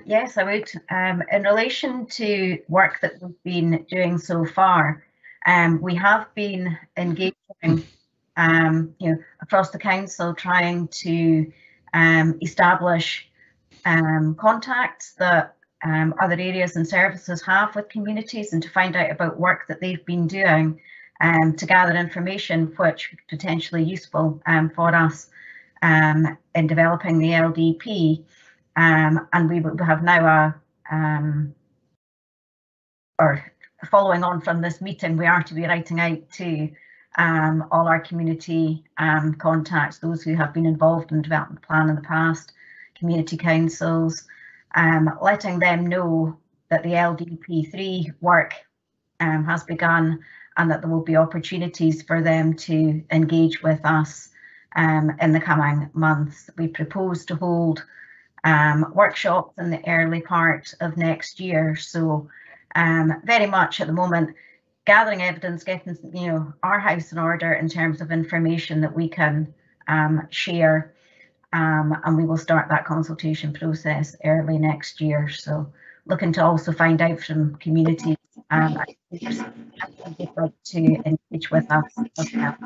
Yes, I would. In relation to work that we've been doing so far, we have been engaging across the council, trying to establish contacts that other areas and services have with communities, and to find out about work that they've been doing to gather information which could potentially useful for us in developing the LDP. And we have now or following on from this meeting, we are to be writing out to all our community contacts, those who have been involved in the development plan in the past, community councils, letting them know that the LDP3 work has begun, and that there will be opportunities for them to engage with us in the coming months. We propose to hold workshops in the early part of next year, so very much at the moment gathering evidence, getting our house in order in terms of information that we can share, and we will start that consultation process early next year. So looking to also find out from communities if they'd like to engage with us as well.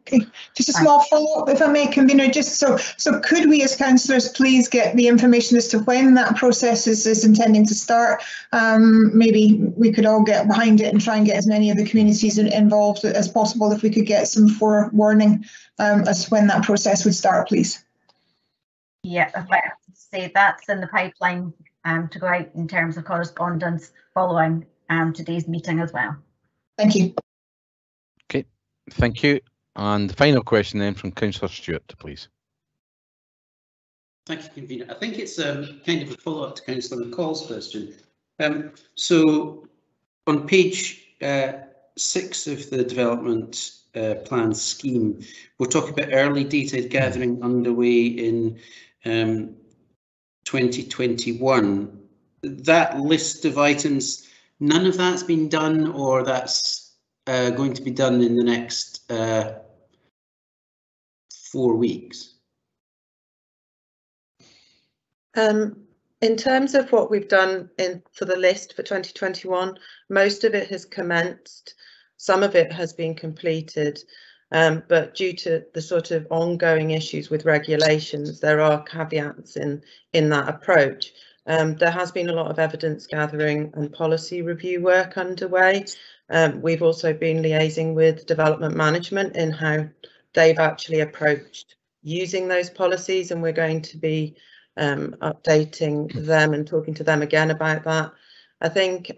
Okay, just a small follow-up, if I may, convener. Just so could we as councillors please get the information as to when that process is intending to start? Maybe we could all get behind it and try and get as many of the communities involved as possible. If we could get some forewarning as to when that process would start, please. Yeah, I'd like to say that's in the pipeline to go out in terms of correspondence following today's meeting as well. Thank you. Okay, thank you. And the final question then from Councillor Stewart, please. Thank you, convener. I think it's kind of a follow-up to Councillor McCall's question. So on page 6 of the development plan scheme, we're talking about early data gathering underway in 2021. That list of items, none of that's been done, or that's going to be done in the next 4 weeks? In terms of what we've done for the list for 2021, most of it has commenced. Some of it has been completed, but due to the sort of ongoing issues with regulations, there are caveats in that approach. There has been a lot of evidence gathering and policy review work underway. We've also been liaising with development management in how they've actually approached using those policies, and we're going to be updating them and talking to them again about that. I think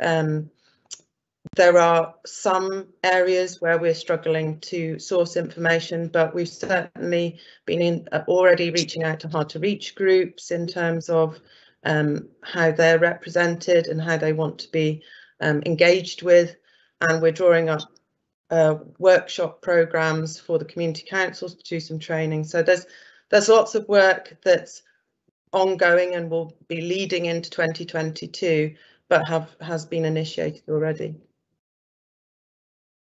there are some areas where we're struggling to source information, but we've certainly been already reaching out to hard to reach groups in terms of how they're represented and how they want to be engaged with, and we're drawing up workshop programs for the community councils to do some training. So there's lots of work that's ongoing and will be leading into 2022, but has been initiated already.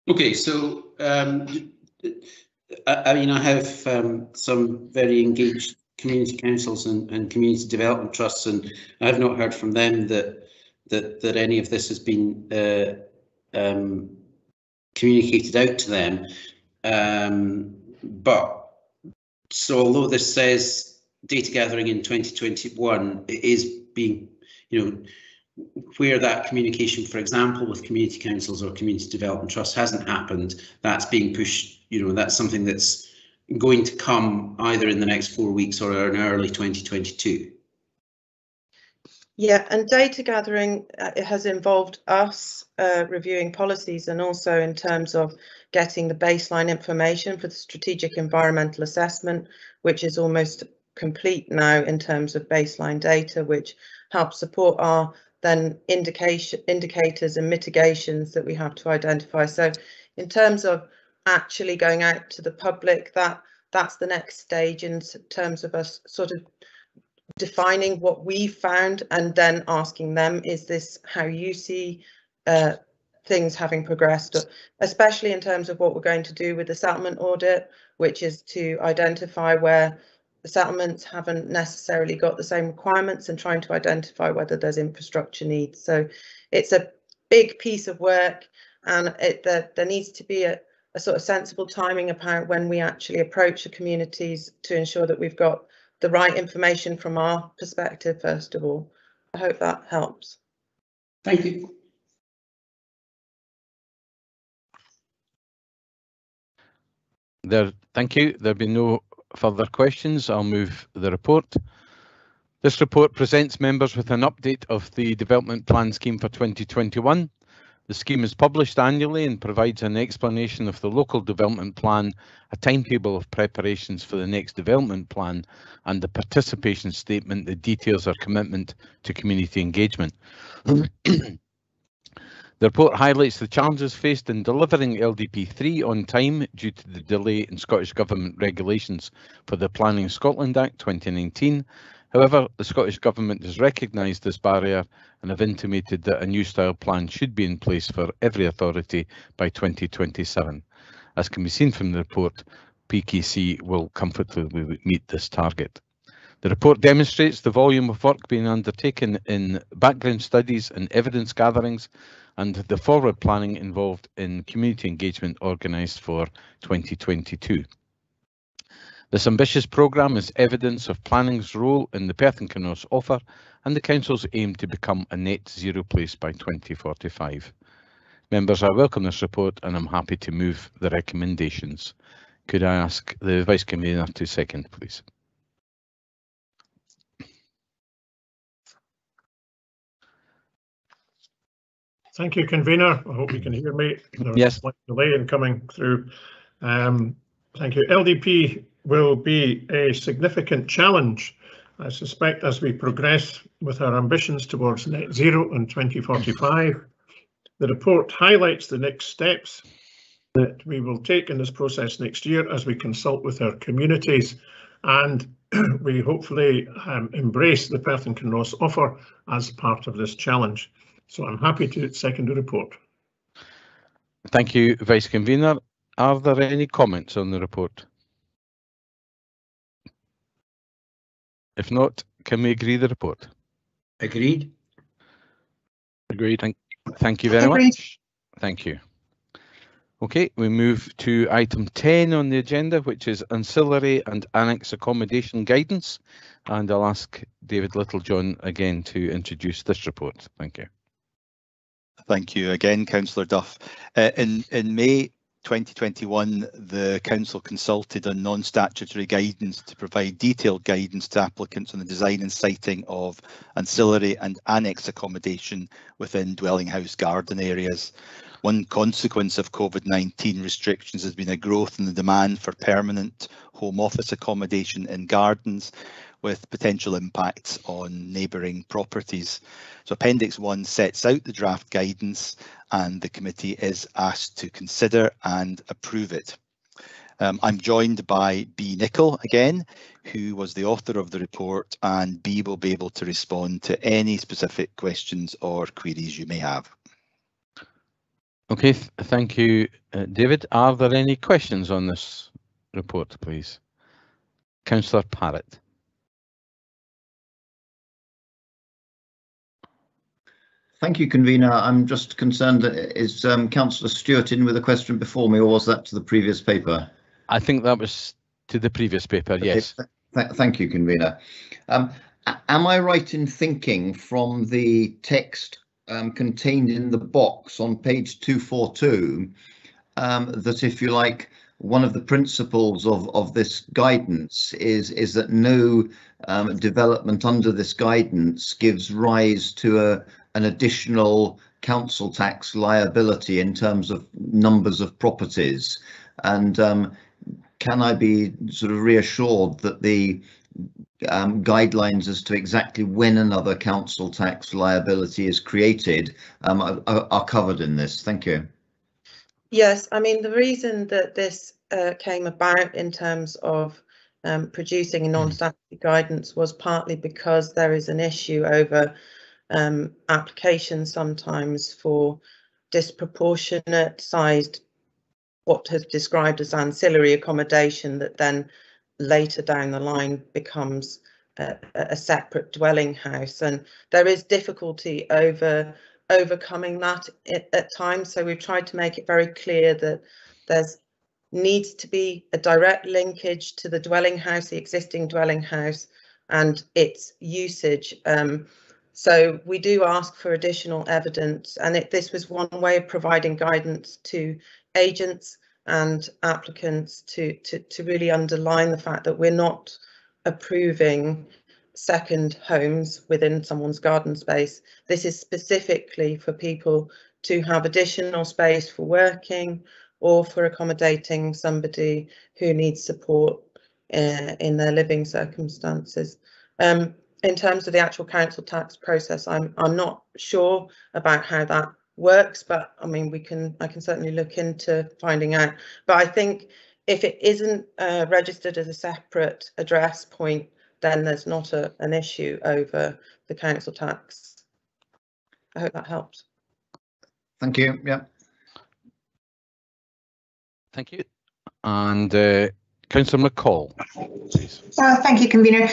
Okay, so I mean, I have some very engaged community councils and community development trusts, and I have not heard from them that any of this has been communicated out to them. But so although this says data gathering in 2021, it is being, where that communication, for example, with community councils or community development trusts hasn't happened, that's being pushed, that's something that's going to come either in the next 4 weeks or in early 2022. Yeah, and data gathering, it has involved us reviewing policies, and also in terms of getting the baseline information for the strategic environmental assessment, which is almost complete now in terms of baseline data, which helps support our then indicators and mitigations that we have to identify. So in terms of actually going out to the public, that's the next stage in terms of us sort of defining what we found and then asking them, is this how you see things having progressed, especially in terms of what we're going to do with the settlement audit, which is to identify where the settlements haven't necessarily got the same requirements, and trying to identify whether there's infrastructure needs. So it's a big piece of work, and there needs to be a sort of sensible timing about when we actually approach the communities to ensure that we've got the right information from our perspective, first of all. I hope that helps. Thank you. Thank you. There'll be no further questions. I'll move the report. This report presents members with an update of the development plan scheme for 2021. The scheme is published annually and provides an explanation of the local development plan, a timetable of preparations for the next development plan, and the participation statement that details our commitment to community engagement. The report highlights the challenges faced in delivering LDP 3 on time due to the delay in Scottish Government regulations for the Planning Scotland Act 2019. However, the Scottish Government has recognised this barrier and have intimated that a new style plan should be in place for every authority by 2027. As can be seen from the report, PKC will comfortably meet this target. The report demonstrates the volume of work being undertaken in background studies and evidence gatherings, and the forward planning involved in community engagement organised for 2022. This ambitious programme is evidence of planning's role in the Perth and Kinross offer and the Council's aim to become a net zero place by 2045. Members, I welcome this report and I'm happy to move the recommendations. Could I ask the Vice Convener to second, please? Thank you, Convener. I hope you can hear me. There was yes. A slight delay in coming through. Thank you. LDP will be a significant challenge, I suspect, as we progress with our ambitions towards net zero in 2045. The report highlights the next steps that we will take in this process next year as we consult with our communities, and we hopefully embrace the Perth and Kinross offer as part of this challenge. So I'm happy to second the report. Thank you, Vice Convener. Are there any comments on the report? If not, can we agree the report? Agreed. Agreed. Thank you very much. Thank you. Okay, we move to item 10 on the agenda, which is ancillary and annex accommodation guidance. And I'll ask David Littlejohn again to introduce this report. Thank you. Thank you again, Councillor Duff. In May 2021, the Council consulted on non-statutory guidance to provide detailed guidance to applicants on the design and siting of ancillary and annex accommodation within dwelling house garden areas. One consequence of COVID-19 restrictions has been a growth in the demand for permanent home office accommodation in gardens, with potential impacts on neighbouring properties. So Appendix 1 sets out the draft guidance and the committee is asked to consider and approve it. I'm joined by B. Nicholl again, who was the author of the report, and B will be able to respond to any specific questions or queries you may have. Okay, thank you, David. Are there any questions on this report, please? Councillor Parrott. Thank you, Convener. I'm just concerned, is Councillor Stewart in with a question before me, or was that to the previous paper? I think that was to the previous paper, yes. Thank you, Convener. Am I right in thinking from the text contained in the box on page 242 that, if you like, one of the principles of this guidance is that no development under this guidance gives rise to an additional council tax liability in terms of numbers of properties? And can I be sort of reassured that the guidelines as to exactly when another council tax liability is created are covered in this? Thank you. Yes, I mean, the reason that this came about in terms of producing a non-statutory guidance was partly because there is an issue over applications sometimes for disproportionate sized, what is described as ancillary accommodation, that then later down the line becomes a separate dwelling house, and there is difficulty overcoming that at times. So we've tried to make it very clear that there's needs to be a direct linkage to the dwelling house, the existing dwelling house, and its usage. So we do ask for additional evidence, and this was one way of providing guidance to agents and applicants to really underline the fact that we're not approving second homes within someone's garden space. This is specifically for people to have additional space for working or for accommodating somebody who needs support in their living circumstances. In terms of the actual council tax process, I'm not sure about how that works, but I mean I can certainly look into finding out. But I think if it isn't registered as a separate address point, then there's not an issue over the council tax. I hope that helps. Thank you. Yeah. Thank you. And Councillor McCall, please. Thank you, convener.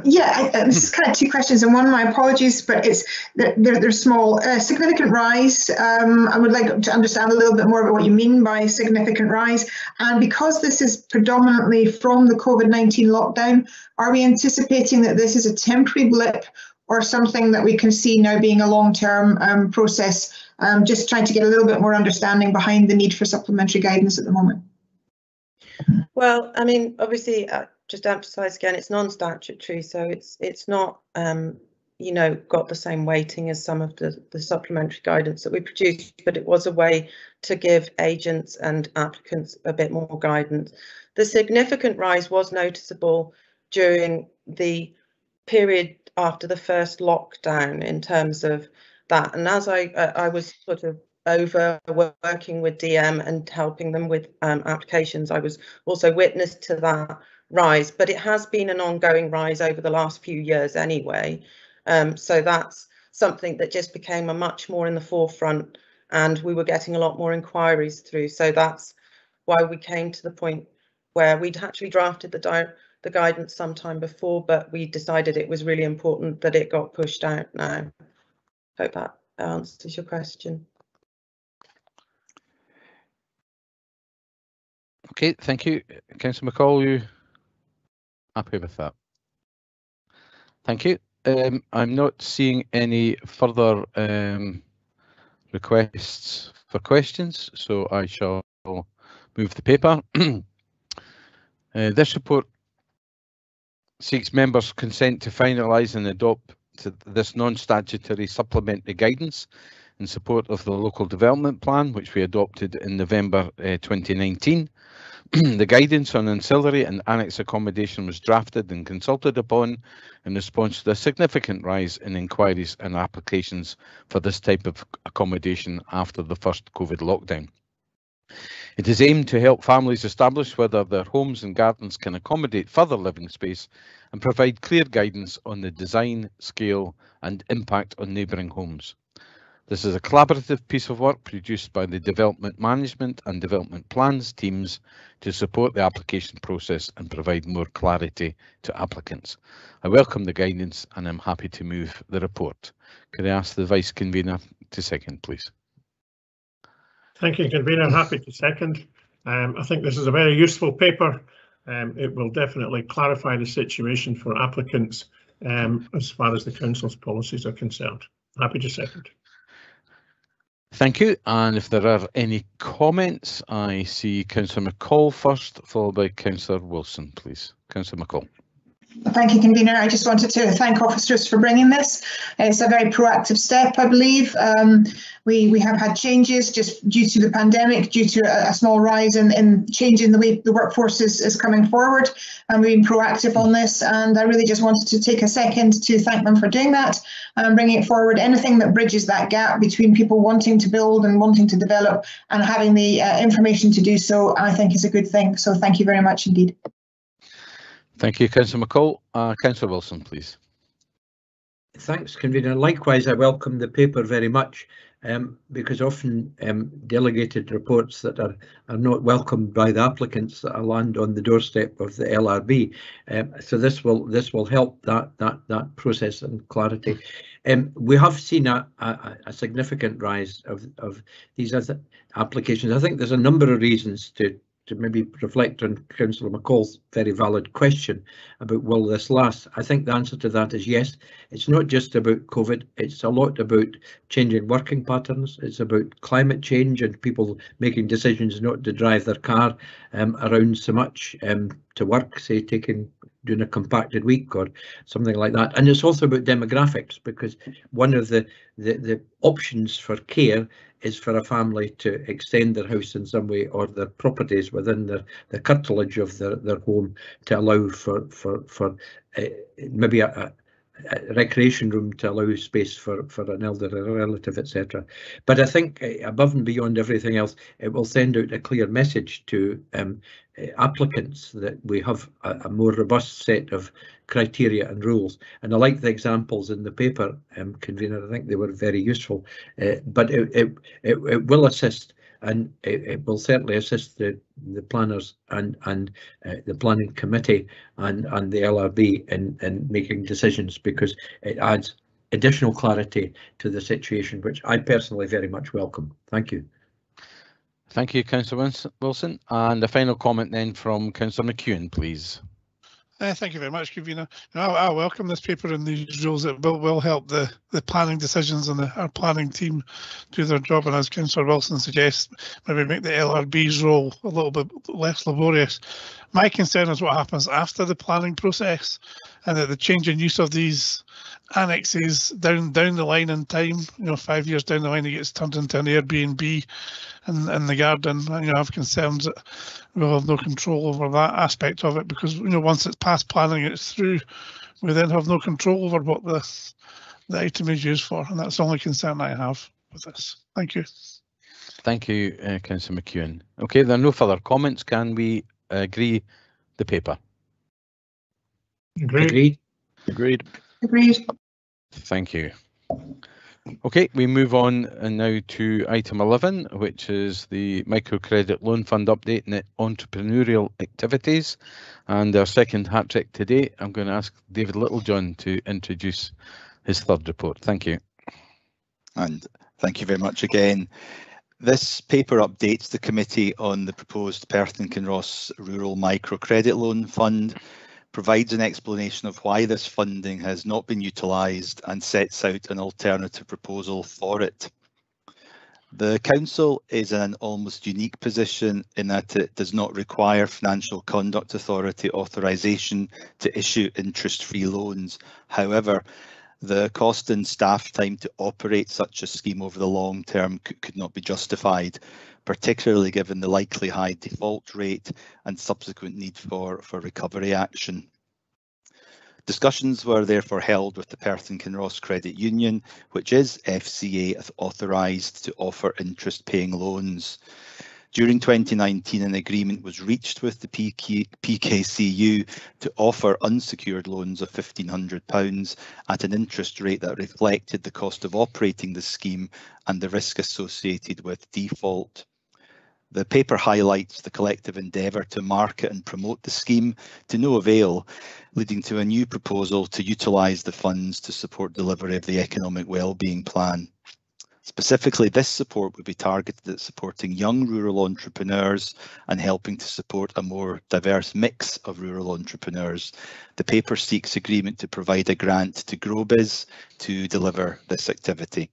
This is kind of two questions in one. My apologies, but they're small. Significant rise. I would like to understand a little bit more about what you mean by significant rise. And because this is predominantly from the COVID-19 lockdown, are we anticipating that this is a temporary blip or something that we can see now being a long-term process? Just trying to get a little bit more understanding behind the need for supplementary guidance at the moment. Well, I mean, obviously, just to emphasise again, it's non-statutory, so it's not, you know, got the same weighting as some of the supplementary guidance that we produced, but it was a way to give agents and applicants a bit more guidance. The significant rise was noticeable during the period after the first lockdown in terms of that, and as I was sort of over working with DM and helping them with applications, I was also witness to that rise, but it has been an ongoing rise over the last few years anyway. So that's something that just became a much more in the forefront, and we were getting a lot more inquiries through. So that's why we came to the point where we'd actually drafted the guidance sometime before, but we decided it was really important that it got pushed out now. Hope that answers your question. Okay, thank you. Councillor McCall, you happy with that? Thank you. I'm not seeing any further requests for questions, so I shall move the paper. This report seeks members' consent to finalise and adopt this non-statutory supplementary guidance in support of the local development plan, which we adopted in November 2019. The guidance on ancillary and annex accommodation was drafted and consulted upon in response to a significant rise in inquiries and applications for this type of accommodation after the first COVID lockdown. It is aimed to help families establish whether their homes and gardens can accommodate further living space and provide clear guidance on the design, scale and impact on neighbouring homes. This is a collaborative piece of work produced by the Development Management and Development Plans teams to support the application process and provide more clarity to applicants. I welcome the guidance and I'm happy to move the report. Could I ask the Vice Convener to second, please? Thank you, Convener. Happy to second. I think this is a very useful paper. It will definitely clarify the situation for applicants as far as the Council's policies are concerned. Happy to second. Thank you. And if there are any comments, I see Councillor McCall first, followed by Councillor Wilson, please. Councillor McCall. Thank you, Convener. I just wanted to thank officers for bringing this. It's a very proactive step, I believe. We have had changes just due to the pandemic, due to a small rise in changing the way the workforce is coming forward, and we've been proactive on this. And I really just wanted to take a second to thank them for doing that and bringing it forward. Anything that bridges that gap between people wanting to build and wanting to develop and having the information to do so, I think is a good thing. So thank you very much indeed. Thank you, Councillor McCall. Councillor Wilson, please. Thanks, Convener. Likewise, I welcome the paper very much. because often delegated reports that are not welcomed by the applicants that land on the doorstep of the LRB. So this will help that process and clarity. We have seen a significant rise of these other applications. I think there's a number of reasons to maybe reflect on Councillor McCall's very valid question about will this last. I think the answer to that is yes. It's not just about COVID, it's a lot about changing working patterns, it's about climate change and people making decisions not to drive their car around so much to work, say doing a compacted week or something like that. And it's also about demographics, because one of the options for care is for a family to extend their house in some way, or their properties within the curtilage of their home, to allow for maybe a recreation room, to allow space for an elderly relative, etc. But I think above and beyond everything else, it will send out a clear message to applicants that we have a more robust set of criteria and rules. And I like the examples in the paper, convener. I think they were very useful, but it will assist, and it will certainly assist the planners and the planning committee and the LRB in making decisions, because it adds additional clarity to the situation, which I personally very much welcome. Thank you. Thank you, Councillor Wilson. And a final comment then from Councillor McEwen, please. Thank you very much, Convener. I welcome this paper and these rules. It will help the planning decisions and our planning team do their job. And as Councillor Wilson suggests, maybe make the LRB's role a little bit less laborious. My concern is what happens after the planning process, and that the change in use of these annexes down the line in time, 5 years down the line, it gets turned into an Airbnb in the garden. I have concerns that we'll have no control over that aspect of it, because once it's past planning, it's through, we then have no control over what the item is used for, and that's the only concern I have with this. Thank you. Thank you, Councillor McEwen. Okay, there are no further comments. Can we agree the paper? Agreed. Agreed. Agreed. Thank you. Okay, we move on now to item 11, which is the microcredit loan fund update and entrepreneurial activities. And our second hat trick today, I'm going to ask David Littlejohn to introduce his third report. Thank you. And thank you very much again. This paper updates the committee on the proposed Perth and Kinross Rural Microcredit Loan Fund, provides an explanation of why this funding has not been utilised, and sets out an alternative proposal for it. The Council is in an almost unique position in that it does not require Financial Conduct Authority authorisation to issue interest-free loans. However, the cost and staff time to operate such a scheme over the long term could not be justified, particularly given the likely high default rate and subsequent need for recovery action. Discussions were therefore held with the Perth and Kinross Credit Union, which is FCA authorised to offer interest-paying loans. During 2019, an agreement was reached with the PKCU to offer unsecured loans of £1,500 at an interest rate that reflected the cost of operating the scheme and the risk associated with default. The paper highlights the collective endeavour to market and promote the scheme to no avail, leading to a new proposal to utilise the funds to support delivery of the Economic Wellbeing Plan. Specifically, this support would be targeted at supporting young rural entrepreneurs and helping to support a more diverse mix of rural entrepreneurs. The paper seeks agreement to provide a grant to GrowBiz to deliver this activity.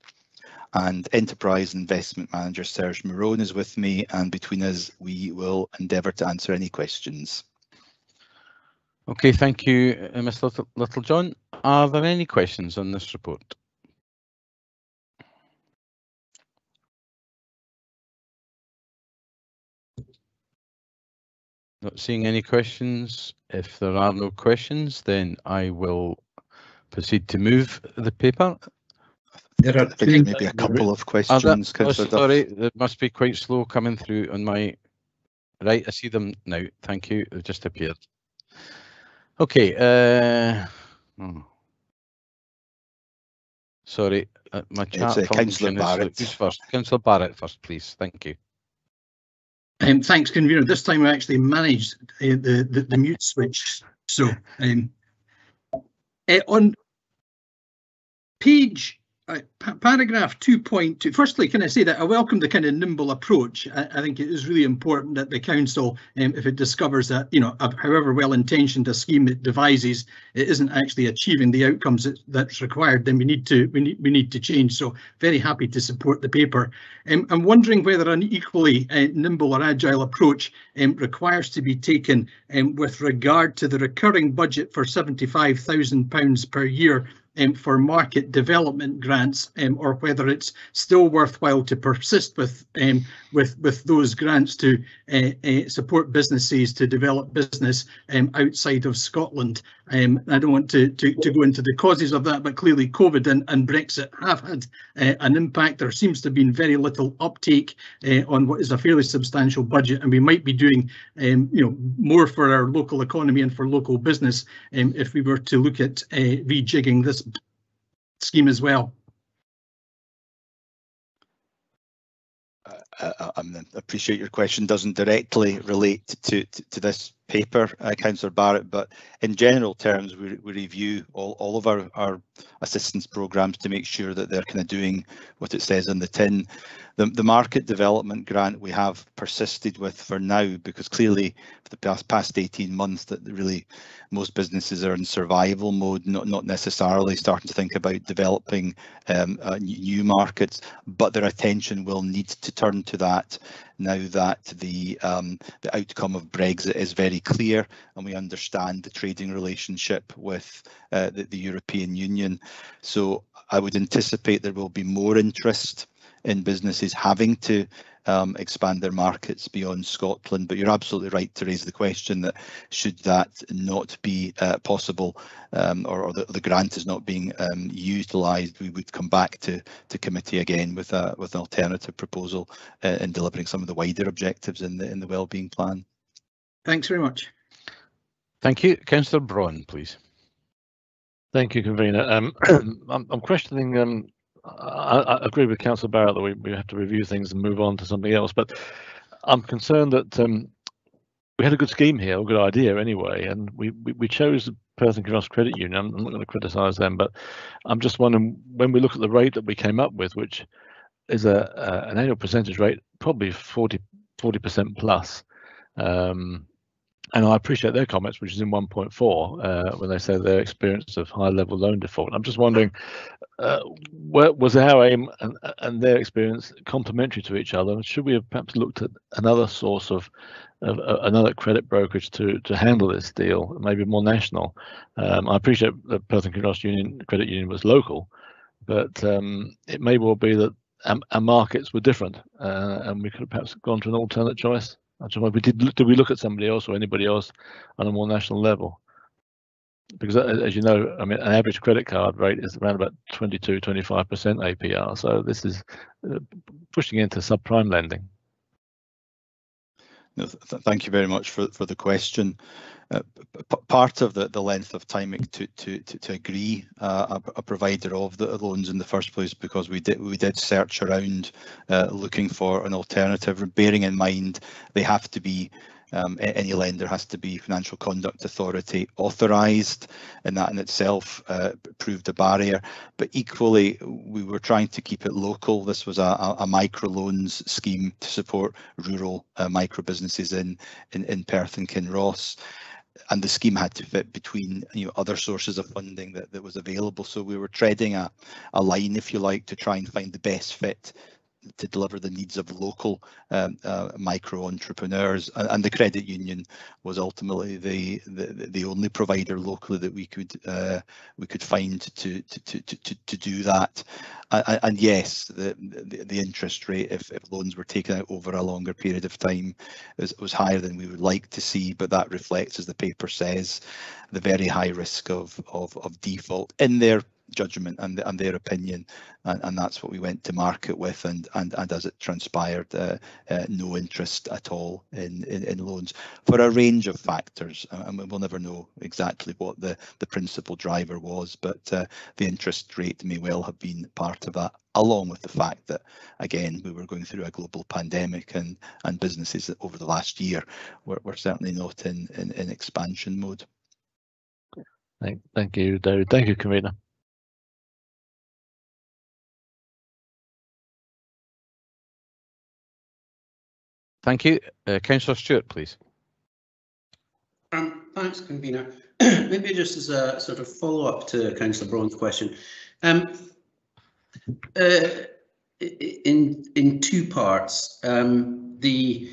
And Enterprise Investment Manager Serge Morone is with me, and between us we will endeavour to answer any questions. Okay, thank you, Mr. Littlejohn. Are there any questions on this report? Not seeing any questions. If there are no questions, then I will proceed to move the paper. There are maybe a couple of questions. Sorry, it must be quite slow coming through on my right. I see them now. Thank you. They've just appeared. Okay. Sorry, My chat Councillor Barrett. Who's first? Councillor Barrett first, please. Thank you. Thanks, convener. This time I actually managed the mute switch. So on page paragraph 2.2, firstly, can I say that I welcome the kind of nimble approach. I think it is really important that the council, if it discovers that, you know, however well intentioned a scheme it devises, it isn't actually achieving the outcomes that's required, then we need to change. So very happy to support the paper. I'm wondering whether an equally nimble or agile approach requires to be taken with regard to the recurring budget for £75,000 per year for market development grants, or whether it's still worthwhile to persist with those grants to support businesses to develop business outside of Scotland. I don't want to go into the causes of that, but clearly COVID and Brexit have had an impact. There seems to have been very little uptake on what is a fairly substantial budget, and we might be doing more for our local economy and for local business if we were to look at rejigging this scheme as well. I appreciate your question doesn't directly relate to this paper, Councillor Barrett, but in general terms, we review all of our assistance programmes to make sure that they're kind of doing what it says in the tin. The market development grant we have persisted with for now, because clearly for the past 18 months that really most businesses are in survival mode, not necessarily starting to think about developing new markets, but their attention will need to turn to that now that the outcome of Brexit is very clear and we understand the trading relationship with the European Union. So I would anticipate there will be more interest in businesses having to expand their markets beyond Scotland, but you're absolutely right to raise the question that should that not be possible, or the grant is not being utilised, we would come back to committee again with an alternative proposal in delivering some of the wider objectives in the wellbeing plan. Thanks very much. Thank you. Councillor Braun, please. Thank you, convener. I'm questioning. I agree with Councillor Barrett that we have to review things and move on to something else, but I'm concerned that we had a good scheme here, a good idea anyway, and we chose the Perth and Kinross Credit Union. I'm not going to criticise them, but I'm just wondering, when we look at the rate that we came up with, which is an annual percentage rate, probably 40% plus, and I appreciate their comments, which is in 1.4, when they say their experience of high level loan default. I'm just wondering, was our aim and their experience complementary to each other? Should we have perhaps looked at another source of another credit brokerage to handle this deal, maybe more national? I appreciate that Perth and Kinross Credit Union was local, but it may well be that our markets were different, and we could have perhaps gone to an alternate choice. I don't know, did we look at somebody else or anybody else on a more national level? Because as you know, I mean, an average credit card rate is around about 22-25% APR. So this is pushing into subprime lending. No, thank you very much for the question. Part of the length of time to agree a provider of the loans in the first place, because we did search around looking for an alternative, bearing in mind they have to be, any lender has to be Financial Conduct Authority authorised, and that in itself proved a barrier. But equally, we were trying to keep it local. This was a micro loans scheme to support rural micro businesses in Perth and Kinross. And the scheme had to fit between other sources of funding that was available. So we were treading a line, if you like, to try and find the best fit to deliver the needs of local micro entrepreneurs, and the credit union was ultimately the only provider locally that we could find to do that. And yes, the interest rate, if loans were taken out over a longer period of time, was higher than we would like to see, but that reflects, as the paper says, the very high risk of default in their judgment and their opinion, and that's what we went to market with, and as it transpired, no interest at all in loans for a range of factors, and we'll never know exactly what the principal driver was, but the interest rate may well have been part of that, along with the fact that, again, we were going through a global pandemic, and businesses over the last year were certainly not in expansion mode. Thank you, David. Thank you, Convener. Thank you. Councillor Stewart, please. Thanks, Convener. Maybe just as a sort of follow-up to Councillor Braun's question, in two parts, the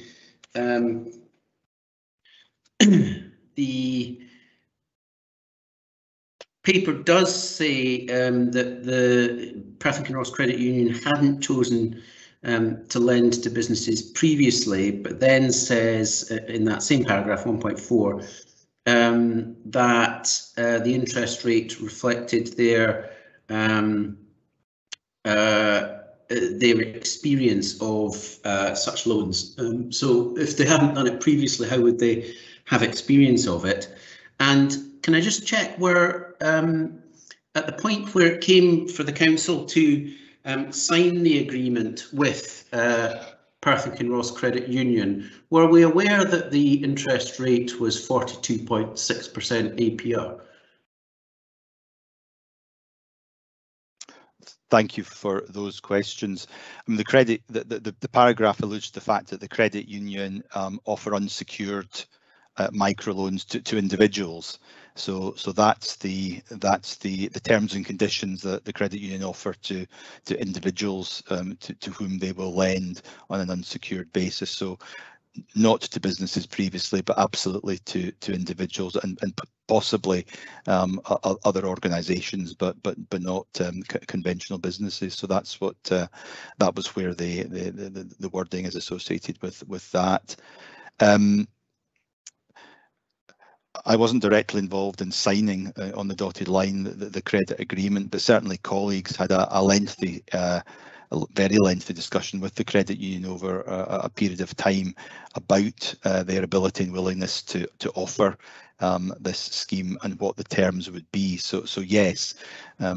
paper does say that the Perth and Kinross Credit Union hadn't chosen to lend to businesses previously, but then says in that same paragraph 1.4 that the interest rate reflected their experience of such loans. So if they haven't done it previously, how would they have experience of it? And can I just check where at the point where it came for the council to sign the agreement with Perth and Kinross Credit Union, were we aware that the interest rate was 42.6% APR? Thank you for those questions. I mean, the paragraph alludes to the fact that the credit union offer unsecured microloans to individuals. So that's the terms and conditions that the credit union offer to individuals to whom they will lend on an unsecured basis. So not to businesses previously, but absolutely to individuals and possibly other organisations, but not conventional businesses. So that's what that was where the wording is associated with that. I wasn't directly involved in signing on the dotted line the credit agreement, but certainly colleagues had a lengthy, very lengthy discussion with the credit union over a period of time about their ability and willingness to offer this scheme and what the terms would be. So yes,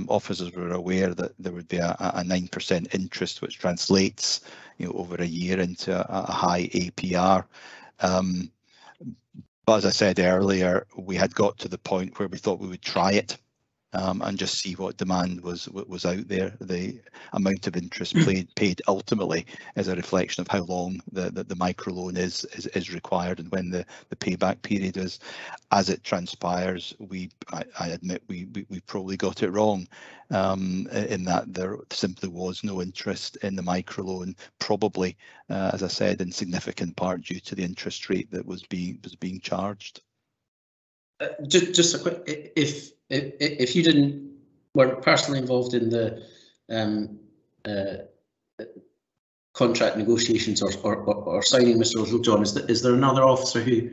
officers were aware that there would be a 9% interest, which translates, over a year into a high APR. But as I said earlier, we had got to the point where we thought we would try it and just see what demand was out there. The amount of interest paid ultimately is a reflection of how long the microloan is required and when the payback period is. As it transpires, I admit we probably got it wrong in that there simply was no interest in the microloan, probably, as I said, in significant part due to the interest rate that was being charged. Just a quick, if you weren't personally involved in the contract negotiations or signing, Mr. Littlejohn, is there another officer who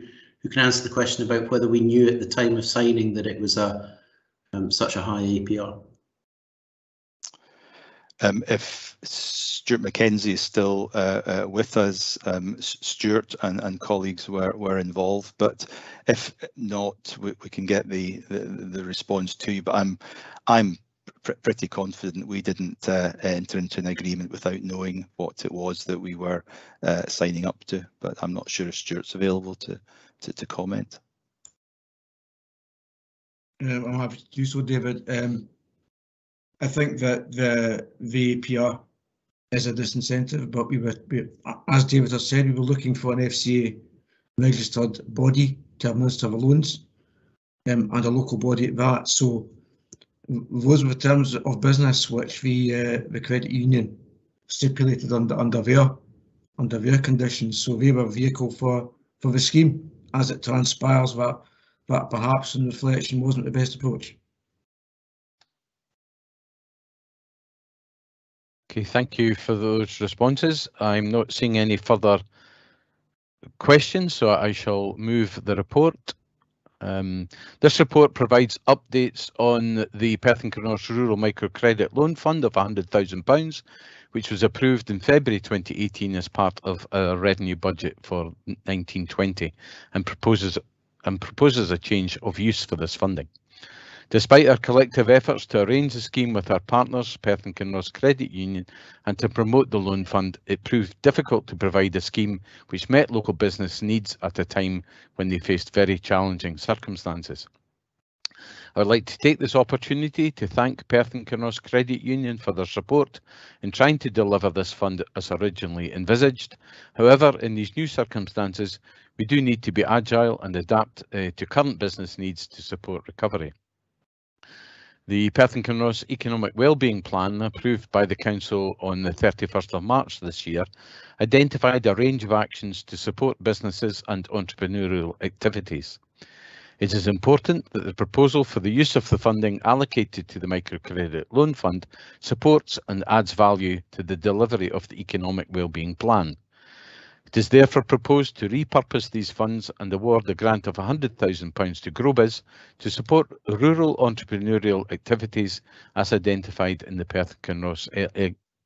can answer the question about whether we knew at the time of signing that it was such a high APR? If Stuart Mackenzie is still with us, Stuart and colleagues were involved, but if not, we can get the response to you. But I'm pretty confident we didn't enter into an agreement without knowing what it was that we were signing up to. But I'm not sure if Stuart's available to comment. I'm happy to do so, David. I think that the APR is a disincentive, but we, as David has said, we were looking for an FCA registered body to administer the loans, and a local body at that. So those were the terms of business which the credit union stipulated under their conditions. So they were a vehicle for the scheme. As it transpires, that perhaps in reflection wasn't the best approach. Okay, thank you for those responses. I'm not seeing any further questions, so I shall move the report. This report provides updates on the Perth and Kinross Rural Microcredit Loan Fund of £100,000, which was approved in February 2018 as part of our revenue budget for 1920, and proposes a change of use for this funding. Despite our collective efforts to arrange a scheme with our partners, Perth and Kinross Credit Union, and to promote the loan fund, it proved difficult to provide a scheme which met local business needs at a time when they faced very challenging circumstances. I would like to take this opportunity to thank Perth and Kinross Credit Union for their support in trying to deliver this fund as originally envisaged. However, in these new circumstances, we do need to be agile and adapt to current business needs to support recovery. The Perth and Kinross Economic Wellbeing Plan, approved by the Council on the 31st of March this year, identified a range of actions to support businesses and entrepreneurial activities. It is important that the proposal for the use of the funding allocated to the Microcredit Loan Fund supports and adds value to the delivery of the Economic Wellbeing Plan. It is therefore proposed to repurpose these funds and award a grant of £100,000 to GrowBiz to support rural entrepreneurial activities as identified in the Perth Kinross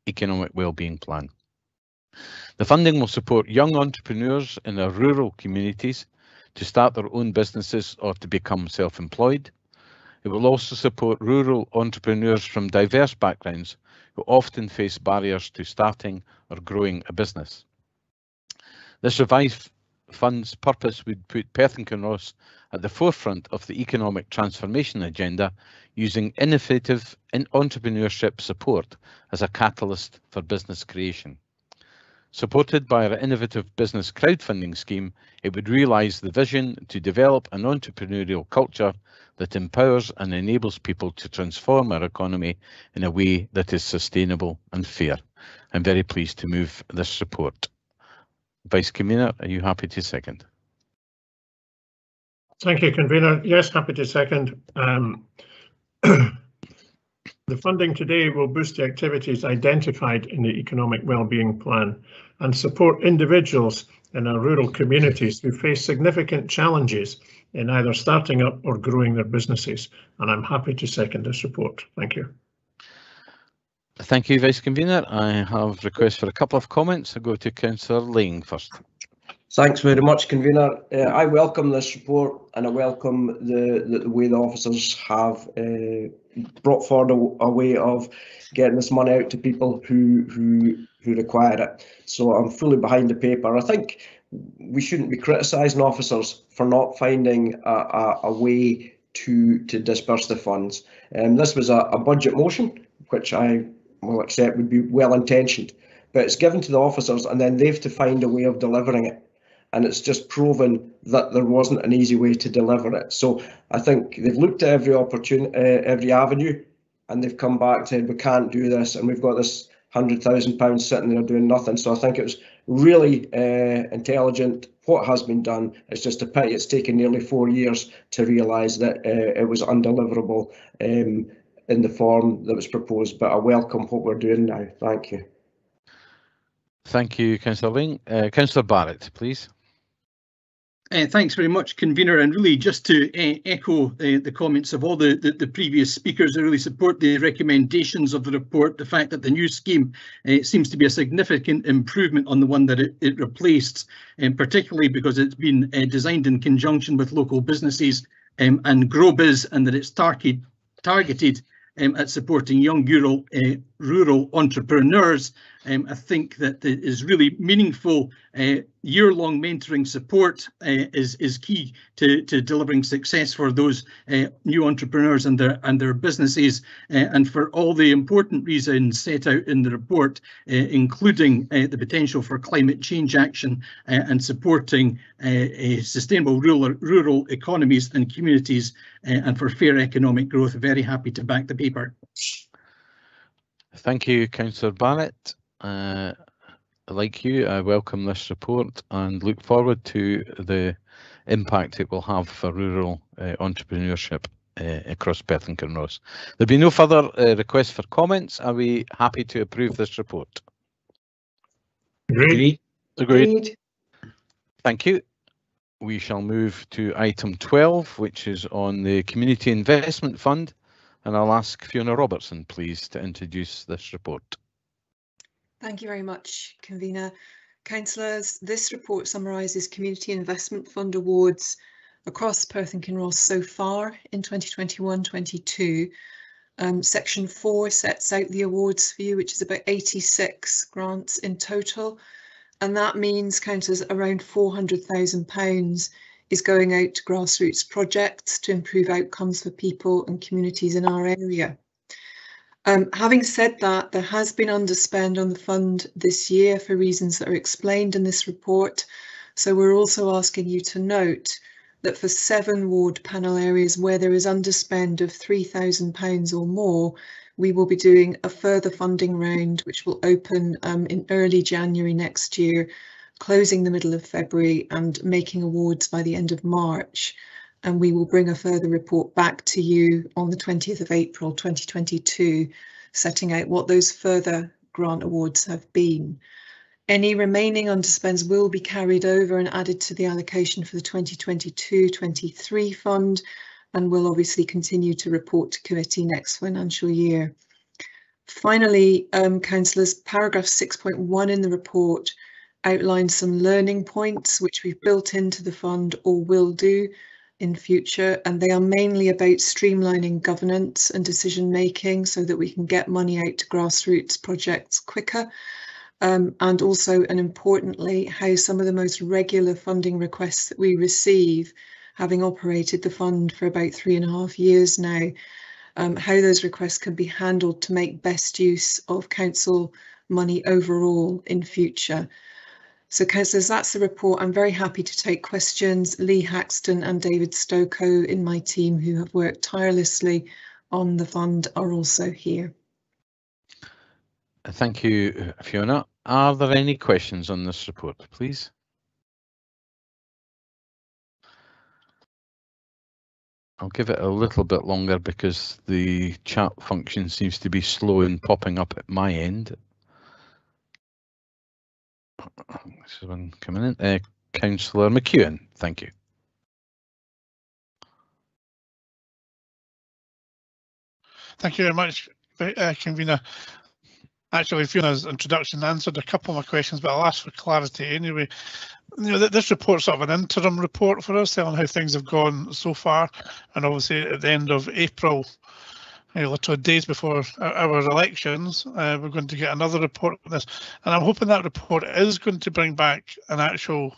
Economic Wellbeing Plan. The funding will support young entrepreneurs in our rural communities to start their own businesses or to become self-employed. It will also support rural entrepreneurs from diverse backgrounds who often face barriers to starting or growing a business. This revised fund's purpose would put Perth and Kinross at the forefront of the economic transformation agenda, using innovative entrepreneurship support as a catalyst for business creation. Supported by our innovative business crowdfunding scheme, it would realise the vision to develop an entrepreneurial culture that empowers and enables people to transform our economy in a way that is sustainable and fair. I'm very pleased to move this report. Vice Convener, are you happy to second? Thank you, Convener. Yes, happy to second. The funding today will boost the activities identified in the Economic Wellbeing Plan and support individuals in our rural communities who face significant challenges in either starting up or growing their businesses. And I'm happy to second this report. Thank you. Thank you, Vice Convener. I have requests for a couple of comments. I'll go to Councillor Lang first. Thanks very much, Convener. I welcome this report and I welcome the way the officers have brought forward a way of getting this money out to people who require it. So I'm fully behind the paper. I think we shouldn't be criticising officers for not finding a way to disperse the funds. This was a budget motion, which I will accept would be well intentioned, but it's given to the officers and then they've to find a way of delivering it. And it's just proven that there wasn't an easy way to deliver it. So I think they've looked at every opportunity, every avenue, and they've come back and said, we can't do this. And we've got this £100,000 sitting there doing nothing. So I think it was really intelligent what has been done. It's just a pity it's taken nearly 4 years to realise that it was undeliverable in the form that was proposed, but I welcome what we're doing now. Thank you. Thank you, Councillor Ling. Councillor Barrett, please. Thanks very much, Convener, and really just to echo the comments of all the previous speakers. I really support the recommendations of the report, the fact that the new scheme seems to be a significant improvement on the one that it replaced, particularly because it's been designed in conjunction with local businesses and GrowBiz, and that it's targeted at supporting young rural entrepreneurs. I think that it is really meaningful. Year-long mentoring support is key to delivering success for those new entrepreneurs and their businesses, and for all the important reasons set out in the report, including the potential for climate change action and supporting sustainable rural economies and communities, and for fair economic growth. Very happy to back the paper. Thank you, Councillor Barrett. Like you, I welcome this report and look forward to the impact it will have for rural entrepreneurship across Perth and Kinross. There'll be no further requests for comments. Are we happy to approve this report? Agreed. Agreed. Thank you. we shall move to item 12, which is on the Community Investment Fund, and I'll ask Fiona Robertson, please, to introduce this report. Thank you very much, Convener. Councillors, this report summarises Community Investment Fund awards across Perth and Kinross so far in 2021-22. Section 4 sets out the awards for you, which is about 86 grants in total. And that means, councillors, around £400,000 is going out to grassroots projects to improve outcomes for people and communities in our area. Having said that, there has been underspend on the fund this year for reasons that are explained in this report. So we're also asking you to note that for 7 ward panel areas where there is underspend of £3,000 or more, we will be doing a further funding round, which will open in early January next year, closing the middle of February and making awards by the end of March. And we will bring a further report back to you on the 20th of April 2022, setting out what those further grant awards have been. Any remaining underspends will be carried over and added to the allocation for the 2022-23 fund, and will obviously continue to report to committee next financial year. Finally, councillors, paragraph 6.1 in the report outlines some learning points which we've built into the fund or will do in future, and they are mainly about streamlining governance and decision making so that we can get money out to grassroots projects quicker, and also, and importantly, how some of the most regular funding requests that we receive, having operated the fund for about 3.5 years now, how those requests can be handled to make best use of council money overall in future. So councillors, that's the report. I'm very happy to take questions. Lee Haxton and David Stokoe in my team, who have worked tirelessly on the fund, are also here. Thank you, Fiona. Are there any questions on this report, please? I'll give it a little bit longer because the chat function seems to be slow in popping up at my end. This is one coming in. Councillor McEwen, thank you. Thank you very much, Convener. Actually, Fiona's introduction answered a couple of my questions, but I'll ask for clarity anyway. You know, this report's sort of an interim report for us, telling how things have gone so far, and obviously at the end of April, literally days before our elections, we're going to get another report on this, and I'm hoping that report is going to bring back an actual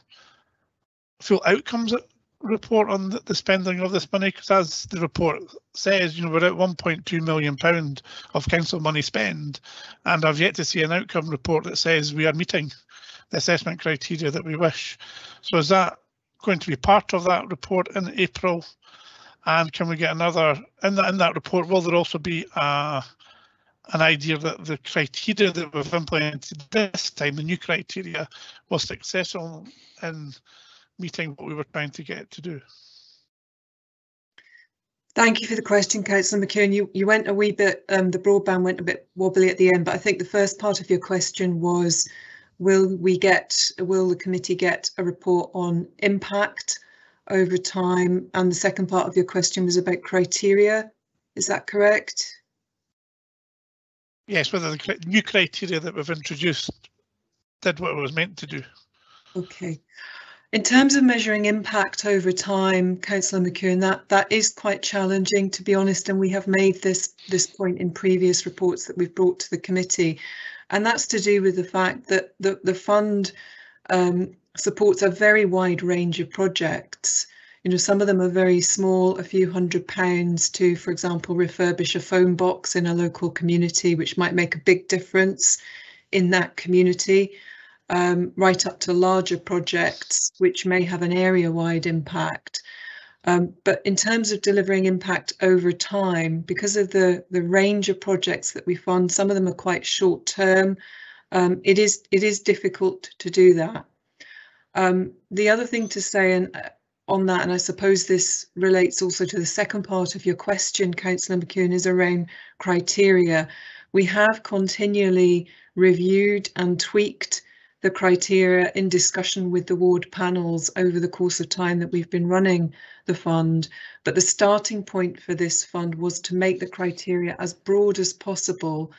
full outcomes report on the spending of this money, because as the report says, we're at £1.2 million of council money spent, and I've yet to see an outcome report that says we are meeting the assessment criteria that we wish. So is that going to be part of that report in April? And can we get another, in that report, will there also be an idea that the criteria that we've implemented this time, the new criteria, was successful in meeting what we were trying to get to do? Thank you for the question, Councillor McKeown. You went a wee bit, the broadband went a bit wobbly at the end, but I think the first part of your question was, will the committee get a report on impact over time? And the second part of your question was about criteria. Is that correct? Yes, whether the new criteria that we've introduced did what it was meant to do. Okay. In terms of measuring impact over time, Councillor McKeown, that is quite challenging, to be honest, and we have made this point in previous reports that we've brought to the committee, and that's to do with the fact that the fund supports a very wide range of projects. Some of them are very small, a few £100 to, for example, refurbish a phone box in a local community, which might make a big difference in that community. Right up to larger projects which may have an area-wide impact. But in terms of delivering impact over time, because of the range of projects that we fund, some of them are quite short term, it is difficult to do that. The other thing to say on that, and I suppose this relates also to the second part of your question, Councillor McKeown, is around criteria. We have continually reviewed and tweaked the criteria in discussion with the ward panels over the course of time that we've been running the fund. But the starting point for this fund was to make the criteria as broad as possible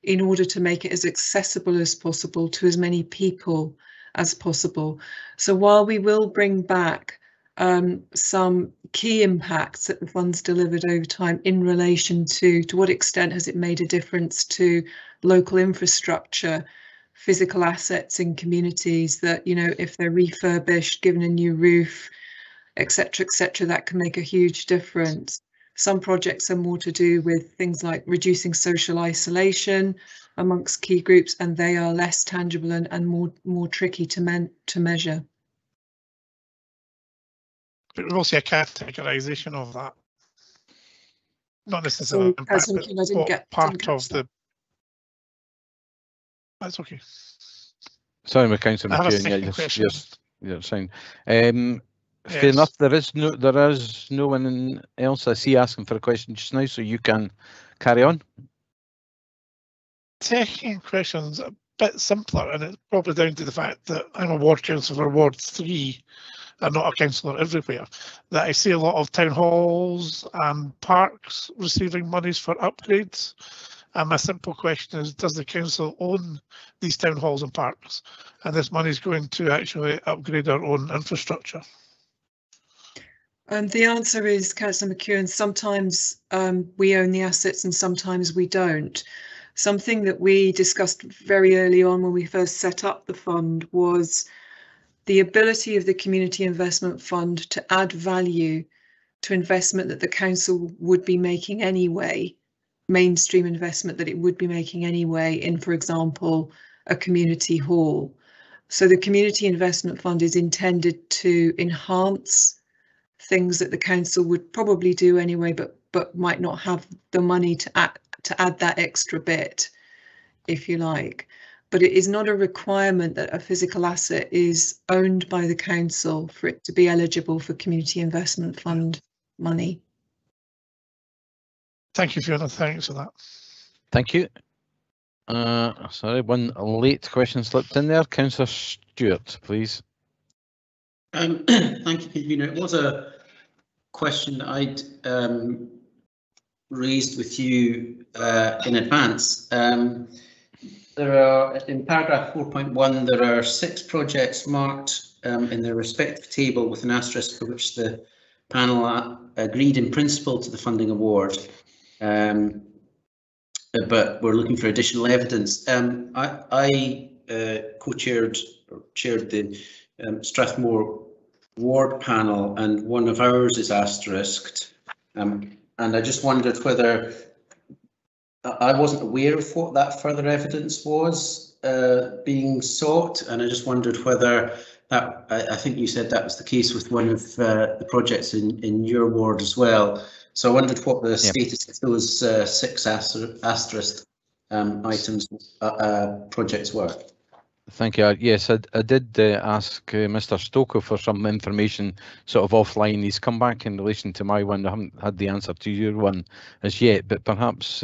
in order to make it as accessible as possible to as many people as possible. So while we will bring back some key impacts that the fund's delivered over time in relation to what extent has it made a difference to local infrastructure, physical assets in communities that, you know, if they're refurbished, given a new roof, etc., that can make a huge difference. Some projects are more to do with things like reducing social isolation amongst key groups, and they are less tangible and more tricky to measure. But we'll see a categorisation of that. Not necessarily impact, but part of the. That's okay. Sorry, Councillor McEwen, you're saying. Fair enough. There is no one else I see asking for a question just now, so you can carry on. Second question's a bit simpler, and it's probably down to the fact that I'm a ward councillor for Ward 3 and not a councillor everywhere. That I see a lot of town halls and parks receiving monies for upgrades. And my simple question is, does the council own these town halls and parks? And this money is going to actually upgrade our own infrastructure? The answer is, Councillor McEwen, sometimes we own the assets and sometimes we don't. Something that we discussed very early on when we first set up the fund was the ability of the Community Investment Fund to add value to investment that the council would be making anyway, mainstream investment that it would be making anyway in, for example, a community hall. So the Community Investment Fund is intended to enhance things that the council would probably do anyway, but might not have the money to add that extra bit, if you like. But it is not a requirement that a physical asset is owned by the council for it to be eligible for Community Investment Fund money. Thank you, Fiona. Thanks for that. Thank you. Sorry, one late question slipped in there. Councillor Stewart, please. Thank you, Convener. It was a question that I'd raised with you in advance. There are, in paragraph 4.1, there are 6 projects marked in their respective table with an asterisk for which the panel agreed in principle to the funding award. But we're looking for additional evidence. I co-chaired or chaired the Strathmore ward panel, and one of ours is asterisked. And I just wondered whether I wasn't aware of what that further evidence was being sought, and I just wondered whether that, I think you said that was the case with one of the projects in your ward as well. So I wondered what the status of those 6 asterisk items projects were. Thank you. Yes, I did ask Mr. Stoker for some information sort of offline. He's come back in relation to my one. I haven't had the answer to your one as yet, but perhaps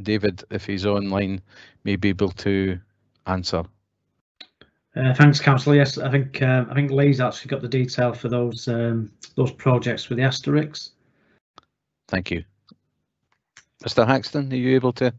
David, if he's online, may be able to answer. Thanks, Councillor. Yes, I think Lee's actually got the detail for those projects with the asterisks. Thank you. Mr. Haxton, are you able to?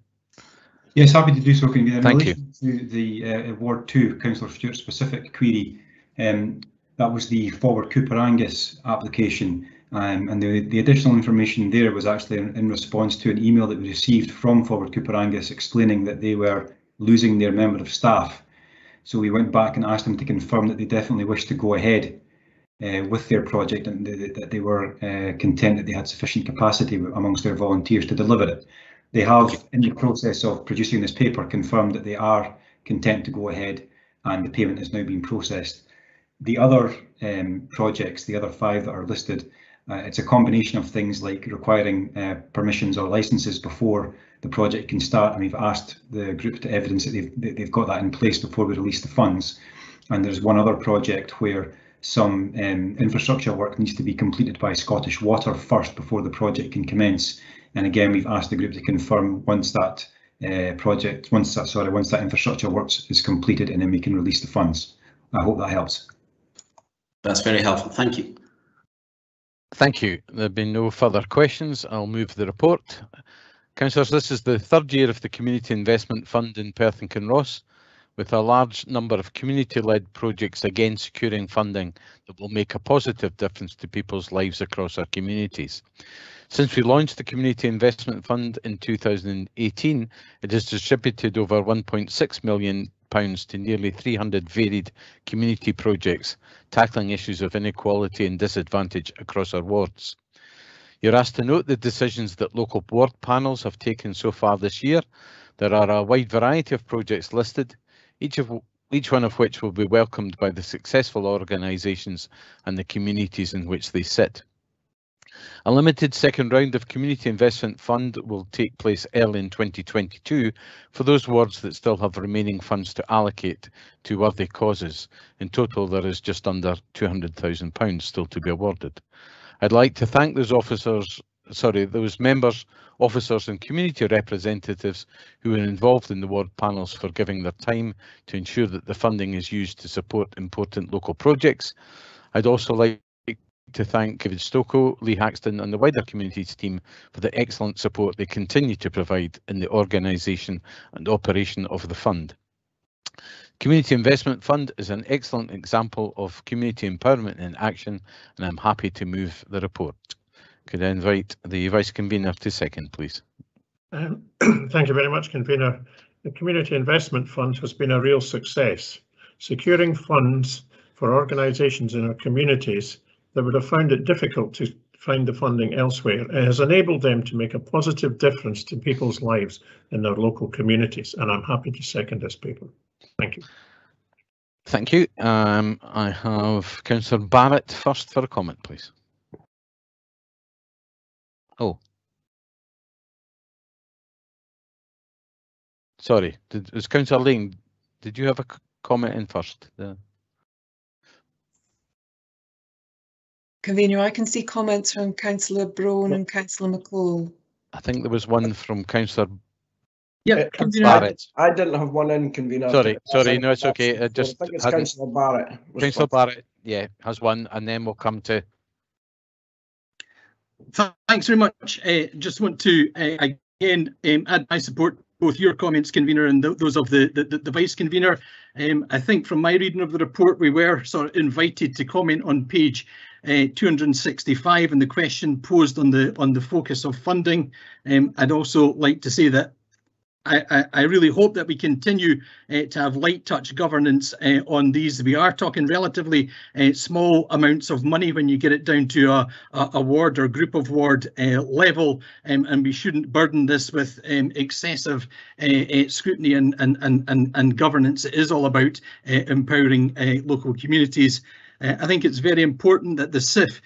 Yes, happy to do so. In Thank you. To the Ward 2, Councillor Stewart's specific query, that was the Forward Cooper Angus application, and the additional information there was actually in response to an email that we received from Forward Cooper Angus explaining that they were losing their member of staff. So we went back and asked them to confirm that they definitely wished to go ahead with their project, and that they were content that they had sufficient capacity amongst their volunteers to deliver it. They have, in the process of producing this paper, confirmed that they are content to go ahead, and the payment is now being processed. The other projects, the other 5 that are listed, it's a combination of things like requiring permissions or licenses before the project can start, and we've asked the group to evidence that they've got that in place before we release the funds. And there's one other project where some infrastructure work needs to be completed by Scottish Water first before the project can commence. And again, we've asked the group to confirm once that project, once that infrastructure works is completed, and then we can release the funds. I hope that helps. That's very helpful. Thank you. Thank you. There have been no further questions. I'll move the report. Councillors, this is the third year of the Community Investment Fund in Perth and Kinross, with a large number of community-led projects again securing funding that will make a positive difference to people's lives across our communities. Since we launched the Community Investment Fund in 2018, it has distributed over £1.6 million to nearly 300 varied community projects, tackling issues of inequality and disadvantage across our wards. You're asked to note the decisions that local ward panels have taken so far this year. There are a wide variety of projects listed, each one of which will be welcomed by the successful organisations and the communities in which they sit. A limited second round of Community Investment Fund will take place early in 2022 for those wards that still have remaining funds to allocate to worthy causes. In total, there is just under £200,000 still to be awarded. I'd like to thank those members, officers and community representatives who are involved in the ward panels for giving their time to ensure that the funding is used to support important local projects. I'd also like to thank David Stocco, Lee Haxton and the wider communities team for the excellent support they continue to provide in the organisation and operation of the fund. Community Investment Fund is an excellent example of community empowerment in action, and I'm happy to move the report. Could I invite the Vice Convener to second, please? Thank you very much, Convener. The Community Investment Fund has been a real success, securing funds for organisations in our communities that would have found it difficult to find the funding elsewhere. It has enabled them to make a positive difference to people's lives in their local communities, and I'm happy to second this paper. Thank you. Thank you. I have Councillor Barrett first for a comment, please. Oh. Sorry, was Councillor Lane, did you have a comment in first? Convener, I can see comments from Councillor Brown and Councillor McCall. I think there was one from Councillor Barrett. I didn't have one in, Convener. Sorry, no, it's okay. I think it's Councillor Barrett. Councillor Barrett, yeah, has one, and then we'll come to. Thanks very much. Just want to again add my support, both your comments, Convener, and those of the Vice Convener. I think from my reading of the report, we were sort of invited to comment on page 265 and the question posed on the focus of funding. I'd also like to say that I really hope that we continue to have light touch governance on these. We are talking relatively small amounts of money when you get it down to a ward or group of ward level, and we shouldn't burden this with excessive scrutiny and governance. It is all about empowering local communities. I think it's very important that the CIF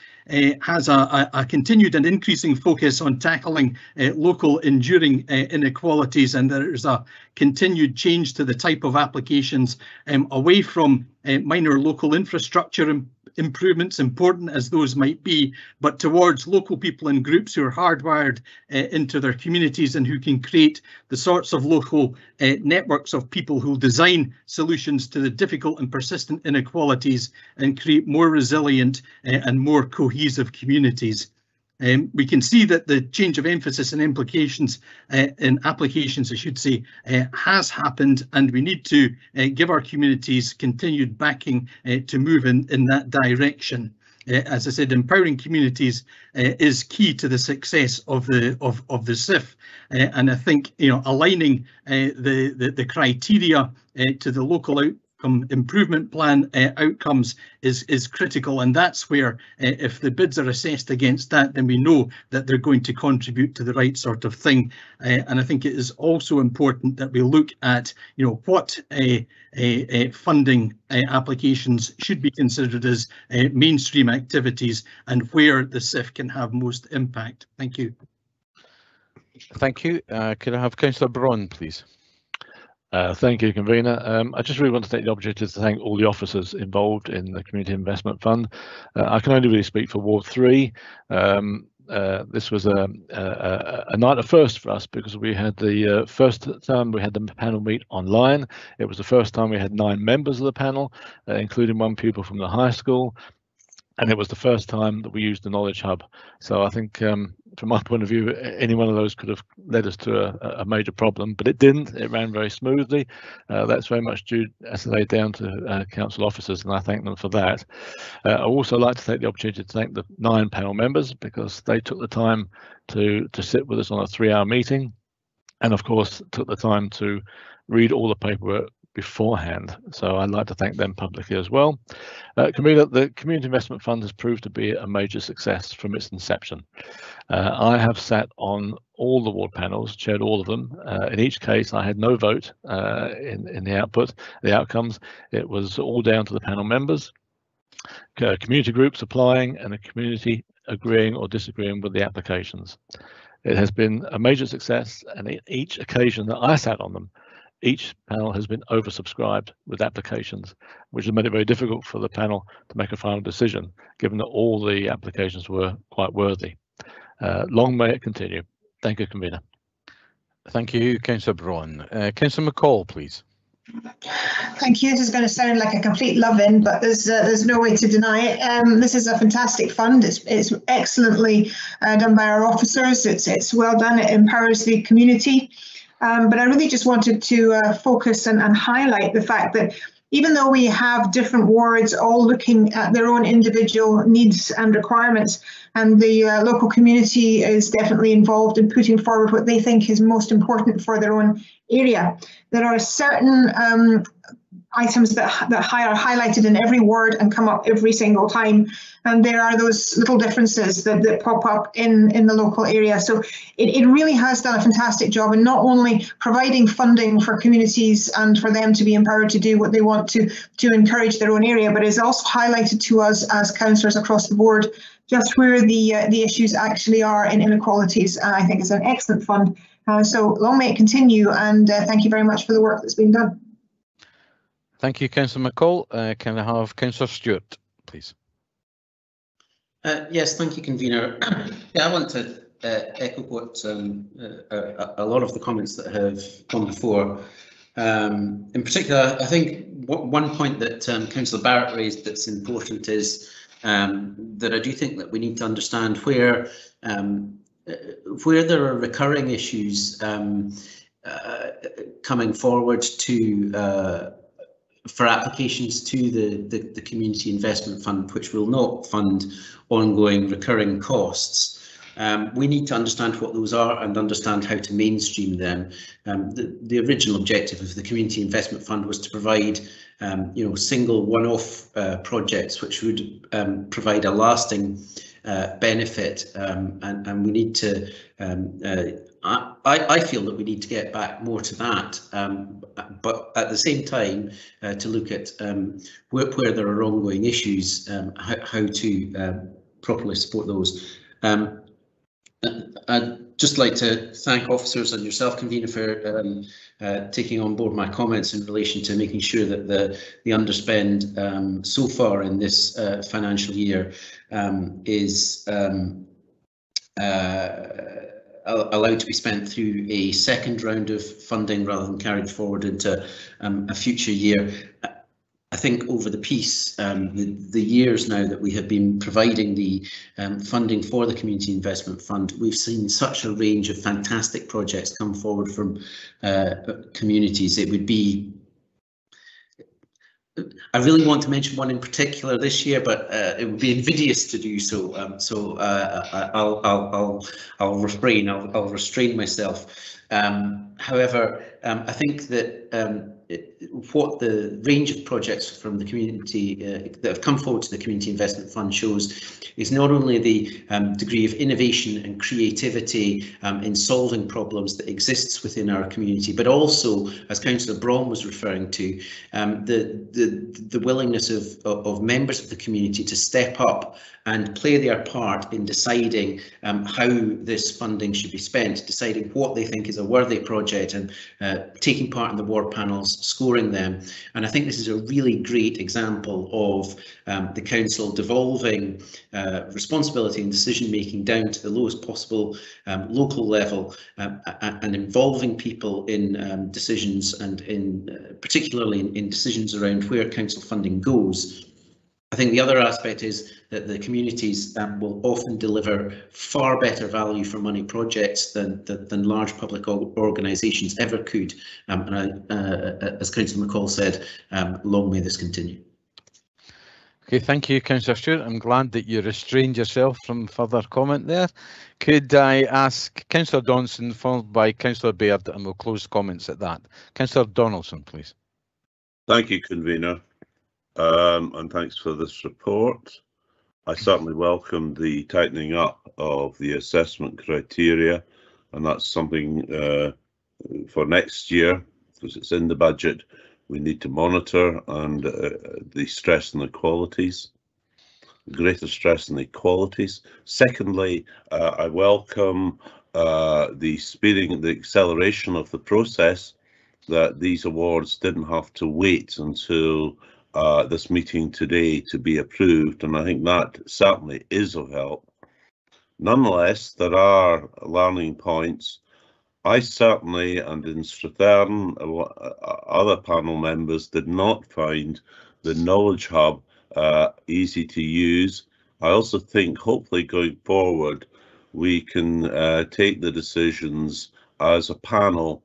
has a continued and increasing focus on tackling local enduring inequalities, and there's a continued change to the type of applications away from minor local infrastructure improvements, important as those might be, but towards local people and groups who are hardwired into their communities and who can create the sorts of local networks of people who design solutions to the difficult and persistent inequalities and create more resilient and more cohesive communities. We can see that the change of emphasis and implications in applications, I should say, has happened, and we need to give our communities continued backing to move in that direction. As I said, empowering communities is key to the success of the CIF, and I think aligning the criteria to the local outcome improvement plan outcomes is critical, and that's where if the bids are assessed against that, then we know that they're going to contribute to the right sort of thing. And I think it is also important that we look at what funding applications should be considered as mainstream activities and where the CIF can have most impact. Thank you. Thank you. Could I have Councillor Braun, please? Thank you, Convener. I just really want to take the opportunity to thank all the officers involved in the Community Investment Fund. I can only really speak for Ward 3. this was a night of first for us, because we had the first time we had the panel meet online. It was the first time we had 9 members of the panel, including 1 pupil from the high school. And it was the first time that we used the Knowledge Hub. So I think from my point of view, any one of those could have led us to a major problem, but it didn't. It ran very smoothly. That's very much due, as I say, down to council officers, and I thank them for that. I also like to take the opportunity to thank the 9 panel members, because they took the time to sit with us on a 3-hour meeting, and of course took the time to read all the paperwork beforehand. So I'd like to thank them publicly as well. Camilla, the Community Investment Fund has proved to be a major success from its inception. I have sat on all the ward panels, chaired all of them. In each case, I had no vote in the outcomes. It was all down to the panel members, community groups applying, and the community agreeing or disagreeing with the applications. It has been a major success, and each occasion that I sat on them, each panel has been oversubscribed with applications, which has made it very difficult for the panel to make a final decision, given that all the applications were quite worthy. Long may it continue. Thank you, Convener. Thank you, Councillor Braun. Councillor McCall, please. Thank you. This is going to sound like a complete love-in, but there's no way to deny it. This is a fantastic fund. It's excellently done by our officers. It's well done. It empowers the community. But I really just wanted to focus and highlight the fact that even though we have different wards all looking at their own individual needs and requirements, and the local community is definitely involved in putting forward what they think is most important for their own area, there are certain items that are highlighted in every ward and come up every single time, and there are those little differences that pop up in the local area. So it really has done a fantastic job in not only providing funding for communities and for them to be empowered to do what they want to encourage their own area, but it's also highlighted to us as councillors across the board just where the issues actually are in inequalities. I think it's an excellent fund. So long may it continue, and thank you very much for the work that's been done. Thank you, Councillor McCall. Can I have Councillor Stewart, please? Yes, thank you, Convener. Yeah, I want to echo what a lot of the comments that have gone before. In particular, I think one point that Councillor Barrett raised that's important is that I do think that we need to understand where there are recurring issues coming forward for applications to the Community Investment Fund, which will not fund ongoing recurring costs. We need to understand what those are and understand how to mainstream them. The original objective of the Community Investment Fund was to provide single one-off projects which would provide a lasting benefit, and we need to I feel that we need to get back more to that, but at the same time to look at where there are ongoing issues, how to properly support those. I'd just like to thank officers and yourself, Convener, for taking on board my comments in relation to making sure that the underspend so far in this financial year is allowed to be spent through a second round of funding rather than carried forward into a future year. I think over the piece, the years now that we have been providing the funding for the Community Investment Fund, we've seen such a range of fantastic projects come forward from communities. It would be, I really want to mention one in particular this year, but it would be invidious to do so. I'll refrain. I'll restrain myself. However, I think that what the range of projects from the community that have come forward to the Community Investment Fund shows is not only the degree of innovation and creativity in solving problems that exists within our community, but also, as Councillor Braun was referring to, the willingness of members of the community to step up and play their part in deciding how this funding should be spent, deciding what they think is a worthy project, and taking part in the ward panels scoring them. And I think this is a really great example of the council devolving responsibility and decision making down to the lowest possible local level and involving people in decisions, and particularly in decisions around where council funding goes. I think the other aspect is that the communities will often deliver far better value for money projects than large public organisations ever could. As Councillor McCall said, long may this continue. Okay, thank you, Councillor Stewart. I'm glad that you restrained yourself from further comment there. Could I ask Councillor Donaldson, followed by Councillor Baird, and we'll close comments at that. Councillor Donaldson, please. Thank you, Convener. And thanks for this report. I certainly welcome the tightening up of the assessment criteria, and that's something for next year, because it's in the budget. We need to monitor and the stress and the qualities, greater stress and equalities. Secondly, I welcome the speeding, the acceleration of the process, that these awards didn't have to wait until this meeting today to be approved, and I think that certainly is of help. Nonetheless, there are learning points. I certainly, and in Strathern, other panel members did not find the Knowledge Hub easy to use. I also think hopefully going forward we can take the decisions as a panel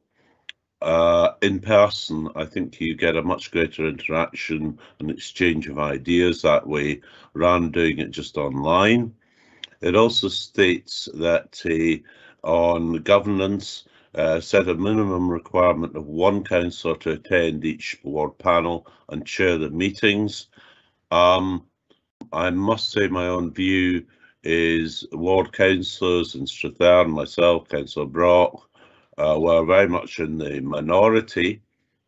in person. I think you get a much greater interaction and exchange of ideas that way, rather than doing it just online. It also states that on governance, set a minimum requirement of one councillor to attend each ward panel and chair the meetings. I must say my own view is ward councillors in Strathern, myself, Councillor Brock, were very much in the minority,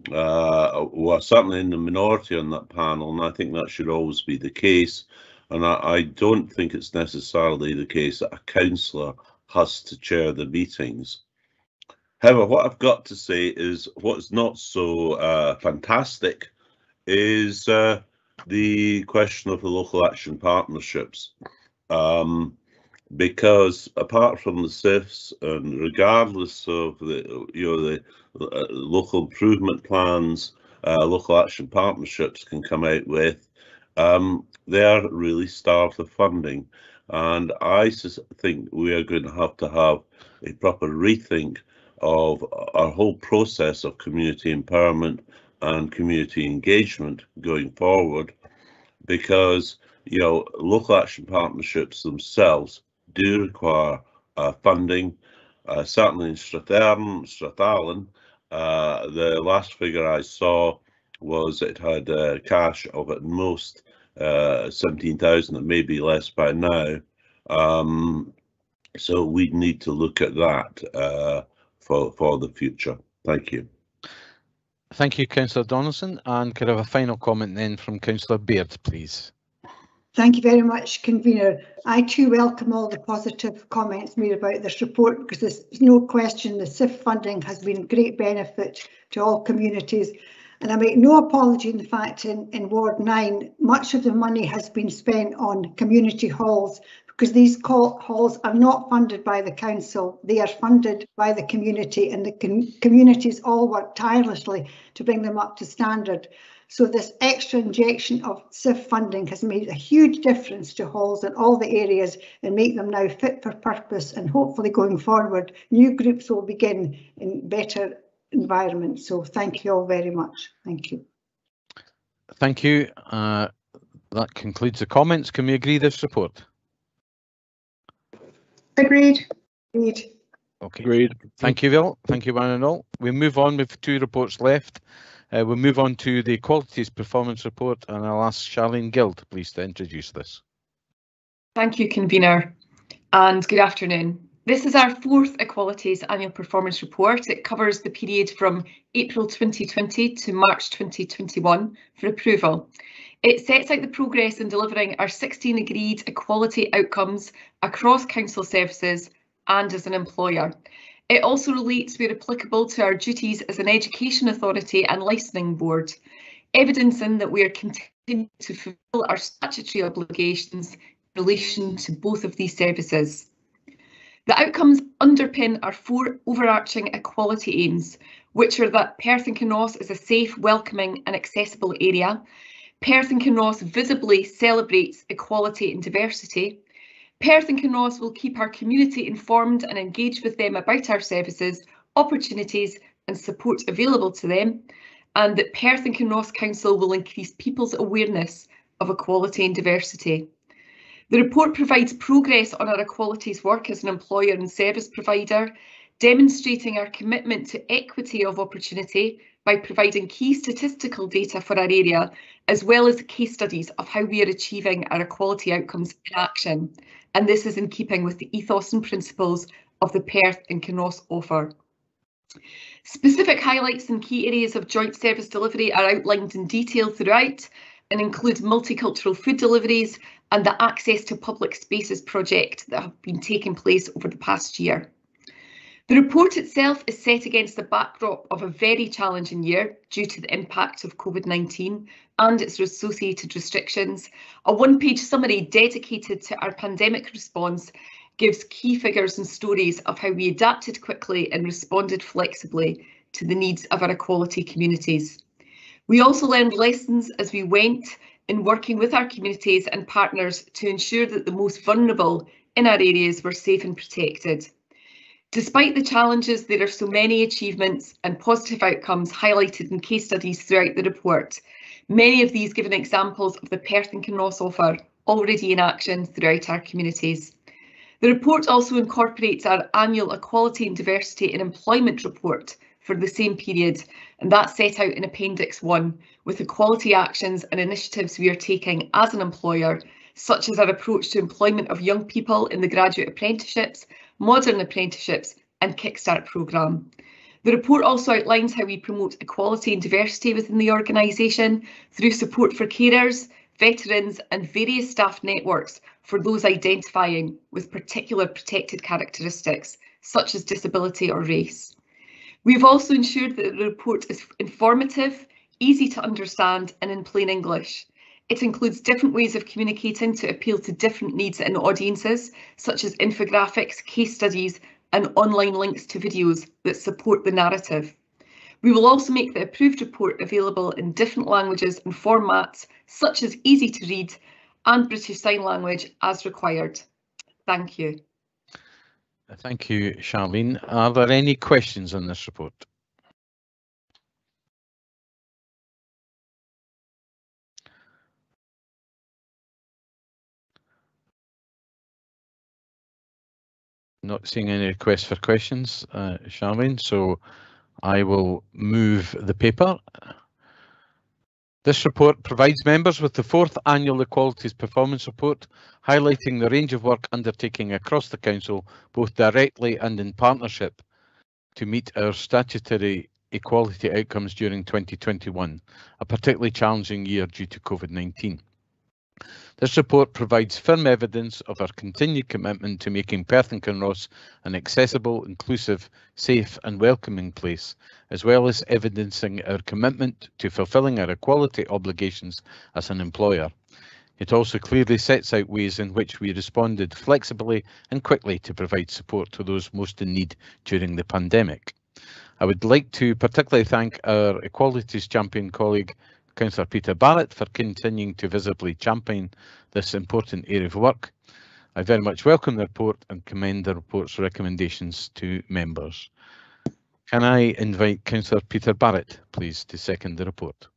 were certainly in the minority on that panel, and I think that should always be the case. And I don't think it's necessarily the case that a councillor has to chair the meetings. However, what I've got to say is what's not so fantastic is the question of the local action partnerships. Because apart from the SIFs, and regardless of the local improvement plans, local action partnerships can come out with, they are really starved of funding, and I think we are going to have a proper rethink of our whole process of community empowerment and community engagement going forward, because local action partnerships themselves do require funding. Certainly in Strathern, Strathallan, the last figure I saw was it had cash of at most 17,000, and maybe less by now. So we need to look at that for the future. Thank you. Thank you, Councillor Donaldson. And could I have a final comment then from Councillor Baird, please? Thank you very much, Convener. I too welcome all the positive comments made about this report, because there's no question the SIF funding has been a great benefit to all communities. And I make no apology in the fact in Ward 9, much of the money has been spent on community halls, because these halls are not funded by the council, they are funded by the community, and the communities all work tirelessly to bring them up to standard. So this extra injection of SIF funding has made a huge difference to halls in all the areas and make them now fit for purpose, and hopefully going forward new groups will begin in better environments. So thank you all very much. Thank you. Thank you. That concludes the comments. Can we agree this report? Agreed. Agreed. Okay. Agreed. Thank you, Bill. Thank you, one and all. We move on with 2 reports left. We'll move on to the Equalities Performance Report, and I'll ask Charlene Guild, please, to introduce this. Thank you, Convener, and good afternoon. This is our 4th Equalities Annual Performance Report. It covers the period from April 2020 to March 2021 for approval. It sets out the progress in delivering our 16 agreed equality outcomes across council services and as an employer. It also relates, where applicable, to our duties as an education authority and licensing board, evidencing that we are continuing to fulfil our statutory obligations in relation to both of these services. The outcomes underpin our 4 overarching equality aims, which are that Perth and Kinross is a safe, welcoming and accessible area. Perth and Kinross visibly celebrates equality and diversity. Perth and Kinross will keep our community informed and engage with them about our services, opportunities and support available to them. And that Perth and Kinross Council will increase people's awareness of equality and diversity. The report provides progress on our equalities work as an employer and service provider, demonstrating our commitment to equity of opportunity by providing key statistical data for our area, as well as case studies of how we are achieving our equality outcomes in action. And this is in keeping with the ethos and principles of the Perth and Kinross offer. Specific highlights and key areas of joint service delivery are outlined in detail throughout and include multicultural food deliveries and the Access to Public Spaces project that have been taking place over the past year. The report itself is set against the backdrop of a very challenging year due to the impact of COVID-19 and its associated restrictions. A one-page summary dedicated to our pandemic response gives key figures and stories of how we adapted quickly and responded flexibly to the needs of our equality communities. We also learned lessons as we went in working with our communities and partners to ensure that the most vulnerable in our areas were safe and protected. Despite the challenges, there are so many achievements and positive outcomes highlighted in case studies throughout the report, many of these giving examples of the Perth and Kinross offer already in action throughout our communities. The report also incorporates our annual Equality and Diversity in Employment report for the same period, and that's set out in Appendix 1 with equality actions and initiatives we are taking as an employer, such as our approach to employment of young people in the graduate apprenticeships, modern apprenticeships and Kickstart programme. The report also outlines how we promote equality and diversity within the organisation through support for carers, veterans and various staff networks for those identifying with particular protected characteristics, such as disability or race. We've also ensured that the report is informative, easy to understand and in plain English. It includes different ways of communicating to appeal to different needs and audiences, such as infographics, case studies and online links to videos that support the narrative. We will also make the approved report available in different languages and formats, such as easy to read and British Sign Language as required. Thank you. Thank you, Charlene. Are there any questions on this report? Not seeing any requests for questions, Charlene, so I will move the paper. This report provides members with the 4th Annual Equalities Performance Report, highlighting the range of work undertaking across the Council, both directly and in partnership, to meet our statutory equality outcomes during 2021, a particularly challenging year due to COVID-19. This report provides firm evidence of our continued commitment to making Perth and Kinross an accessible, inclusive, safe and welcoming place, as well as evidencing our commitment to fulfilling our equality obligations as an employer. It also clearly sets out ways in which we responded flexibly and quickly to provide support to those most in need during the pandemic. I would like to particularly thank our Equalities Champion colleague, Councillor Peter Barrett, for continuing to visibly champion this important area of work. I very much welcome the report and commend the report's recommendations to members. Can I invite Councillor Peter Barrett, please, to second the report?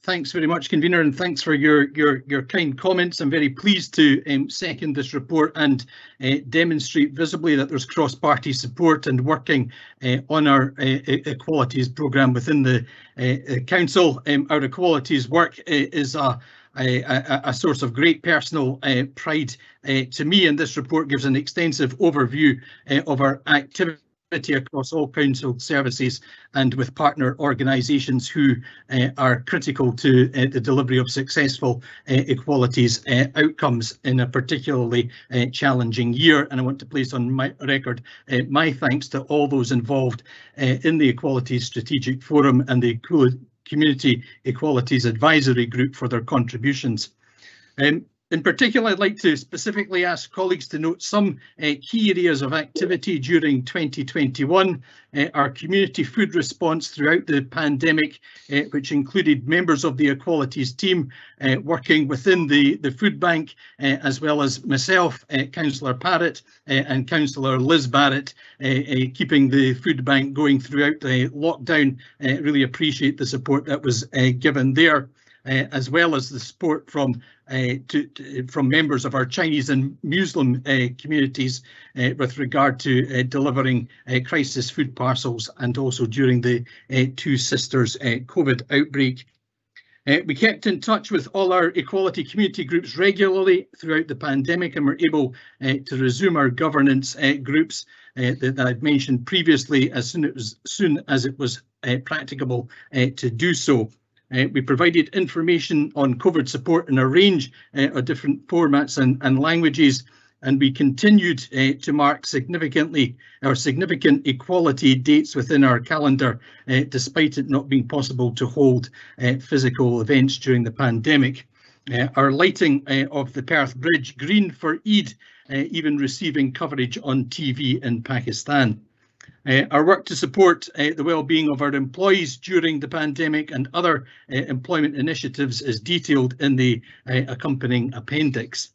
Thanks very much, Convener, and thanks for your kind comments. I'm very pleased to second this report and demonstrate visibly that there's cross-party support and working on our equalities programme within the Council. Our equalities work is a source of great personal pride to me, and this report gives an extensive overview of our activities across all council services and with partner organisations who are critical to the delivery of successful equalities outcomes in a particularly challenging year. And I want to place on my record my thanks to all those involved in the Equalities Strategic Forum and the Community Equalities Advisory Group for their contributions. In particular, I'd like to specifically ask colleagues to note some key areas of activity during 2021. Our community food response throughout the pandemic, which included members of the equalities team working within the food bank, as well as myself, Councillor Parrott and Councillor Liz Barrett, keeping the food bank going throughout the lockdown. Really appreciate the support that was given there. As well as the support from members of our Chinese and Muslim communities with regard to delivering crisis food parcels, and also during the Two Sisters COVID outbreak. We kept in touch with all our equality community groups regularly throughout the pandemic, and were able to resume our governance groups that I'd mentioned previously as soon as it was practicable to do so. We provided information on COVID support in a range of different formats and languages, and we continued to mark significant equality dates within our calendar, despite it not being possible to hold physical events during the pandemic. Our lighting of the Perth Bridge green for Eid, even receiving coverage on TV in Pakistan. Our work to support the well-being of our employees during the pandemic and other employment initiatives is detailed in the accompanying appendix.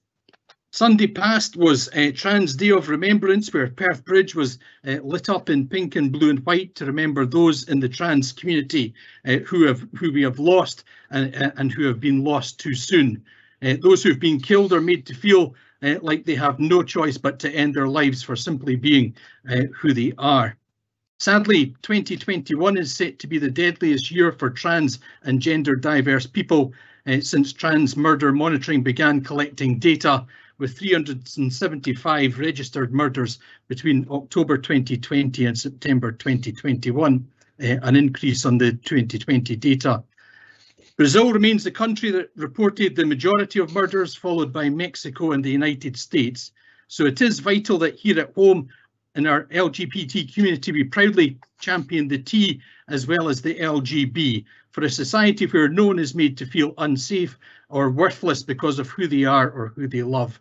Sunday past was Trans Day of Remembrance, where Perth Bridge was lit up in pink and blue and white to remember those in the trans community who we have lost and who have been lost too soon. Those who have been killed are made to feel like they have no choice but to end their lives for simply being who they are. Sadly, 2021 is set to be the deadliest year for trans and gender diverse people since trans murder monitoring began collecting data, with 375 registered murders between October 2020 and September 2021, an increase on the 2020 data. Brazil remains the country that reported the majority of murders, followed by Mexico and the United States. So it is vital that here at home in our LGBT community we proudly champion the T as well as the LGB for a society where no one is made to feel unsafe or worthless because of who they are or who they love.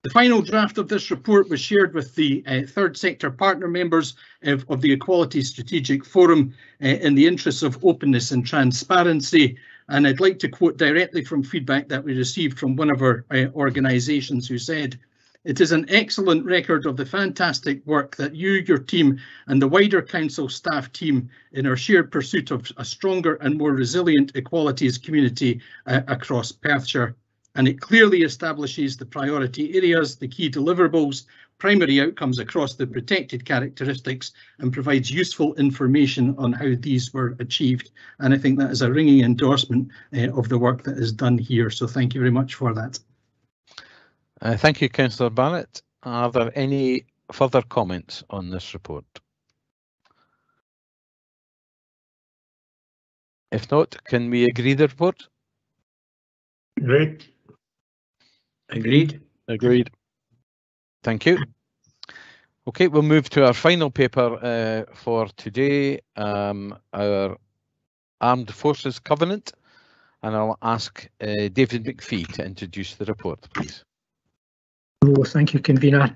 The final draft of this report was shared with the third sector partner members of the Equality Strategic Forum in the interests of openness and transparency. And I'd like to quote directly from feedback that we received from one of our organisations, who said, "It is an excellent record of the fantastic work that you, your team and the wider council staff team in our shared pursuit of a stronger and more resilient equalities community across Perthshire. And it clearly establishes the priority areas, the key deliverables, primary outcomes across the protected characteristics, and provides useful information on how these were achieved." And I think that is a ringing endorsement of the work that is done here. So thank you very much for that. Thank you, Councillor Barrett. Are there any further comments on this report? If not, can we agree the report? Agreed. Agreed. Agreed. Thank you. Okay, we'll move to our final paper for today, our Armed Forces Covenant, and I'll ask David McPhee to introduce the report, please. Hello, thank you, Convener.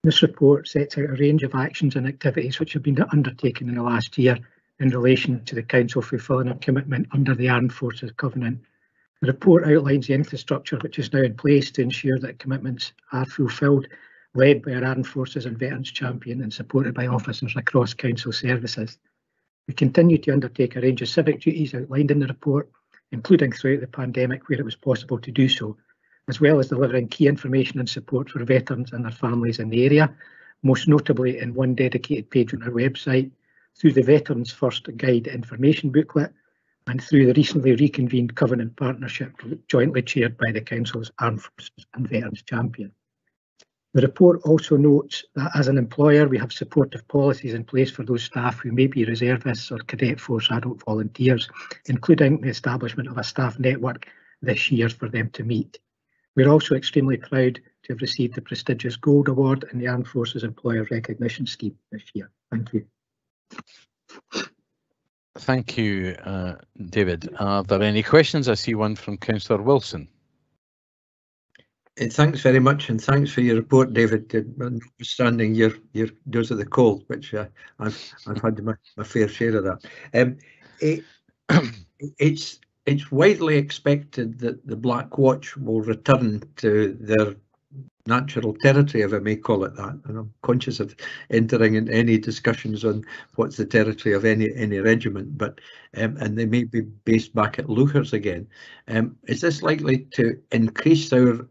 This report sets out a range of actions and activities which have been undertaken in the last year in relation to the Council fulfilling a commitment under the Armed Forces Covenant. The report outlines the infrastructure which is now in place to ensure that commitments are fulfilled, led by our Armed Forces and Veterans Champion and supported by officers across Council services. We continue to undertake a range of civic duties outlined in the report, including throughout the pandemic where it was possible to do so, as well as delivering key information and support for veterans and their families in the area, most notably in one dedicated page on our website, through the Veterans First Guide information booklet, and through the recently reconvened Covenant Partnership jointly chaired by the Council's Armed Forces and Veterans Champion. The report also notes that as an employer, we have supportive policies in place for those staff who may be reservists or cadet force adult volunteers, including the establishment of a staff network this year for them to meet. We're also extremely proud to have received the prestigious Gold Award in the Armed Forces Employer Recognition Scheme this year. Thank you. Thank you, David. Are there any questions? I see one from Councillor Wilson. Thanks very much, and thanks for your report, David. Notwithstanding your dose of the cold, which I've had my fair share of that. It's widely expected that the Black Watch will return to their natural territory, if I may call it that. And I'm conscious of entering into any discussions on what's the territory of any regiment, but and they may be based back at Leuchars again. Is this likely to increase our?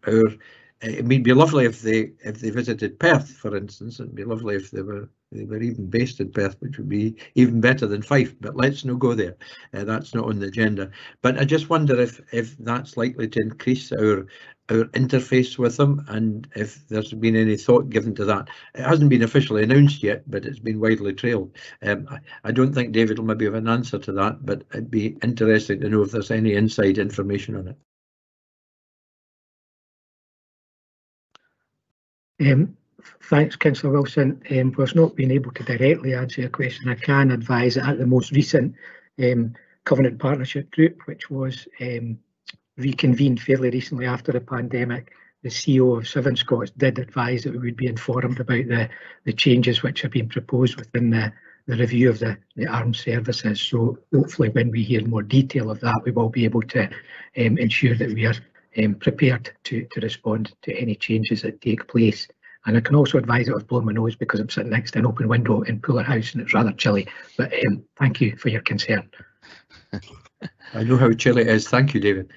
It would be lovely if they visited Perth, for instance. It'd be lovely if they were even based in Perth, which would be even better than Fife. But let's not go there. That's not on the agenda. But I just wonder if that's likely to increase our interface with them, and if there's been any thought given to that. It hasn't been officially announced yet, but it's been widely trailed. I don't think David will maybe have an answer to that, but it'd be interesting to know if there's any inside information on it. Thanks, Councillor Wilson. Whilst not being able to directly answer your question, I can advise that at the most recent Covenant Partnership Group, which was reconvened fairly recently after the pandemic, the CEO of Seven Scots did advise that we would be informed about the changes which have been proposed within the review of the armed services. So hopefully when we hear more detail of that, we will be able to ensure that we are prepared to respond to any changes that take place. And I can also advise that I've blown my nose because I'm sitting next to an open window in Puller House and it's rather chilly. But thank you for your concern. I know how chilly it is. Thank you, David.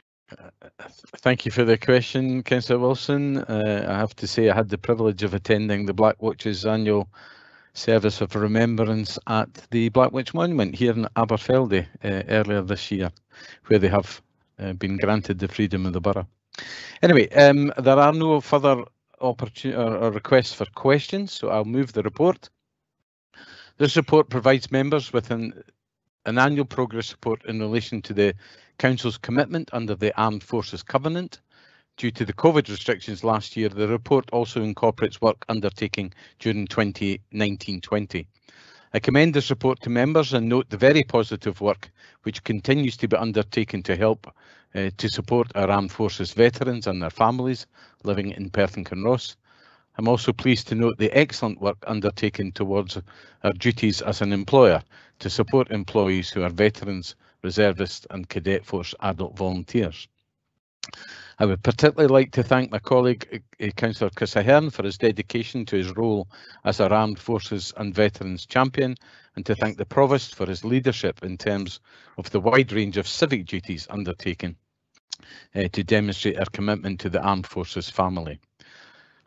Thank you for the question, Councillor Wilson. I have to say I had the privilege of attending the Black Watch's annual service of remembrance at the Black Watch Monument here in Aberfeldy earlier this year, where they have been granted the freedom of the borough. Anyway, there are no further requests for questions, so I'll move the report. This report provides members with an annual progress report in relation to the Council's commitment under the Armed Forces Covenant. Due to the COVID restrictions last year, the report also incorporates work undertaken during 2019-20. I commend this report to members and note the very positive work which continues to be undertaken to help to support our armed forces veterans and their families living in Perth and Kinross. I'm also pleased to note the excellent work undertaken towards our duties as an employer to support employees who are veterans, reservists and cadet force adult volunteers. I would particularly like to thank my colleague Councillor Chris Ahern for his dedication to his role as our Armed Forces and Veterans Champion, and to thank the Provost for his leadership in terms of the wide range of civic duties undertaken to demonstrate our commitment to the Armed Forces family.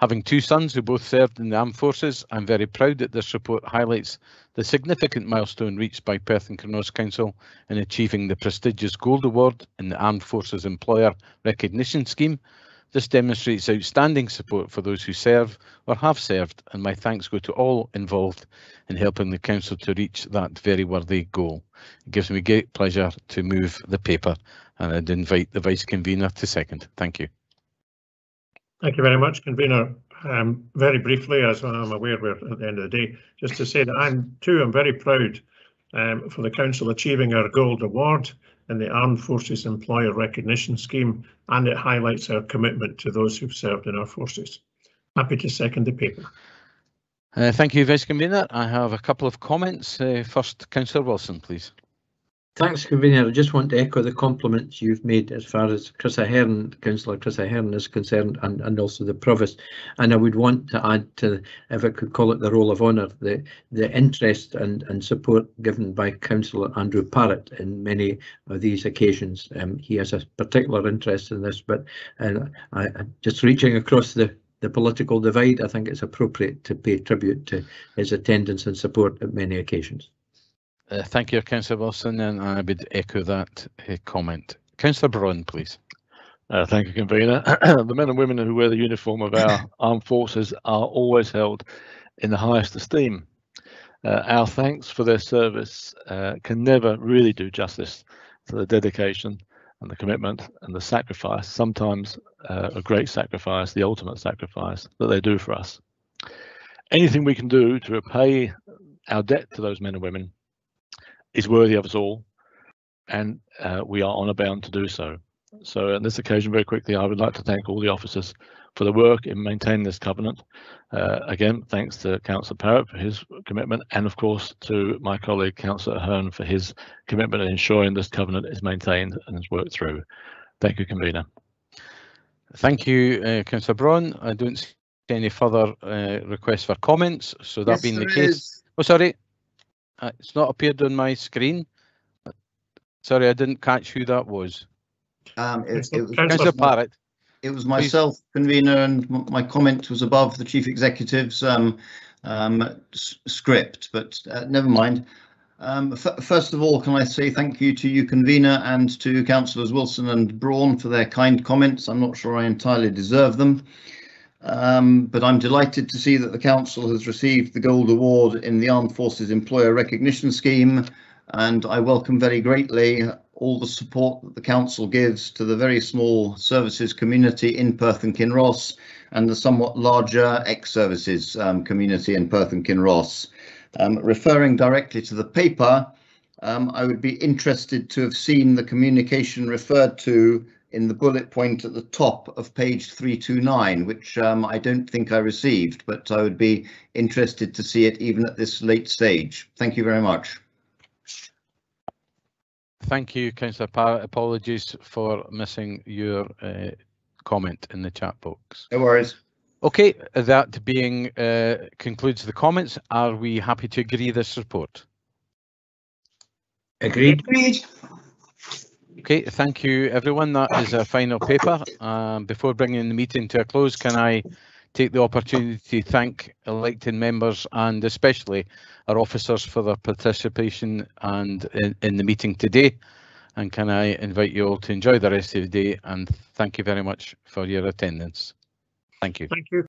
Having two sons who both served in the Armed Forces, I'm very proud that this report highlights the significant milestone reached by Perth and Kinross Council in achieving the prestigious Gold Award in the Armed Forces Employer Recognition Scheme. This demonstrates outstanding support for those who serve or have served, and my thanks go to all involved in helping the Council to reach that very worthy goal. It gives me great pleasure to move the paper, and I'd invite the Vice Convener to second. Thank you. Thank you very much, Convener. Very briefly, as I'm aware we're at the end of the day, just to say that I'm very proud for the Council achieving our Gold Award in the Armed Forces Employer Recognition Scheme, and it highlights our commitment to those who've served in our forces. Happy to second the paper. Thank you, Vice Convener. I have a couple of comments. First, Councillor Wilson, please. Thanks, Convener. I just want to echo the compliments you've made as far as Chris Ahern, Councillor Chris Ahern is concerned, and also the Provost. And I would want to add to, if I could call it the roll of honour, the interest and support given by Councillor Andrew Parrott in many of these occasions. He has a particular interest in this, but just reaching across the political divide, I think it's appropriate to pay tribute to his attendance and support at many occasions. Thank you, Councillor Wilson, and I would echo that comment. Councillor Braun, please. Thank you, Convener. The men and women who wear the uniform of our armed forces are always held in the highest esteem. Our thanks for their service can never really do justice to the dedication and the commitment and the sacrifice, sometimes a great sacrifice, the ultimate sacrifice that they do for us. Anything we can do to repay our debt to those men and women is worthy of us all, and we are honour bound to do so. So on this occasion, very quickly, I would like to thank all the officers for the work in maintaining this covenant. Again, thanks to Councillor Parrott for his commitment, and of course to my colleague Councillor Ahern for his commitment in ensuring this covenant is maintained and is worked through. Thank you, Convener. Thank you, Councillor Braun. I don't see any further requests for comments, so that being the case. Oh, sorry, it's not appeared on my screen. Sorry, I didn't catch who that was. Councillor Parrott. It was myself, Convener, and my comment was above the Chief Executive's script, but never mind. First of all, can I say thank you to you, Convener, and to Councillors Wilson and Braun for their kind comments. I'm not sure I entirely deserve them, but I'm delighted to see that the Council has received the Gold Award in the Armed Forces Employer Recognition Scheme, and I welcome very greatly all the support that the Council gives to the very small services community in Perth and Kinross and the somewhat larger ex-services community in Perth and Kinross. Referring directly to the paper, I would be interested to have seen the communication referred to in the bullet point at the top of page 329, which I don't think I received, but I would be interested to see it even at this late stage. Thank you very much. Thank you, Councillor Parrott. Apologies for missing your comment in the chat box. No worries. Okay, that being concludes the comments. Are we happy to agree this report? Agreed. Agreed. Okay, thank you, everyone. That is our final paper. Before bringing the meeting to a close, can I take the opportunity to thank elected members and especially our officers for their participation and in the meeting today, and can I invite you all to enjoy the rest of the day, and thank you very much for your attendance. Thank you. Thank you.